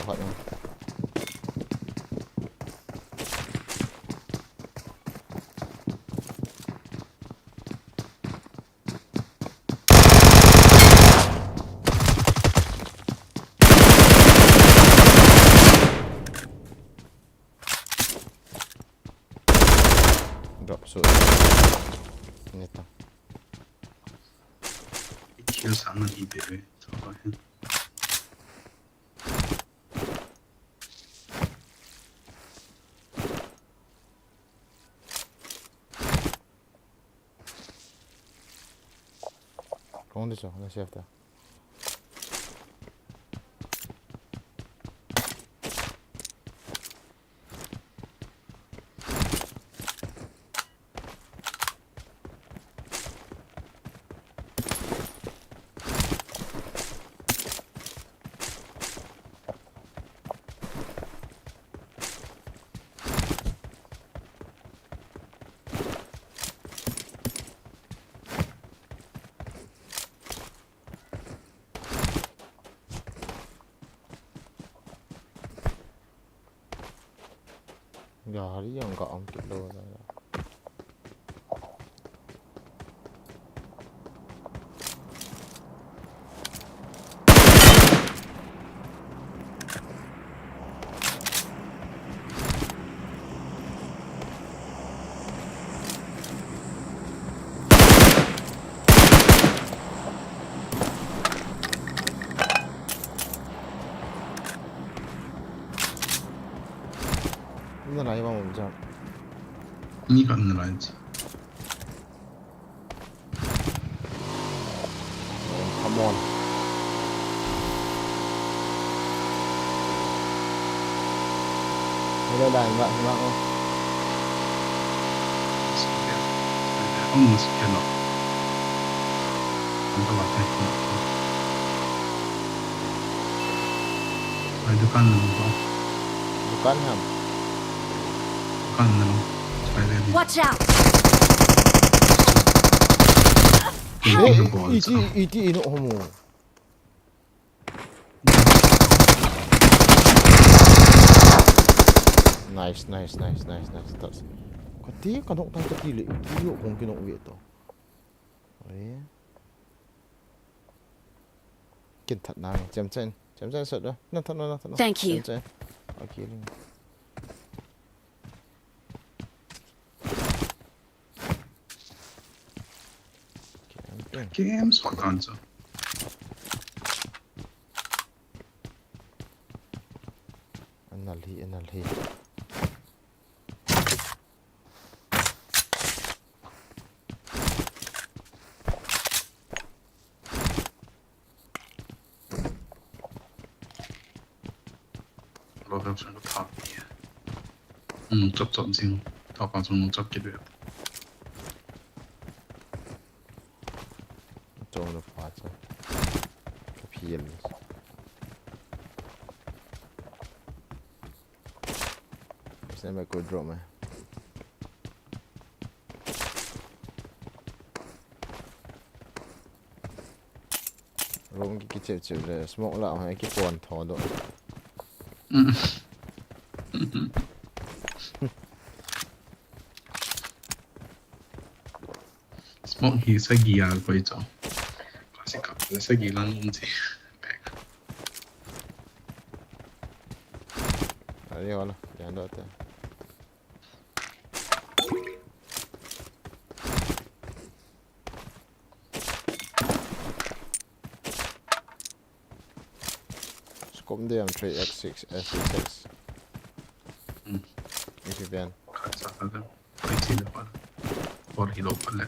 phát không drop xuống nét tao kill sáng là đi về thôi không được rồi nó save ta giờ đi dòng gọn kịp đồ rồi nó lại vào một trăm 이가 안 날아야지 come on đây là bạn không 한번 스캐너 안다 맞다 두칸 넣는 거 bukan ham 두칸 넣는 잘 되네 Watch out! 이티 이노 homo nice tas kati kanok tay kati le iyo kung kinok wi to ấy kinh thật nào chém chân sợ đó nó thật nó Thank you. ok luôn 게임 소리 안 져. Analhi Lo veo sempre kaki. Chop sim. Tao còn dùng chop kia được. cho nó phá cho cái phiền xem mày có drop mày rong cái chịu để smoke lại hay cái quần thò độ smoke hi sẽ ghi à quay cho. Sẽ cặp sẽ ghi lan luôn chứ. Ahí hola, ya andate. Scope dem 3x6 S6. If you ban. Kasa ada. Quay chi được bạn. Or hilo pala.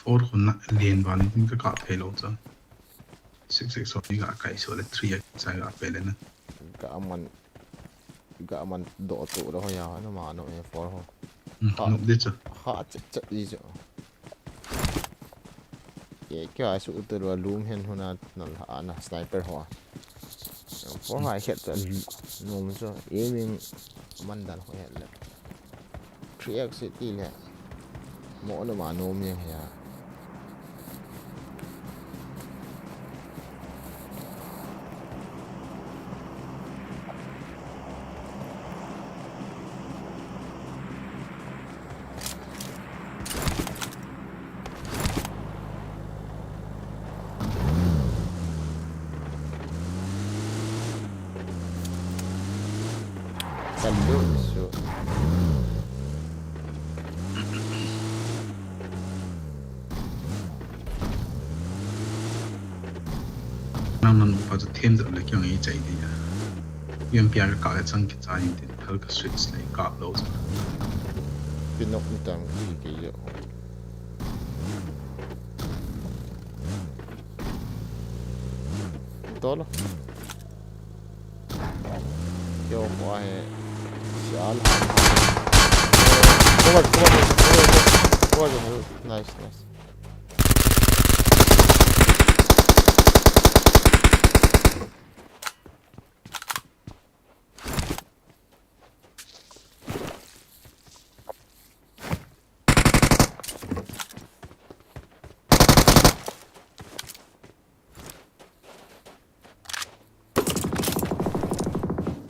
For kung lane ba din ka ka hello cho. 6 so ni ga kai so le 3x sa ga pele na. Ga man độ tụ đó ya nó mà nó e for ho. Nó đi cho. Ha chắc gì cho. Cái ai sự tự là loom hen hona nó là sniper ho. For hai hiện tại nôm cho aiming man dan ho ya. 3x city le. Mo nó mà nôm như ya. Kallusu. Nang pa chu them deuh le kyang ei chai de ya UMP ka ka chang ki cha yin tin hal ka switch le ka lo cha Pinok ni tang ki yo. Tolo. Yo qua hai. Shal. Cover. Nice.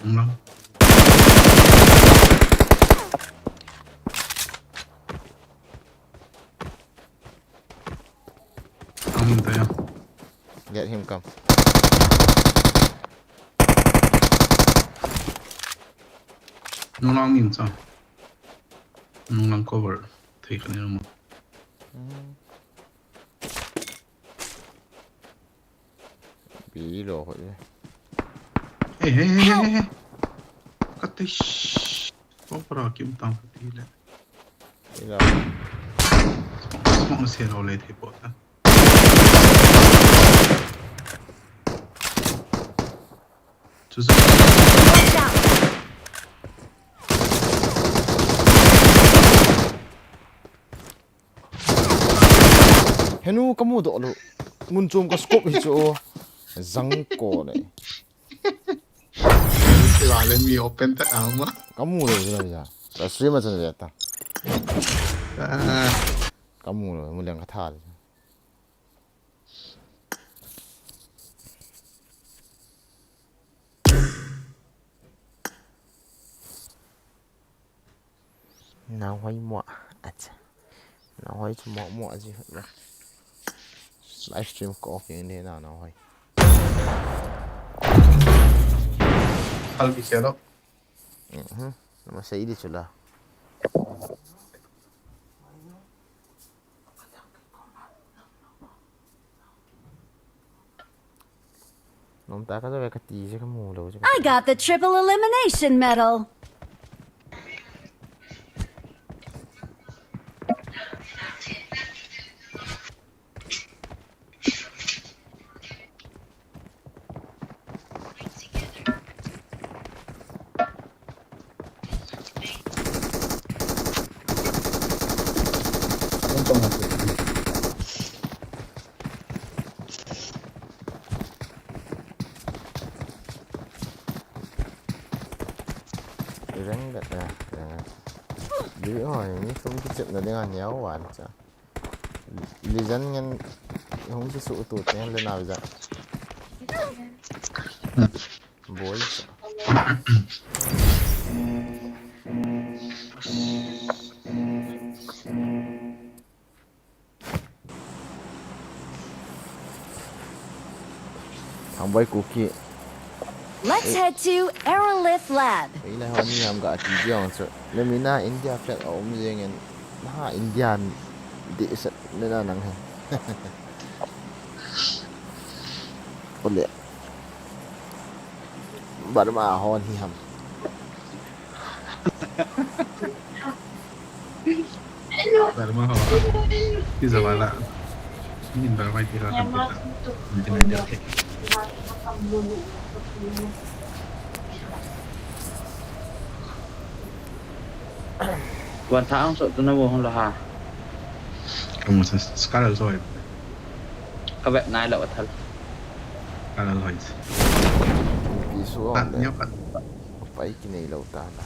Lang Amin ta ya Get him come. Nung lang min cha nung lang cover thei khani mo Bị đồ rồi. Hey katish opera kim tam ti le Là smoke na se lo le thei po ta chu za henu kamu do lo. Mun chum ka scope hi chu. Zang ko này. se va le mi open ta ama Kamu lo rồi ya. Stream mà chân ta. Kamu lo mun yang kata. Nào hoài mua. Nào hoài chứ mua gì hết. Livestream có cái này nào hoài. hal ki se lo Nama saya ini sudah. Nom ta ka về cái tí chứ kamu đâu chứ. I got the triple elimination medal. Răng gật à. Dữ hỏi những không cái chuyện là đang nhéo hoàn chả. Lý dân nhân không có sự tụt nhân lên nào vậy. Bối. Thằng bay cookie. Let's head to Aerolith Lab. Ý là hôm nay làm cả chỉ riêng rồi. Nên mình na India flag ở ông riêng anh. Mà Indian địa sật nên là nắng hè. Có lẽ. Bạn mà hòn thì hầm. Bạn mà họ bây giờ bạn là nhìn vào vai thì là làm việc mình chỉ nên đượcวันท้าของสดตัวนั้นวงละฮะ Kamu sekarang rồi ก็แบบนายแล้วทัน sekarang rồi Đi xuống bạn đấy. nhớ bạn Phải cái này lâu ta là.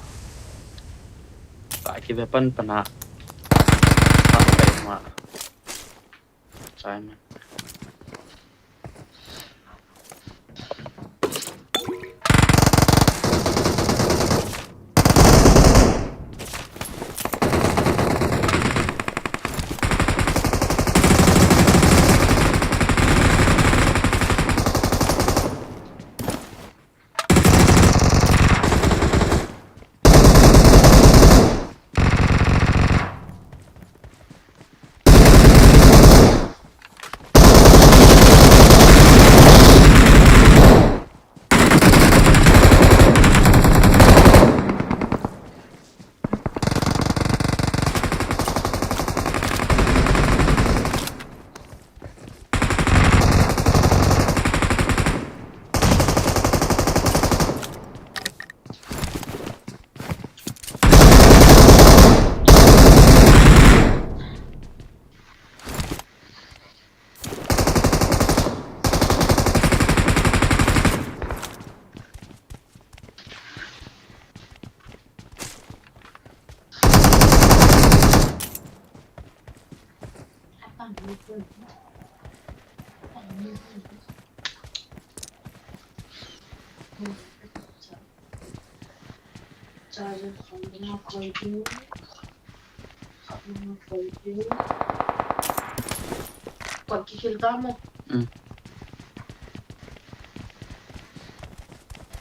กายคิดว่าปั้นปัญหาทำไปมาใช่ไหม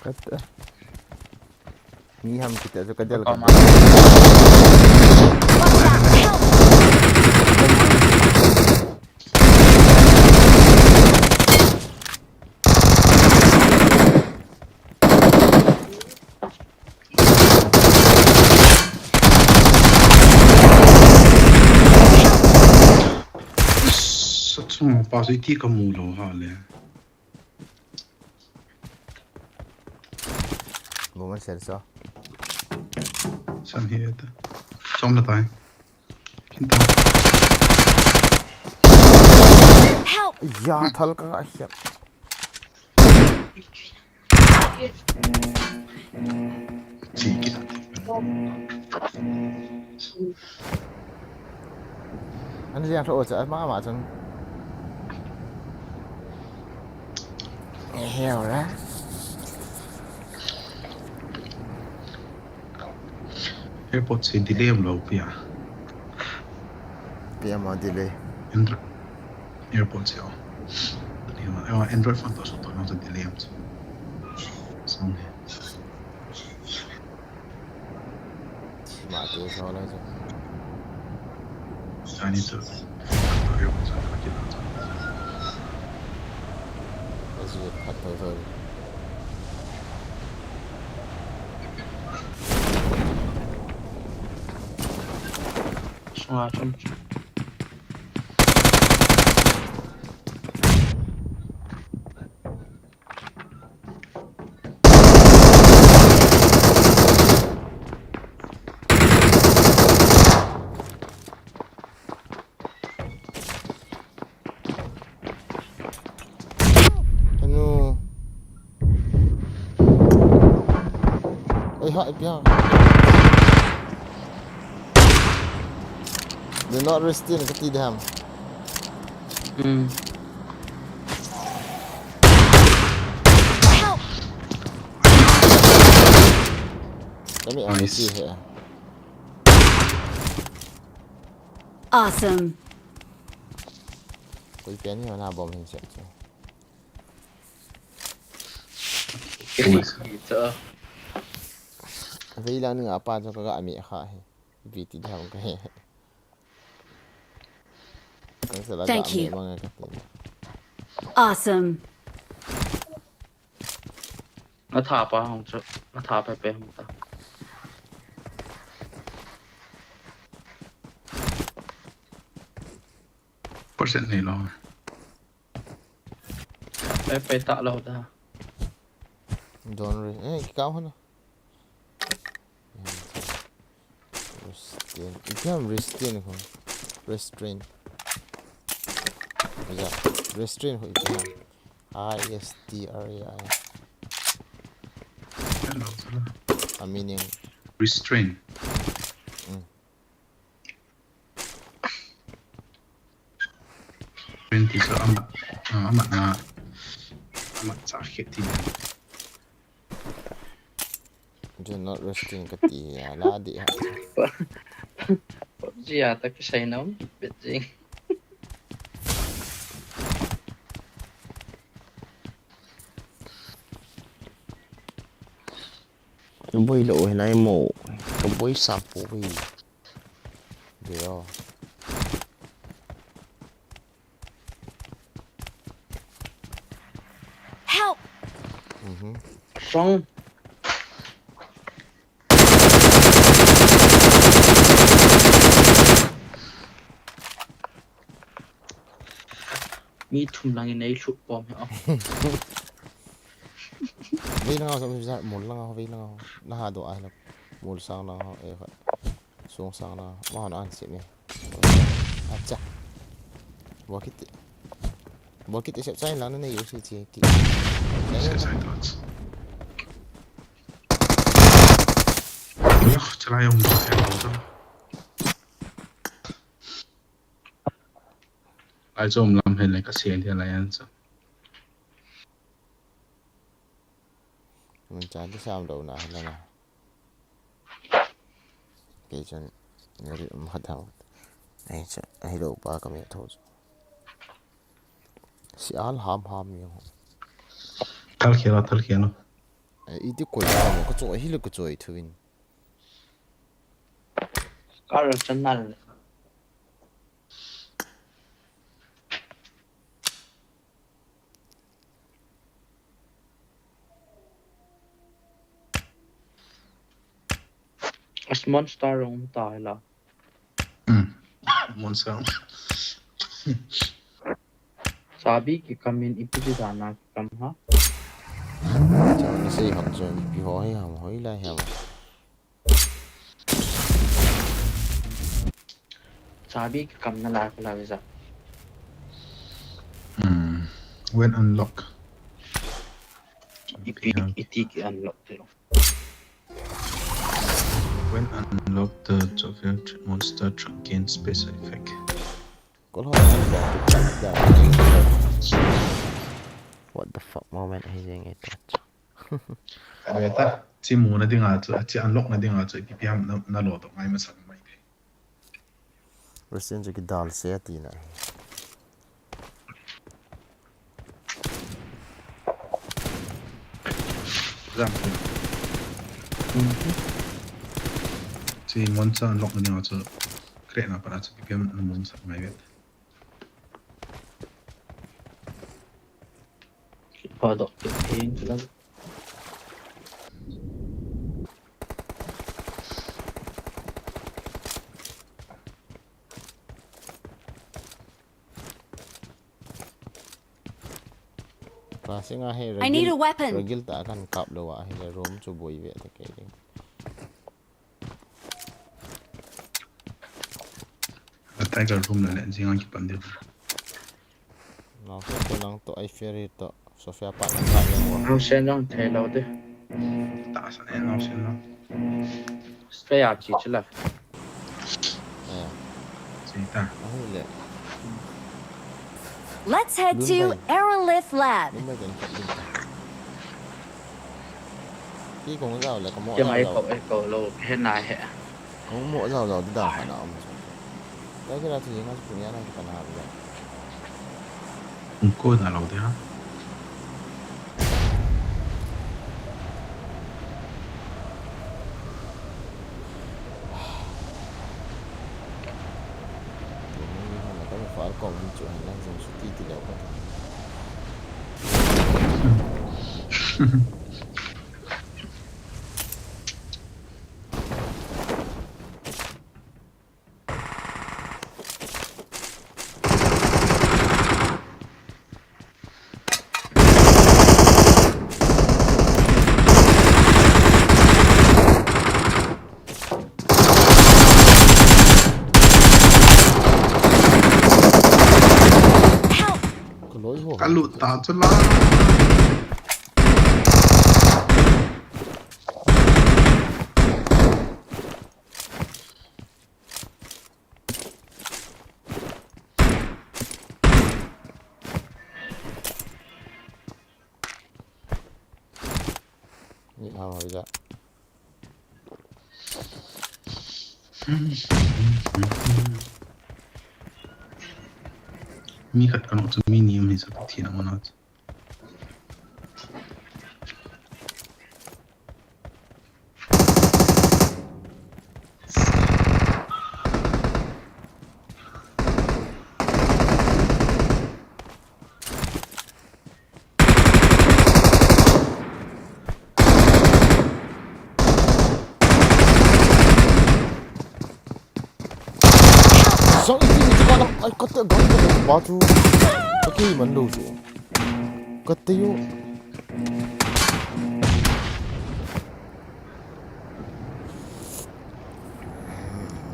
Kata. Ni ham kita tu kadal Kau kadal. Satu pas itu kamu loh hal ya. Bukan serso. Sen heter. Som det där. Kinta. Ya thal ka asyap. Sikit. Anh riêng thôi chứ mà chẳng. Heo ra. Airport sin delay lo pia. Pia mà delay. Android. Airport sio. Android fan to så tar man så delay. Sån. Mà tôi sao lại chứ. I need to. Airport så kan jag inte. Alltså jag fattar så. Som Ano? Ay ha, pia. They're not resting kat Edam. Kami Nice. here. Awesome. Koy pia ni wala bomb hin siya. Gitu. Vậy là nửa pa cho các ami kha he. Vì tí tham cái. Thank you. Awesome. Nó thả pa không chứ. Nó thả pe pe không ta. Percent này lo. Pe pe tak lâu ta. Don't risk. Cái cao hơn. Restrain. Ikam restrain không? Restrain. Dạ. Restrain ho ikam. I-S-T-R-A-I. I meaning Restrain. Restrain thì sợ amat sakit tidak. do not resting kati la di ha. Dia tak kisah nom, betul. Cái bôi lộ hồi nay mổ cái bôi sạp của vì Điều. Help! Xong. Mi thùng lang này chụp bom hả? Vì nó xong rồi một lần vì nó hà độ ai là một sang nó xuống sang nó mà nó ăn xịn này. Acha. Buat kita siap saya lah ni yo sih cik. Ya, celah yang mudah ya. ai chom lam hen le ka sian thi la yan cha mình chán cái sao đầu nào là nè cái chân người mất thằng ai cha ai đâu ba cái mẹ thôi sial ham nhiều thal khela ít đi quay vào cái chỗ hi là cái chỗ thôi Có được chân năn As monster rong tài là monster sabi ki kamin ipuji dana kam ha chẳng cái gì học rồi bị hỏi lại hàm sabi ki kam na la visa when unlock iti ki unlock tiro when unlock the chocolate monster truck gain special effect có what the fuck moment hay gì nghe cái ta chỉ muốn là tiếng Anh chỉ unlock là tiếng Anh chỉ PPM nó lọt ngay mà sao mày thế rồi xin cho cái dal xe tí này giảm chỉ muốn cho unlock là tiếng Anh chỉ create là para chỉ PPM nó muốn sao mày biết pada in lang klase nga hay I need a weapon. regil ta kan kap lo wa hay room chu boy ve ta kai ding tiger room là lẽ riêng anh chụp ảnh được nó có năng to ai ferry to Sofia pa ka yang ro sen long the lo de ta sa ne nó sen nó spare chi chla chỉ ta Let's head to Aerolift Lab. cái con rau là có mỗi cái máy cậu lo hết này hệ có mỗi rau đi đào phải nào đấy cái là thì nó cũng nhớ là cái phần nào vậy cô là lâu thế hả có một phải còn một chỗ hành lang dùng số tỷ lệ có Kalau tak celah. Ni apa juga? Mi kat kan untuk mini ni satu tiada mana. Sao ini cakap nak ai kata ganggu batu. Okey mandu tu. Kata yo.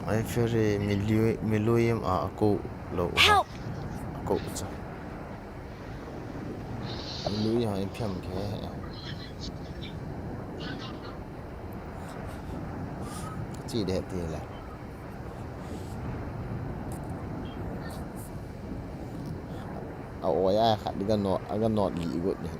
Ai fere milieu aku lo. Aku cha. Milieu hai piam ke. Chỉ đẹp thì là เอาโอ้ยขัดนี่ก็นอนหลีกดเนี่ย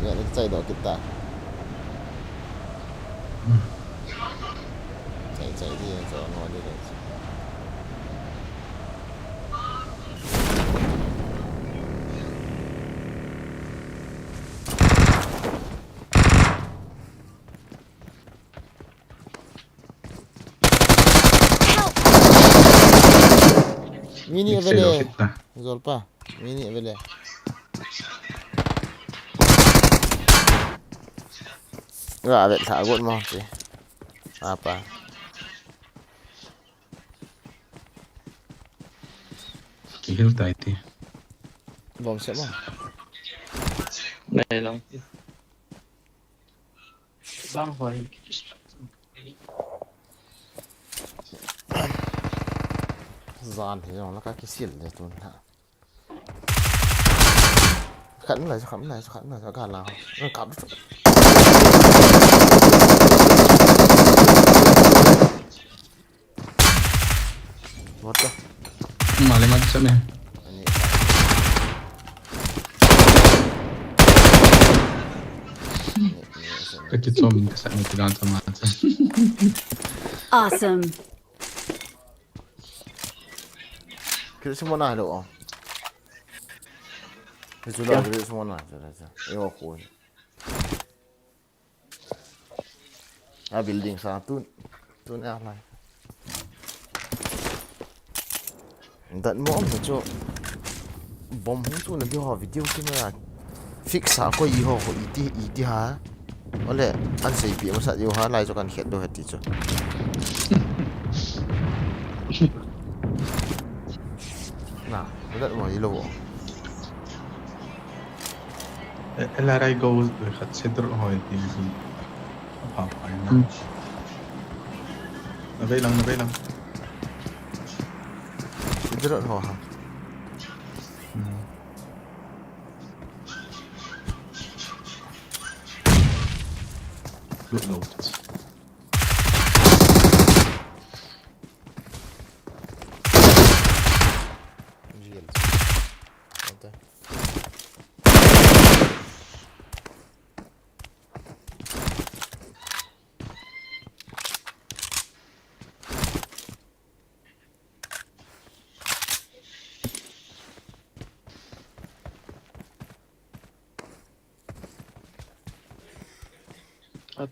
เนี่ยนี่ใจดอกกิตาใจที่จะนอนได้เลยMini avele. Zolpa. Mini avele. Gak ada takut mau sih. Apa? Kihil taiti. Bom siapa? Này lòng. Bang hoài. Gian thì nó các cái xiên này tuần hả? Khẩn lại cho cả là nó cắm. Một cơ. Mà lên mắt sao nè? Cái cho mình cái sản mình đang tham ăn. Awesome. Kira semua nak doa. Sudah kira semua nak saja. Ini aku. Building satu, tu ni apa? Dan mau macam bom tu nanti video kamera fix aku iho iti ha. Oleh an sei pi masa yo ha lai cho kan khet do heti cho. Nah, betul mau ilo. LRI goes khat center hoi ti si. Apa na. Nabai lang. Center ho ha. Good notes.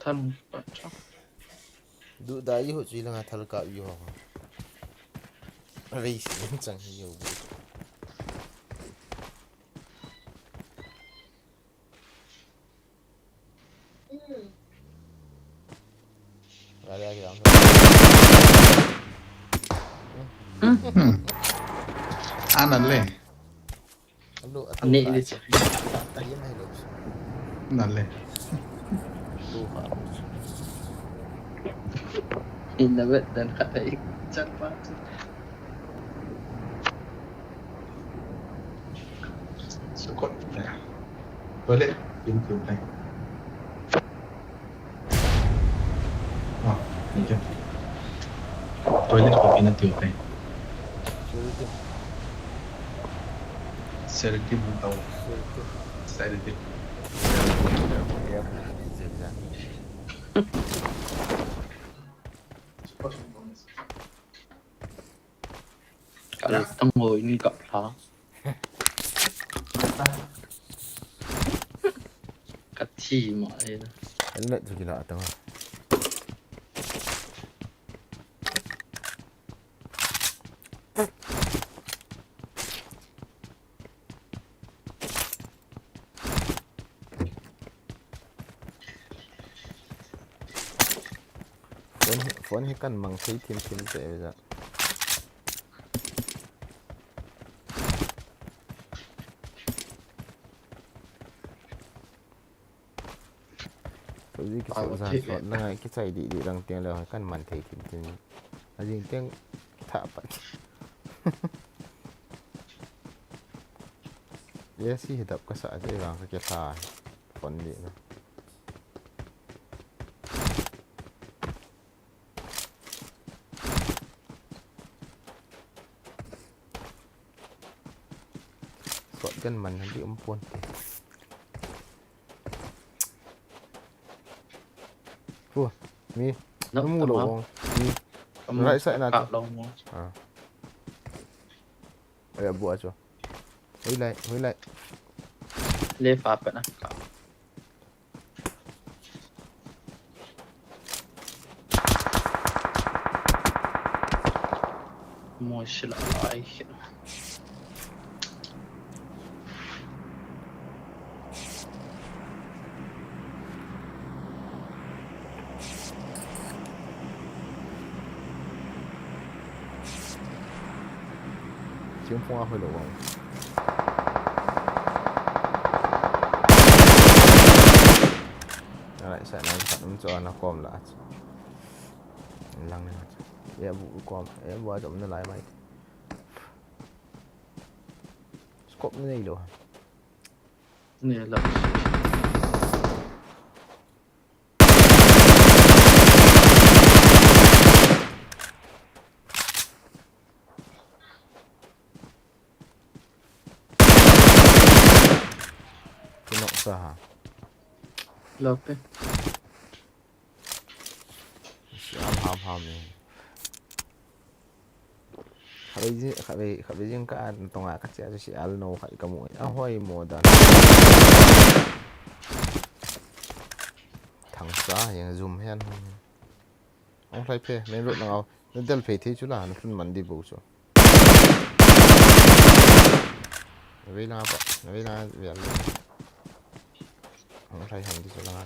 Thân Du da iho chui lang athal ka iho. Race chang iho. Ada lagi dah. Anan le. Ani đi. Nan le. Inabet dan kata ikan pak. Sukot. Boleh pintu ni. Oh, ni je. Toilet kopi nanti apa? Sedatif tahu. Sedatif. Cả tao ngồi như cặp đó. Cắt chi mọi đây. Anh lợi cho cái lạ tao. Phone kan mang thấy thêm sẽ bây giờ. Jadi kita usah dengan kita di orang tiang lah kan mantai tim. Aje tiang tak apa. Dia sih hidup kesak aja orang kita phone dia. gan man di umpun mi mu lo mi right side na ya buat cho hui lại lê pháp vậy nè mồi xịt lại chiếm phong hơi lộ vòng lại sẽ nói phản cho nó com lại lăng này ya vụ com ya vụ giống như lại mày scope này luôn nè là cái nọ sao hả lợp ấy ham này khabe jing ka tonga ka tia si al no khai ka mo a hoi mo da thằng sa yang zoom hen ông khai phe men rot nào nó del phe thi chu la nó phun man di bu so về về ông khai hàng đi cho la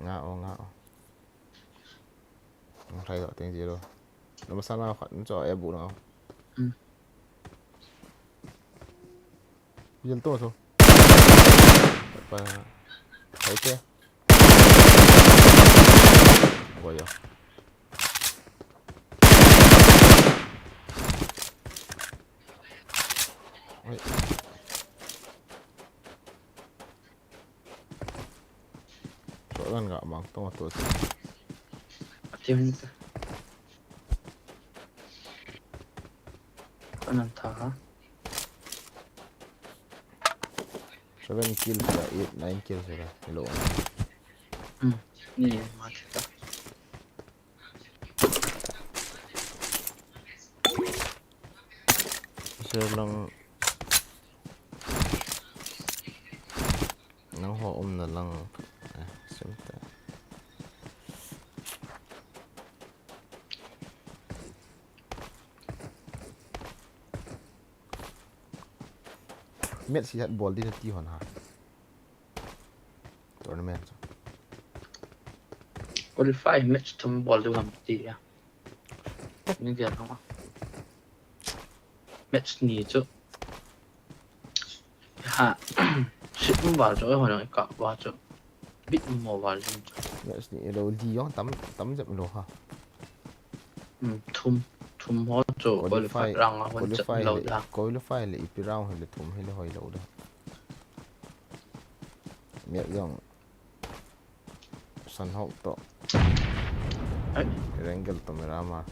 ngạo không thay gọi tiếng gì đâu nó mà sao nào khoản cho em vụ nào dân tôi thôi và thấy chưa rồi soalan nggak bang tunggu tuh tim kanan thả 7 kills sudah 9 kills sudah hello nih mati tak sebelum nang ho na lang sebentar met si hat ball di na ti hon ha tournament qualify match thum ball du ham ti ya ni dia không match ni chứ ha shit mu vào rồi hồi nãy cọ vào rồi bit mu vào rồi match ni lo di yo tam jap lo ha thum ho cho qualify rang hơn trận lâu ra qualify le ipi round hay le thum hay le hoi lo da miệng dòng sân hậu to Rengel kamera mà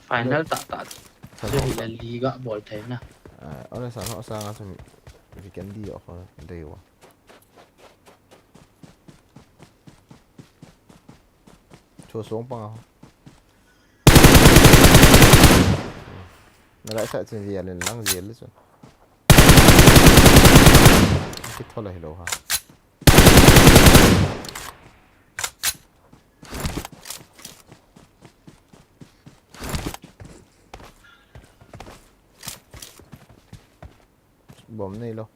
final tak jadi la liga ball thế nè oleh sân hậu sang asal weekend đi ở khỏi đây wa cho xuống bao nó lại sợ chuyện gì lên lăng gì lên rồi cái thôi là hello ha bom này luôn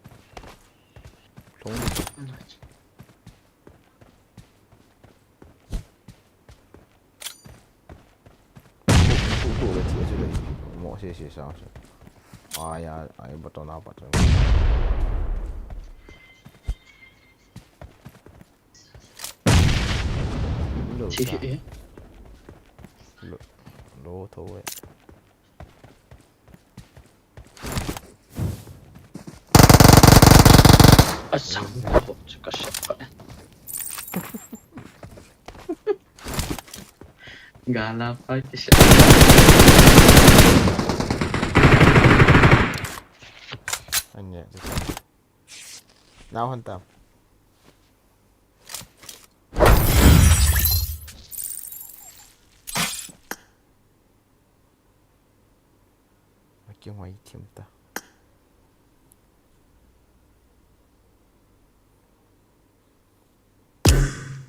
không phụ là chia cho đấy mỗi xe sao ai ai bắt đầu nào bắt đầu lỗ thôi Asam ko kasya pa. Gala pa siya. Anya dito. Nauhan ta. Making white team ta.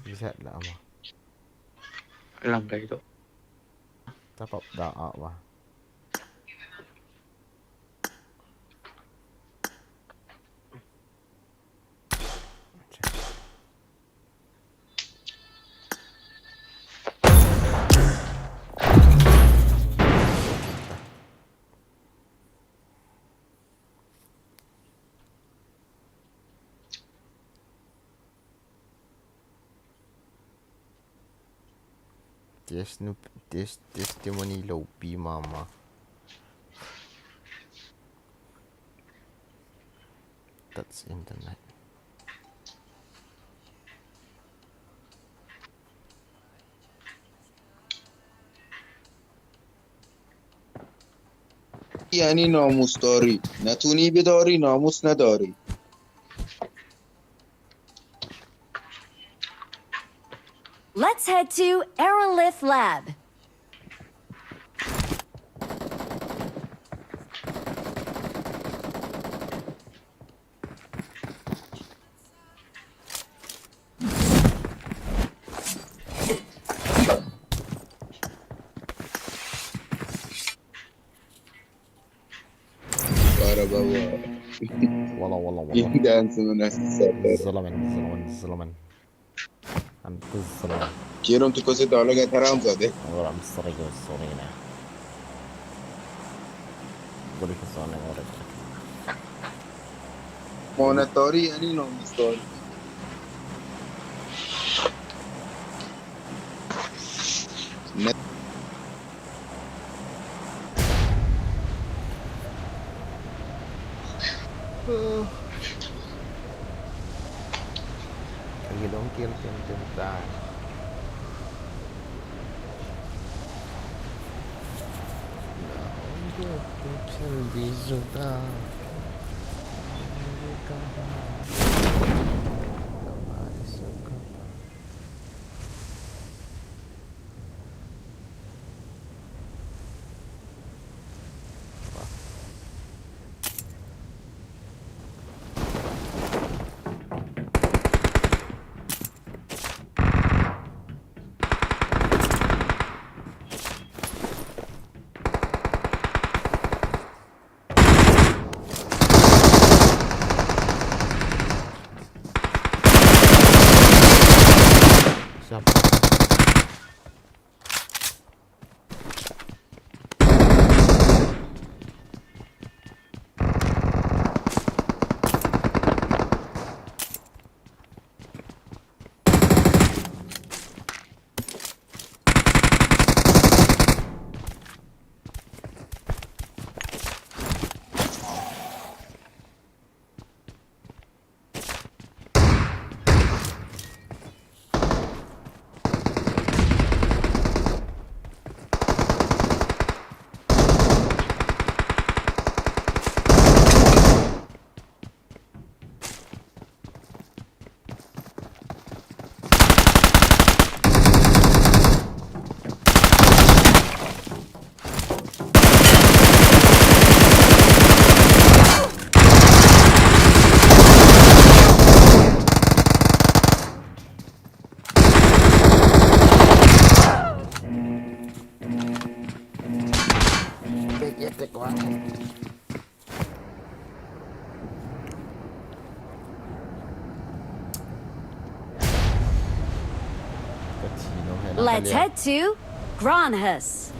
Bisa lah ama. Lang kayo. Tapap dah apa. Testimony low P mama. That's internet. یعنی ناموس داری نتونی بداری ناموس نداری Let's head to Aerolith Lab. باره بابا والله این دنس من الظلمن انت الظلمن کیرم تو کسی دالا حرام زاده ورا مصري والصورينا قولي كسونا ورا مانتاری یعنی ناموس داری Lagi dong kill bentar. Let's head to Granhus.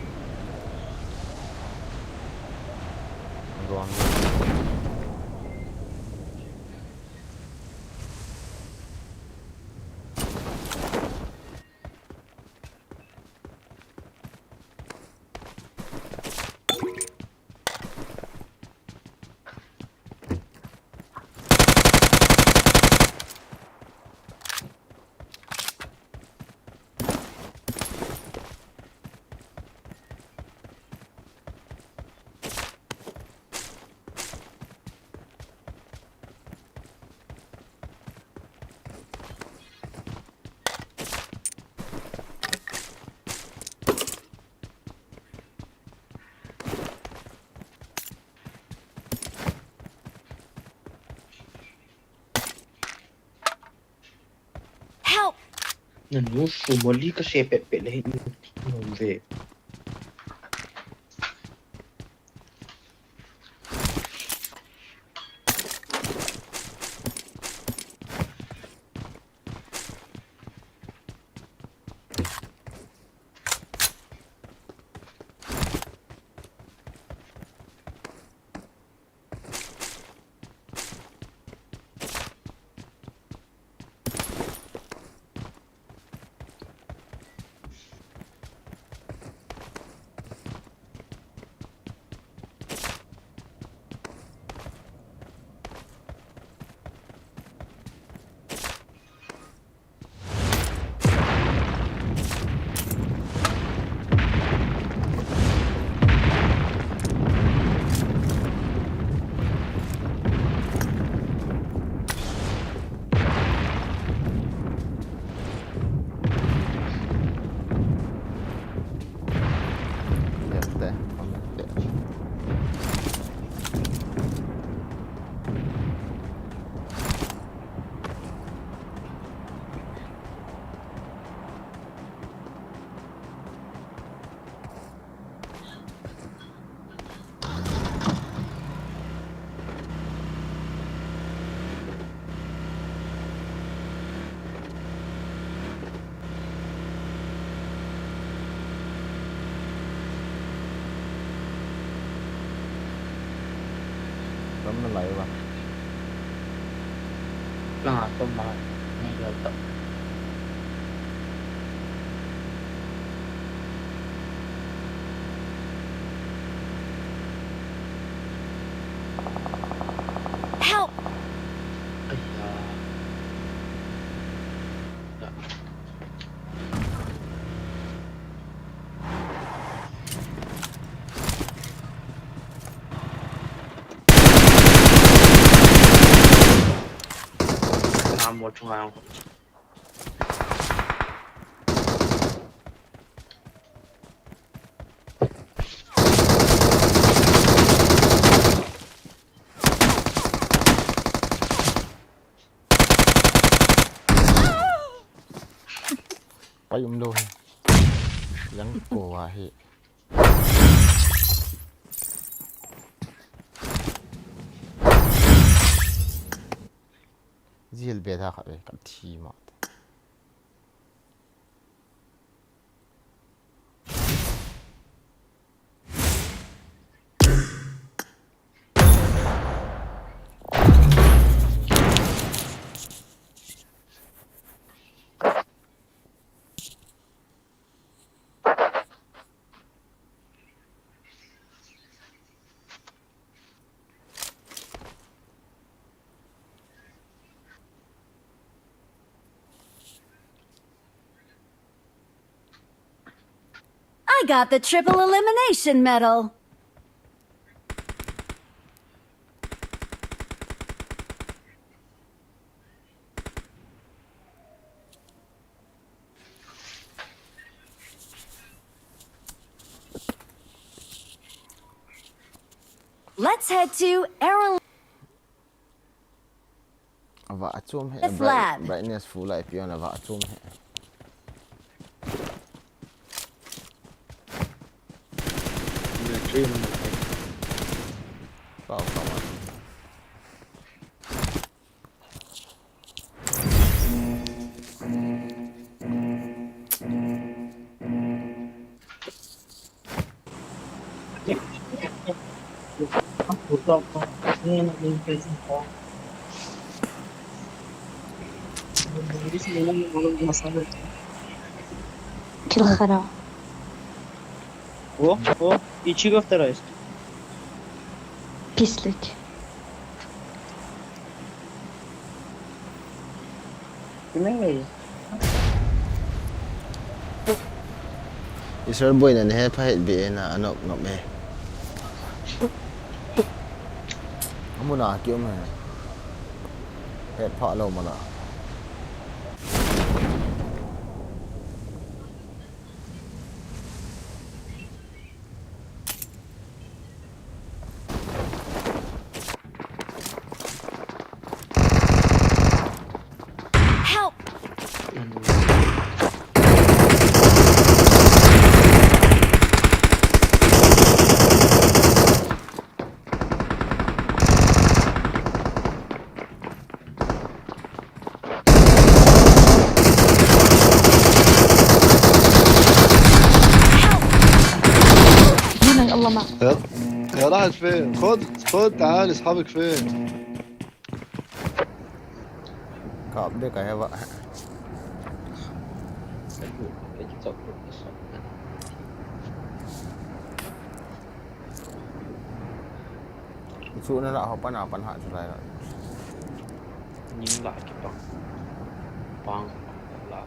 Nanu sumoli ka sepe pele nomve. Nó lại vào Tôi mà nghe được tập Help! một trong hàng quay luôn gắn cổ à hệ riêng biệt ha phải cắt thi mà I got the triple elimination medal. Let's head to Aero. và zoom hệ brightness full lại pion là và zoom hệ vào không ạ Kilkhara. O, i czego teraz jest? Pislik. Nie. Isol boy na he pa het be na anok nok me. Amuna kiểu mà hết phọ lâu mà nào Help! راحت فين؟ خد تعال اصحابك فين؟ كاب دي كاي بقى Isu na ho pa na panha sa tayo. Những lại cái bằng lại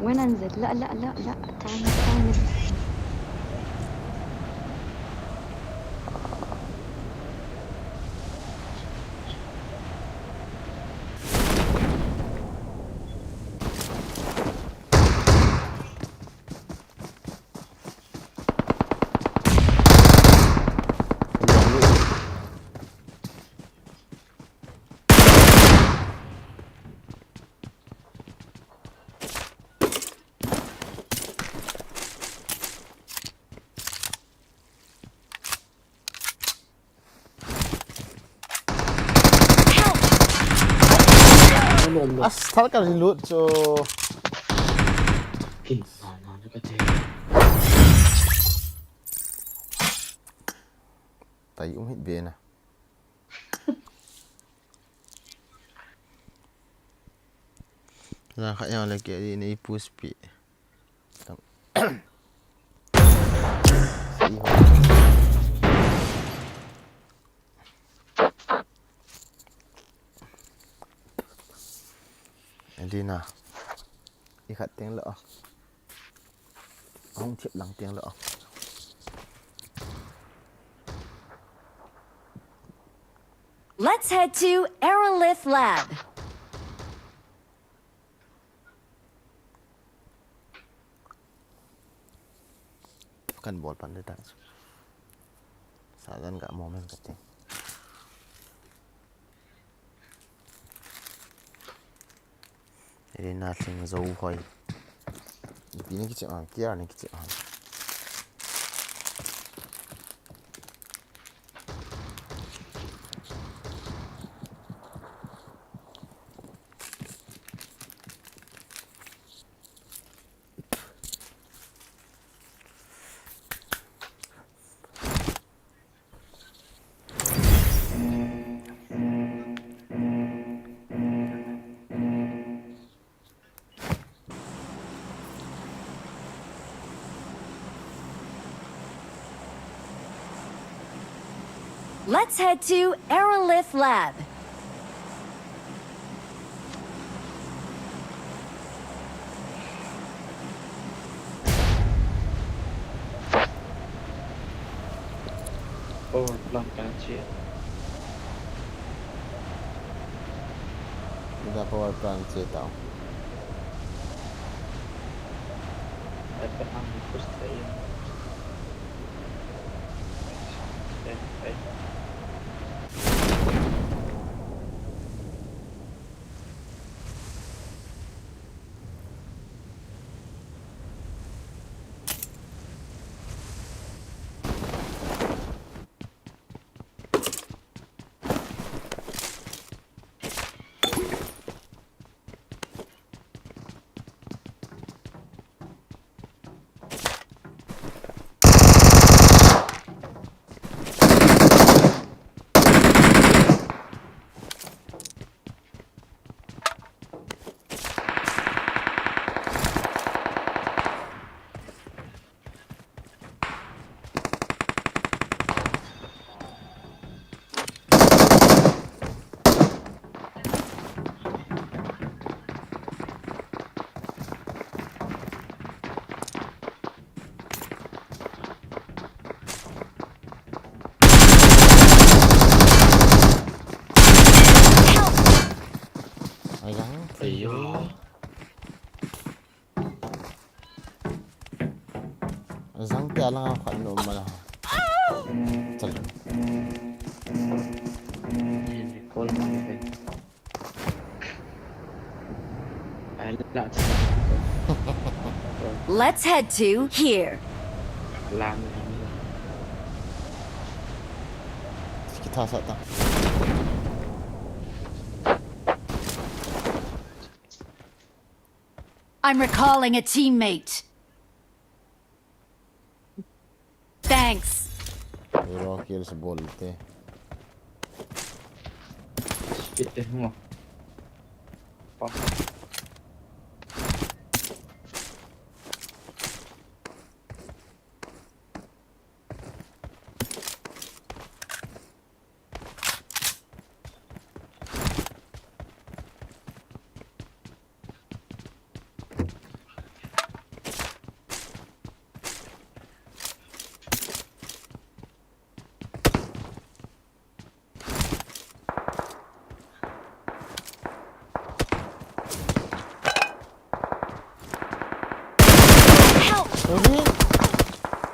وين انزل؟ لا لا لا لا، تعال تعال. Asal kan lucu. Tay hít bia nè. Ra khác nhau là kiểu gì này push bị. Edam Nah ikat tiếng lỡ không chịu lắng tiếng lỡ Let's head to Aerolith Lab. kan bol pandai tak Sagan nggak mau main kecil Edam Nah sing dấu hoài tí này kecil ah tiar này kecil ah Let's head to Aerolith Lab. Power plant kan chia. Udah power plant saya tahu. Dapat ambil first aid. Zang kaya lang ako ano malah. Talo. Let's head to here. Kita sa ta. I'm recalling a teammate. Thanks. Hero kills bolte. Shit mo.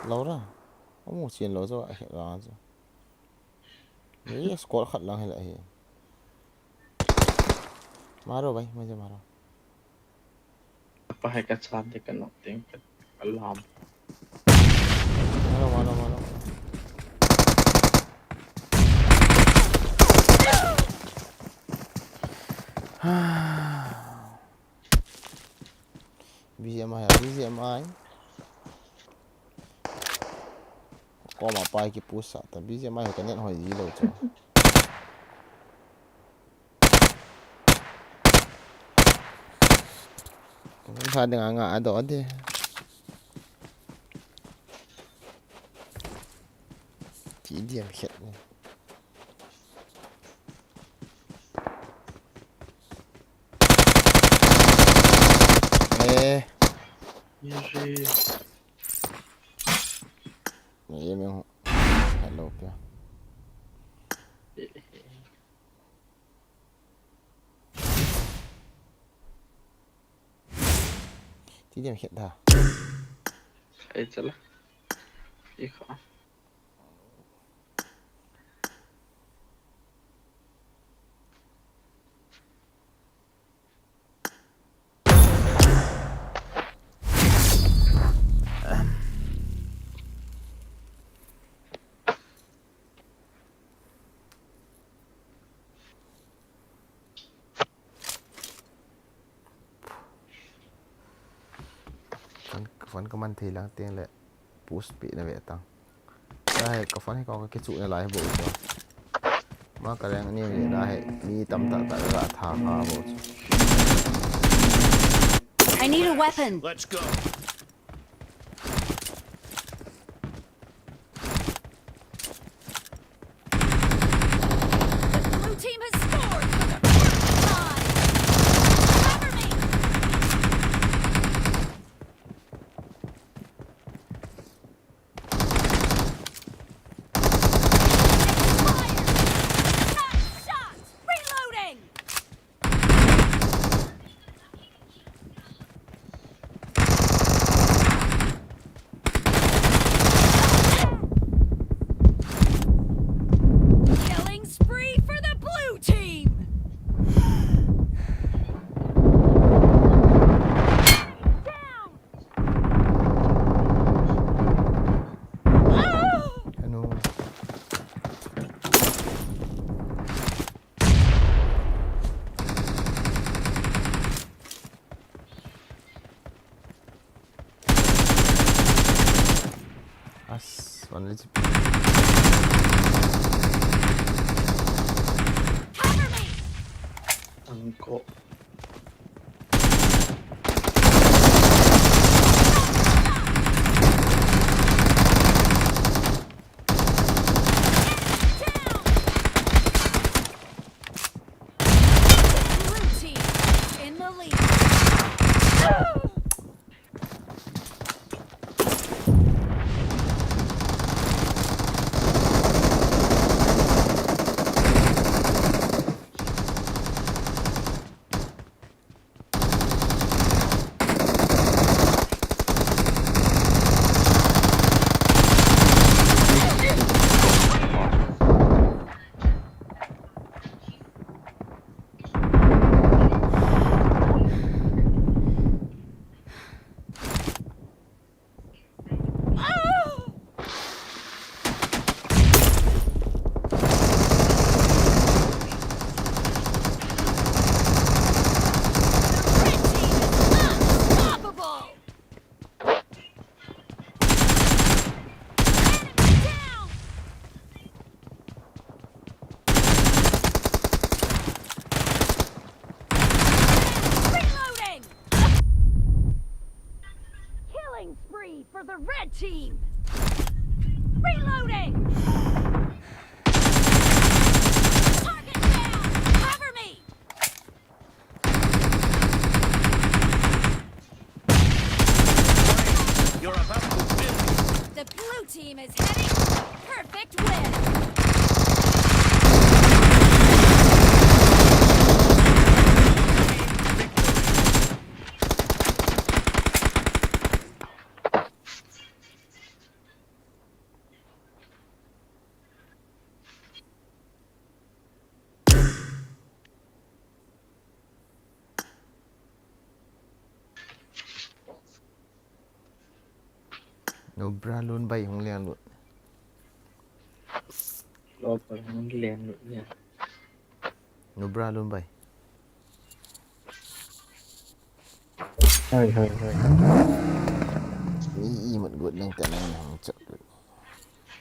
Lâu rồi, không một chuyện lâu rồi hiện ra rồi. Nghĩ squad khát lăng hay là hiện. Maro bay, bây giờ maro. Apa hai ka chan de kan ting alarm. Maro. BGMI. Có mà bay cái push ta BGMI cái net hỏi gì đâu chứ. Không phải đừng ngã đó đi. Chỉ điểm hiện. Em không hello kìa. Tí điểm hiện thả. Ấy chả là. Ý khó. Phấn có thì lang tiếng lệ push bị là vậy tăng đây có phấn hay có cái trụ này lại bộ cho mà cái này như vậy đây mi tầm tạ tạ là thả phá bộ. I need a weapon. Let's go. The blue team has scored for the first time. Cover me. Shot! Reloading! Killing spree for the blue team! Down! Ano as one little Cover me! Angko. Blue team in the lead. spree for the red team. Reloading. Target down. Cover me. You're about to win. The blue team is heading for a perfect win. Nó bra luôn bay không liền luôn. Lo phải không liền được nha. Nó bra luôn bay. Hơi. Ý một gột lên tên anh không chậm được.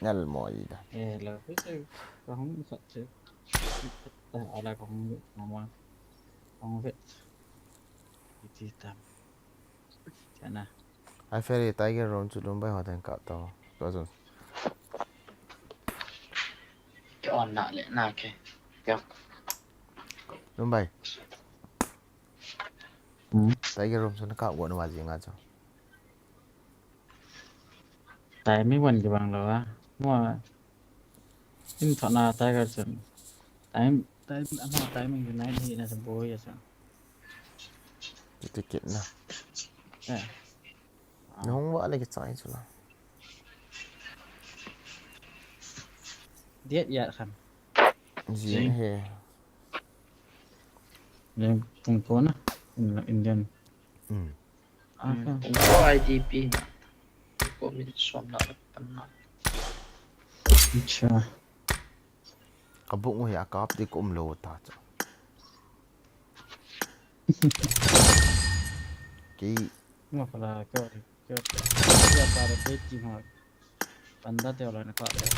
Nhal mỏi gì đó. Là cái chứ. Không sợ chứ. Ở đây không mà không biết. Thì tạm. Chả nào. Ai phải tay cái rốn chút luôn bay hòa thành cạo tàu. Có rồi. Cái on nạ lẽ nào kìa. Kéo. Luôn bay. Tay cái rốn chút nó cạo gọn nó vào gì ngã cho. Tại mấy quần cái bằng rồi á. Mà in thọ nào tay cái chân. Tại anh mà tay mình cái này thì là bôi vậy sao? Cái kiện nào. Nó không vỡ lên cái trái cho nó. Điết dạ khăn. Gì hề. Nên cùng cố nè. Là Indian. Cũng có IDP. Có mình xóm lại tầm nào. Chà. Cái bụng của nhà cọp thì cũng lô ta chứ. Cái Nhưng mà phải là cái bà được cái chim hỏi. Bạn đã theo lại nó có được.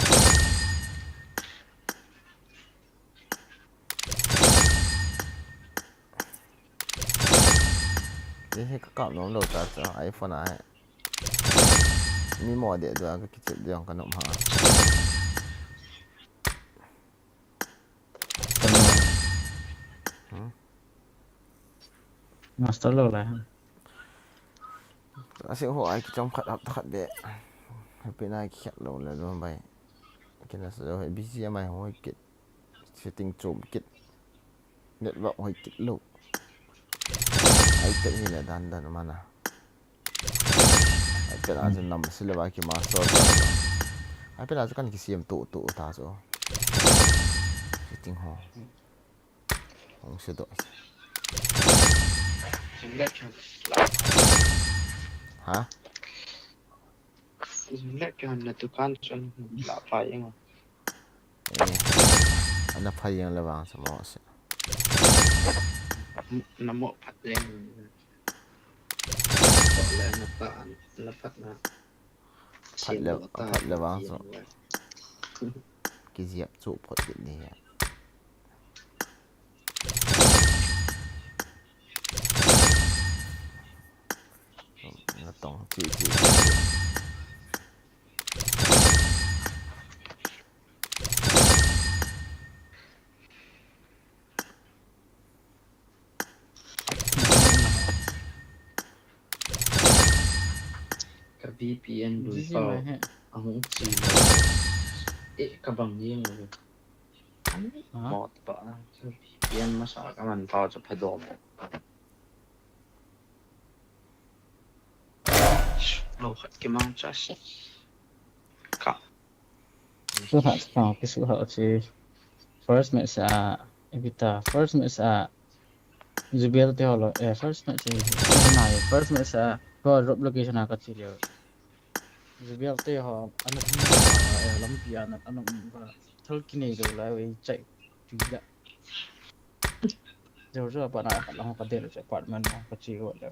cái cọp nó lô ta cho iPhone này. Mi mò để rồi cái chip điện cái nộm hả. Master lô lại hả? Nó sẽ hộ ai trong khẩn hợp thật bệ. Bên này khẹt lỗ là luôn bay. Cái này sẽ rồi bgmi hồi kịch. Setting trộm kịch. Nhận vọng hồi kịch lỗ. Ai kịch như là đàn mà nào. Ai kịch là dân nằm sẽ là bài kì master. Ai kịch là dân cái xem tụ ta rồi. Setting hồ. Không sẽ đổi. Hả? Lẽ cho anh là tụi con cho lạ phải không? Anh đã phải là vàng sao mà sẽ. Nó một phát lên. Gọi là nó phát là. Phát là vàng sao. Cái dẹp trụ phát điện này. Nó tổng chịu. Cái VPN đối vào không chỉ cái bằng riêng rồi. Một bảo VPN mà sao các bạn vào cho phải đồ. Lâu hết cái mong chắc cả số hạt vào cái số hạt thì first match evita first match Zubiel theo là first match này first match có drop location nào cái gì Zubiel theo anh lắm bia anh và thâu kinh này rồi lại chạy đi lại rồi bạn nào làm cái đấy rồi bạn mình cái gì gọi là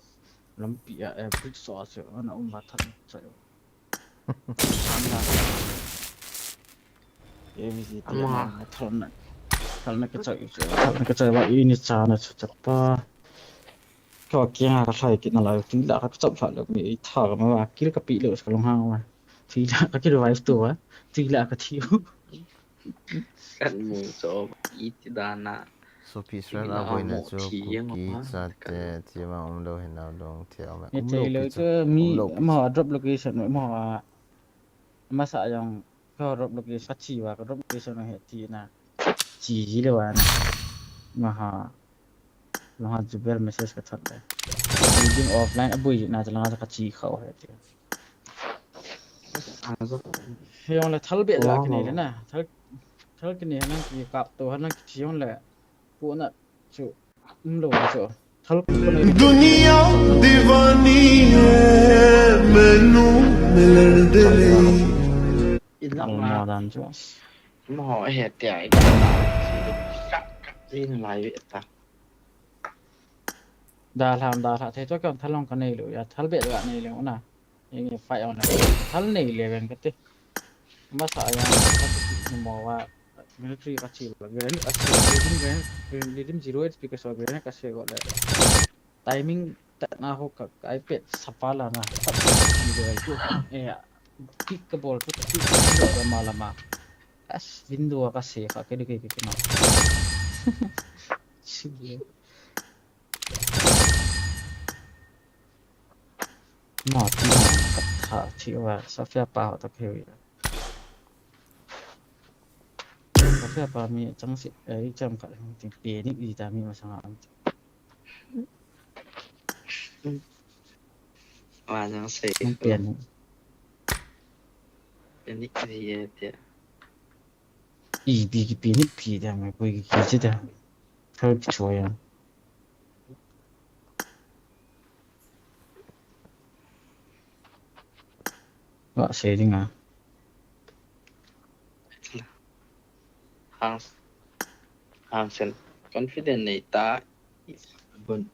lắm bia brick sauce anh và thật chạy Karena kecil, karena kecil ini sana cepat. ก็เกี่ยงกับใครกินอะไรทีละก็จบฝันแล้วมีถากมาว่ากินกะปิเลยสักลงห้างมาทีละก็กินไว้ตัวทีละก็ทิ้ว กันหมูจบอีติดานะ so peace ran avoid na cho cookie cha te chi ma lo hin na dong thiaw ma เนี่ยเจเลยก็มีหมอ drop location ไว้หมอมาสายองก็ drop location ชีว่าก็ drop location เหตุที่นะจีเลยว่านะมาหาลองจุดเบล message ก็ทันเลย reading offline อบุยน่าจะลองจะจีเขาเหตุเฮียงเลยทัลเบียดละกันนี่นะทัลกันนี่นั่งกี่กับตัวนั่งกี่ยงเลยพวกนั้นจู่รู้จู่ทัลกันนี่ दुनिया दीवानी है मैनू मिलन दे लई อินลั เอา ง หม มา อดันจู่ หมอเหตุใหญ่กับที่นลายเวตา ดาราเทจ้าก็ทัลลงกันนี่เลยทัลเบียดละนี่เลยนะยังไงไฟเอาเนี่ยทัลนี่เลยกันก็ติมาสายองหมอว่า military ก็ชีแล้วเรื่องก็ชีreading 0 because of เรื่องก็ชีก็เลย timing แต่น่าหกกับไอเป็ดสับฟ้าละนะสับมีเลยกูpick the ball pick the malama as window ก็เสียค่ะแค่ดูแค่มาชิบเลยหมอที่หมอกับท่าที่ว่าซาเฟียปาตะเคียซาเฟียปามีจังสิจำกัดจริงเปียนี่ดีแต่มีมาสังหาร ว่าจังเสีย มันเปลี่ยน เป็นนิกเรียเดีย อีบีกี่ปีนี่ปีเดียวไม่คุยกี่จีเดียวเธอช่วยอ่ะว่าเสียจริงอ่ะ hàng sen confident này ta bận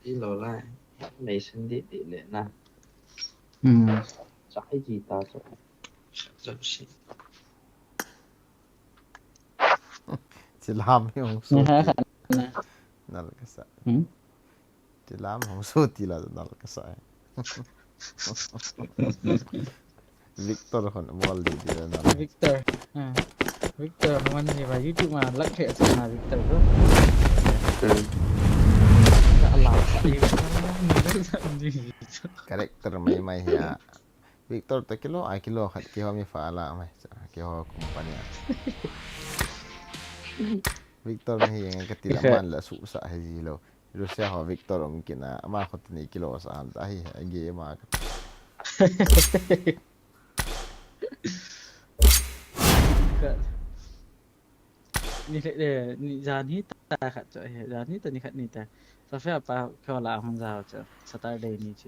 đi lò lại này xin đi để na trái gì ta cho rất xin chỉ làm không số nal cái sa chỉ làm không số thì là nal cái sa Victor kon ball di dia nal Victor Victor man ni ba YouTube mà lắc hệ sana Victor tu tak lah karakter mai ya Victor ta kilo ai kilo khat ki homi fa la mai ki ho company Victor ni yang ketilaman la su sa haji lo Rusia ho Victor mungkin ama khot ni kilo sa an ta hi ge maนี่นี่จานนี้ตาขัดจ่อยจานนี้ตัวนี้ขัดนี่แต่ซาเฟียปาเขาลาของเราจะสตาร์เดย์นี่เจ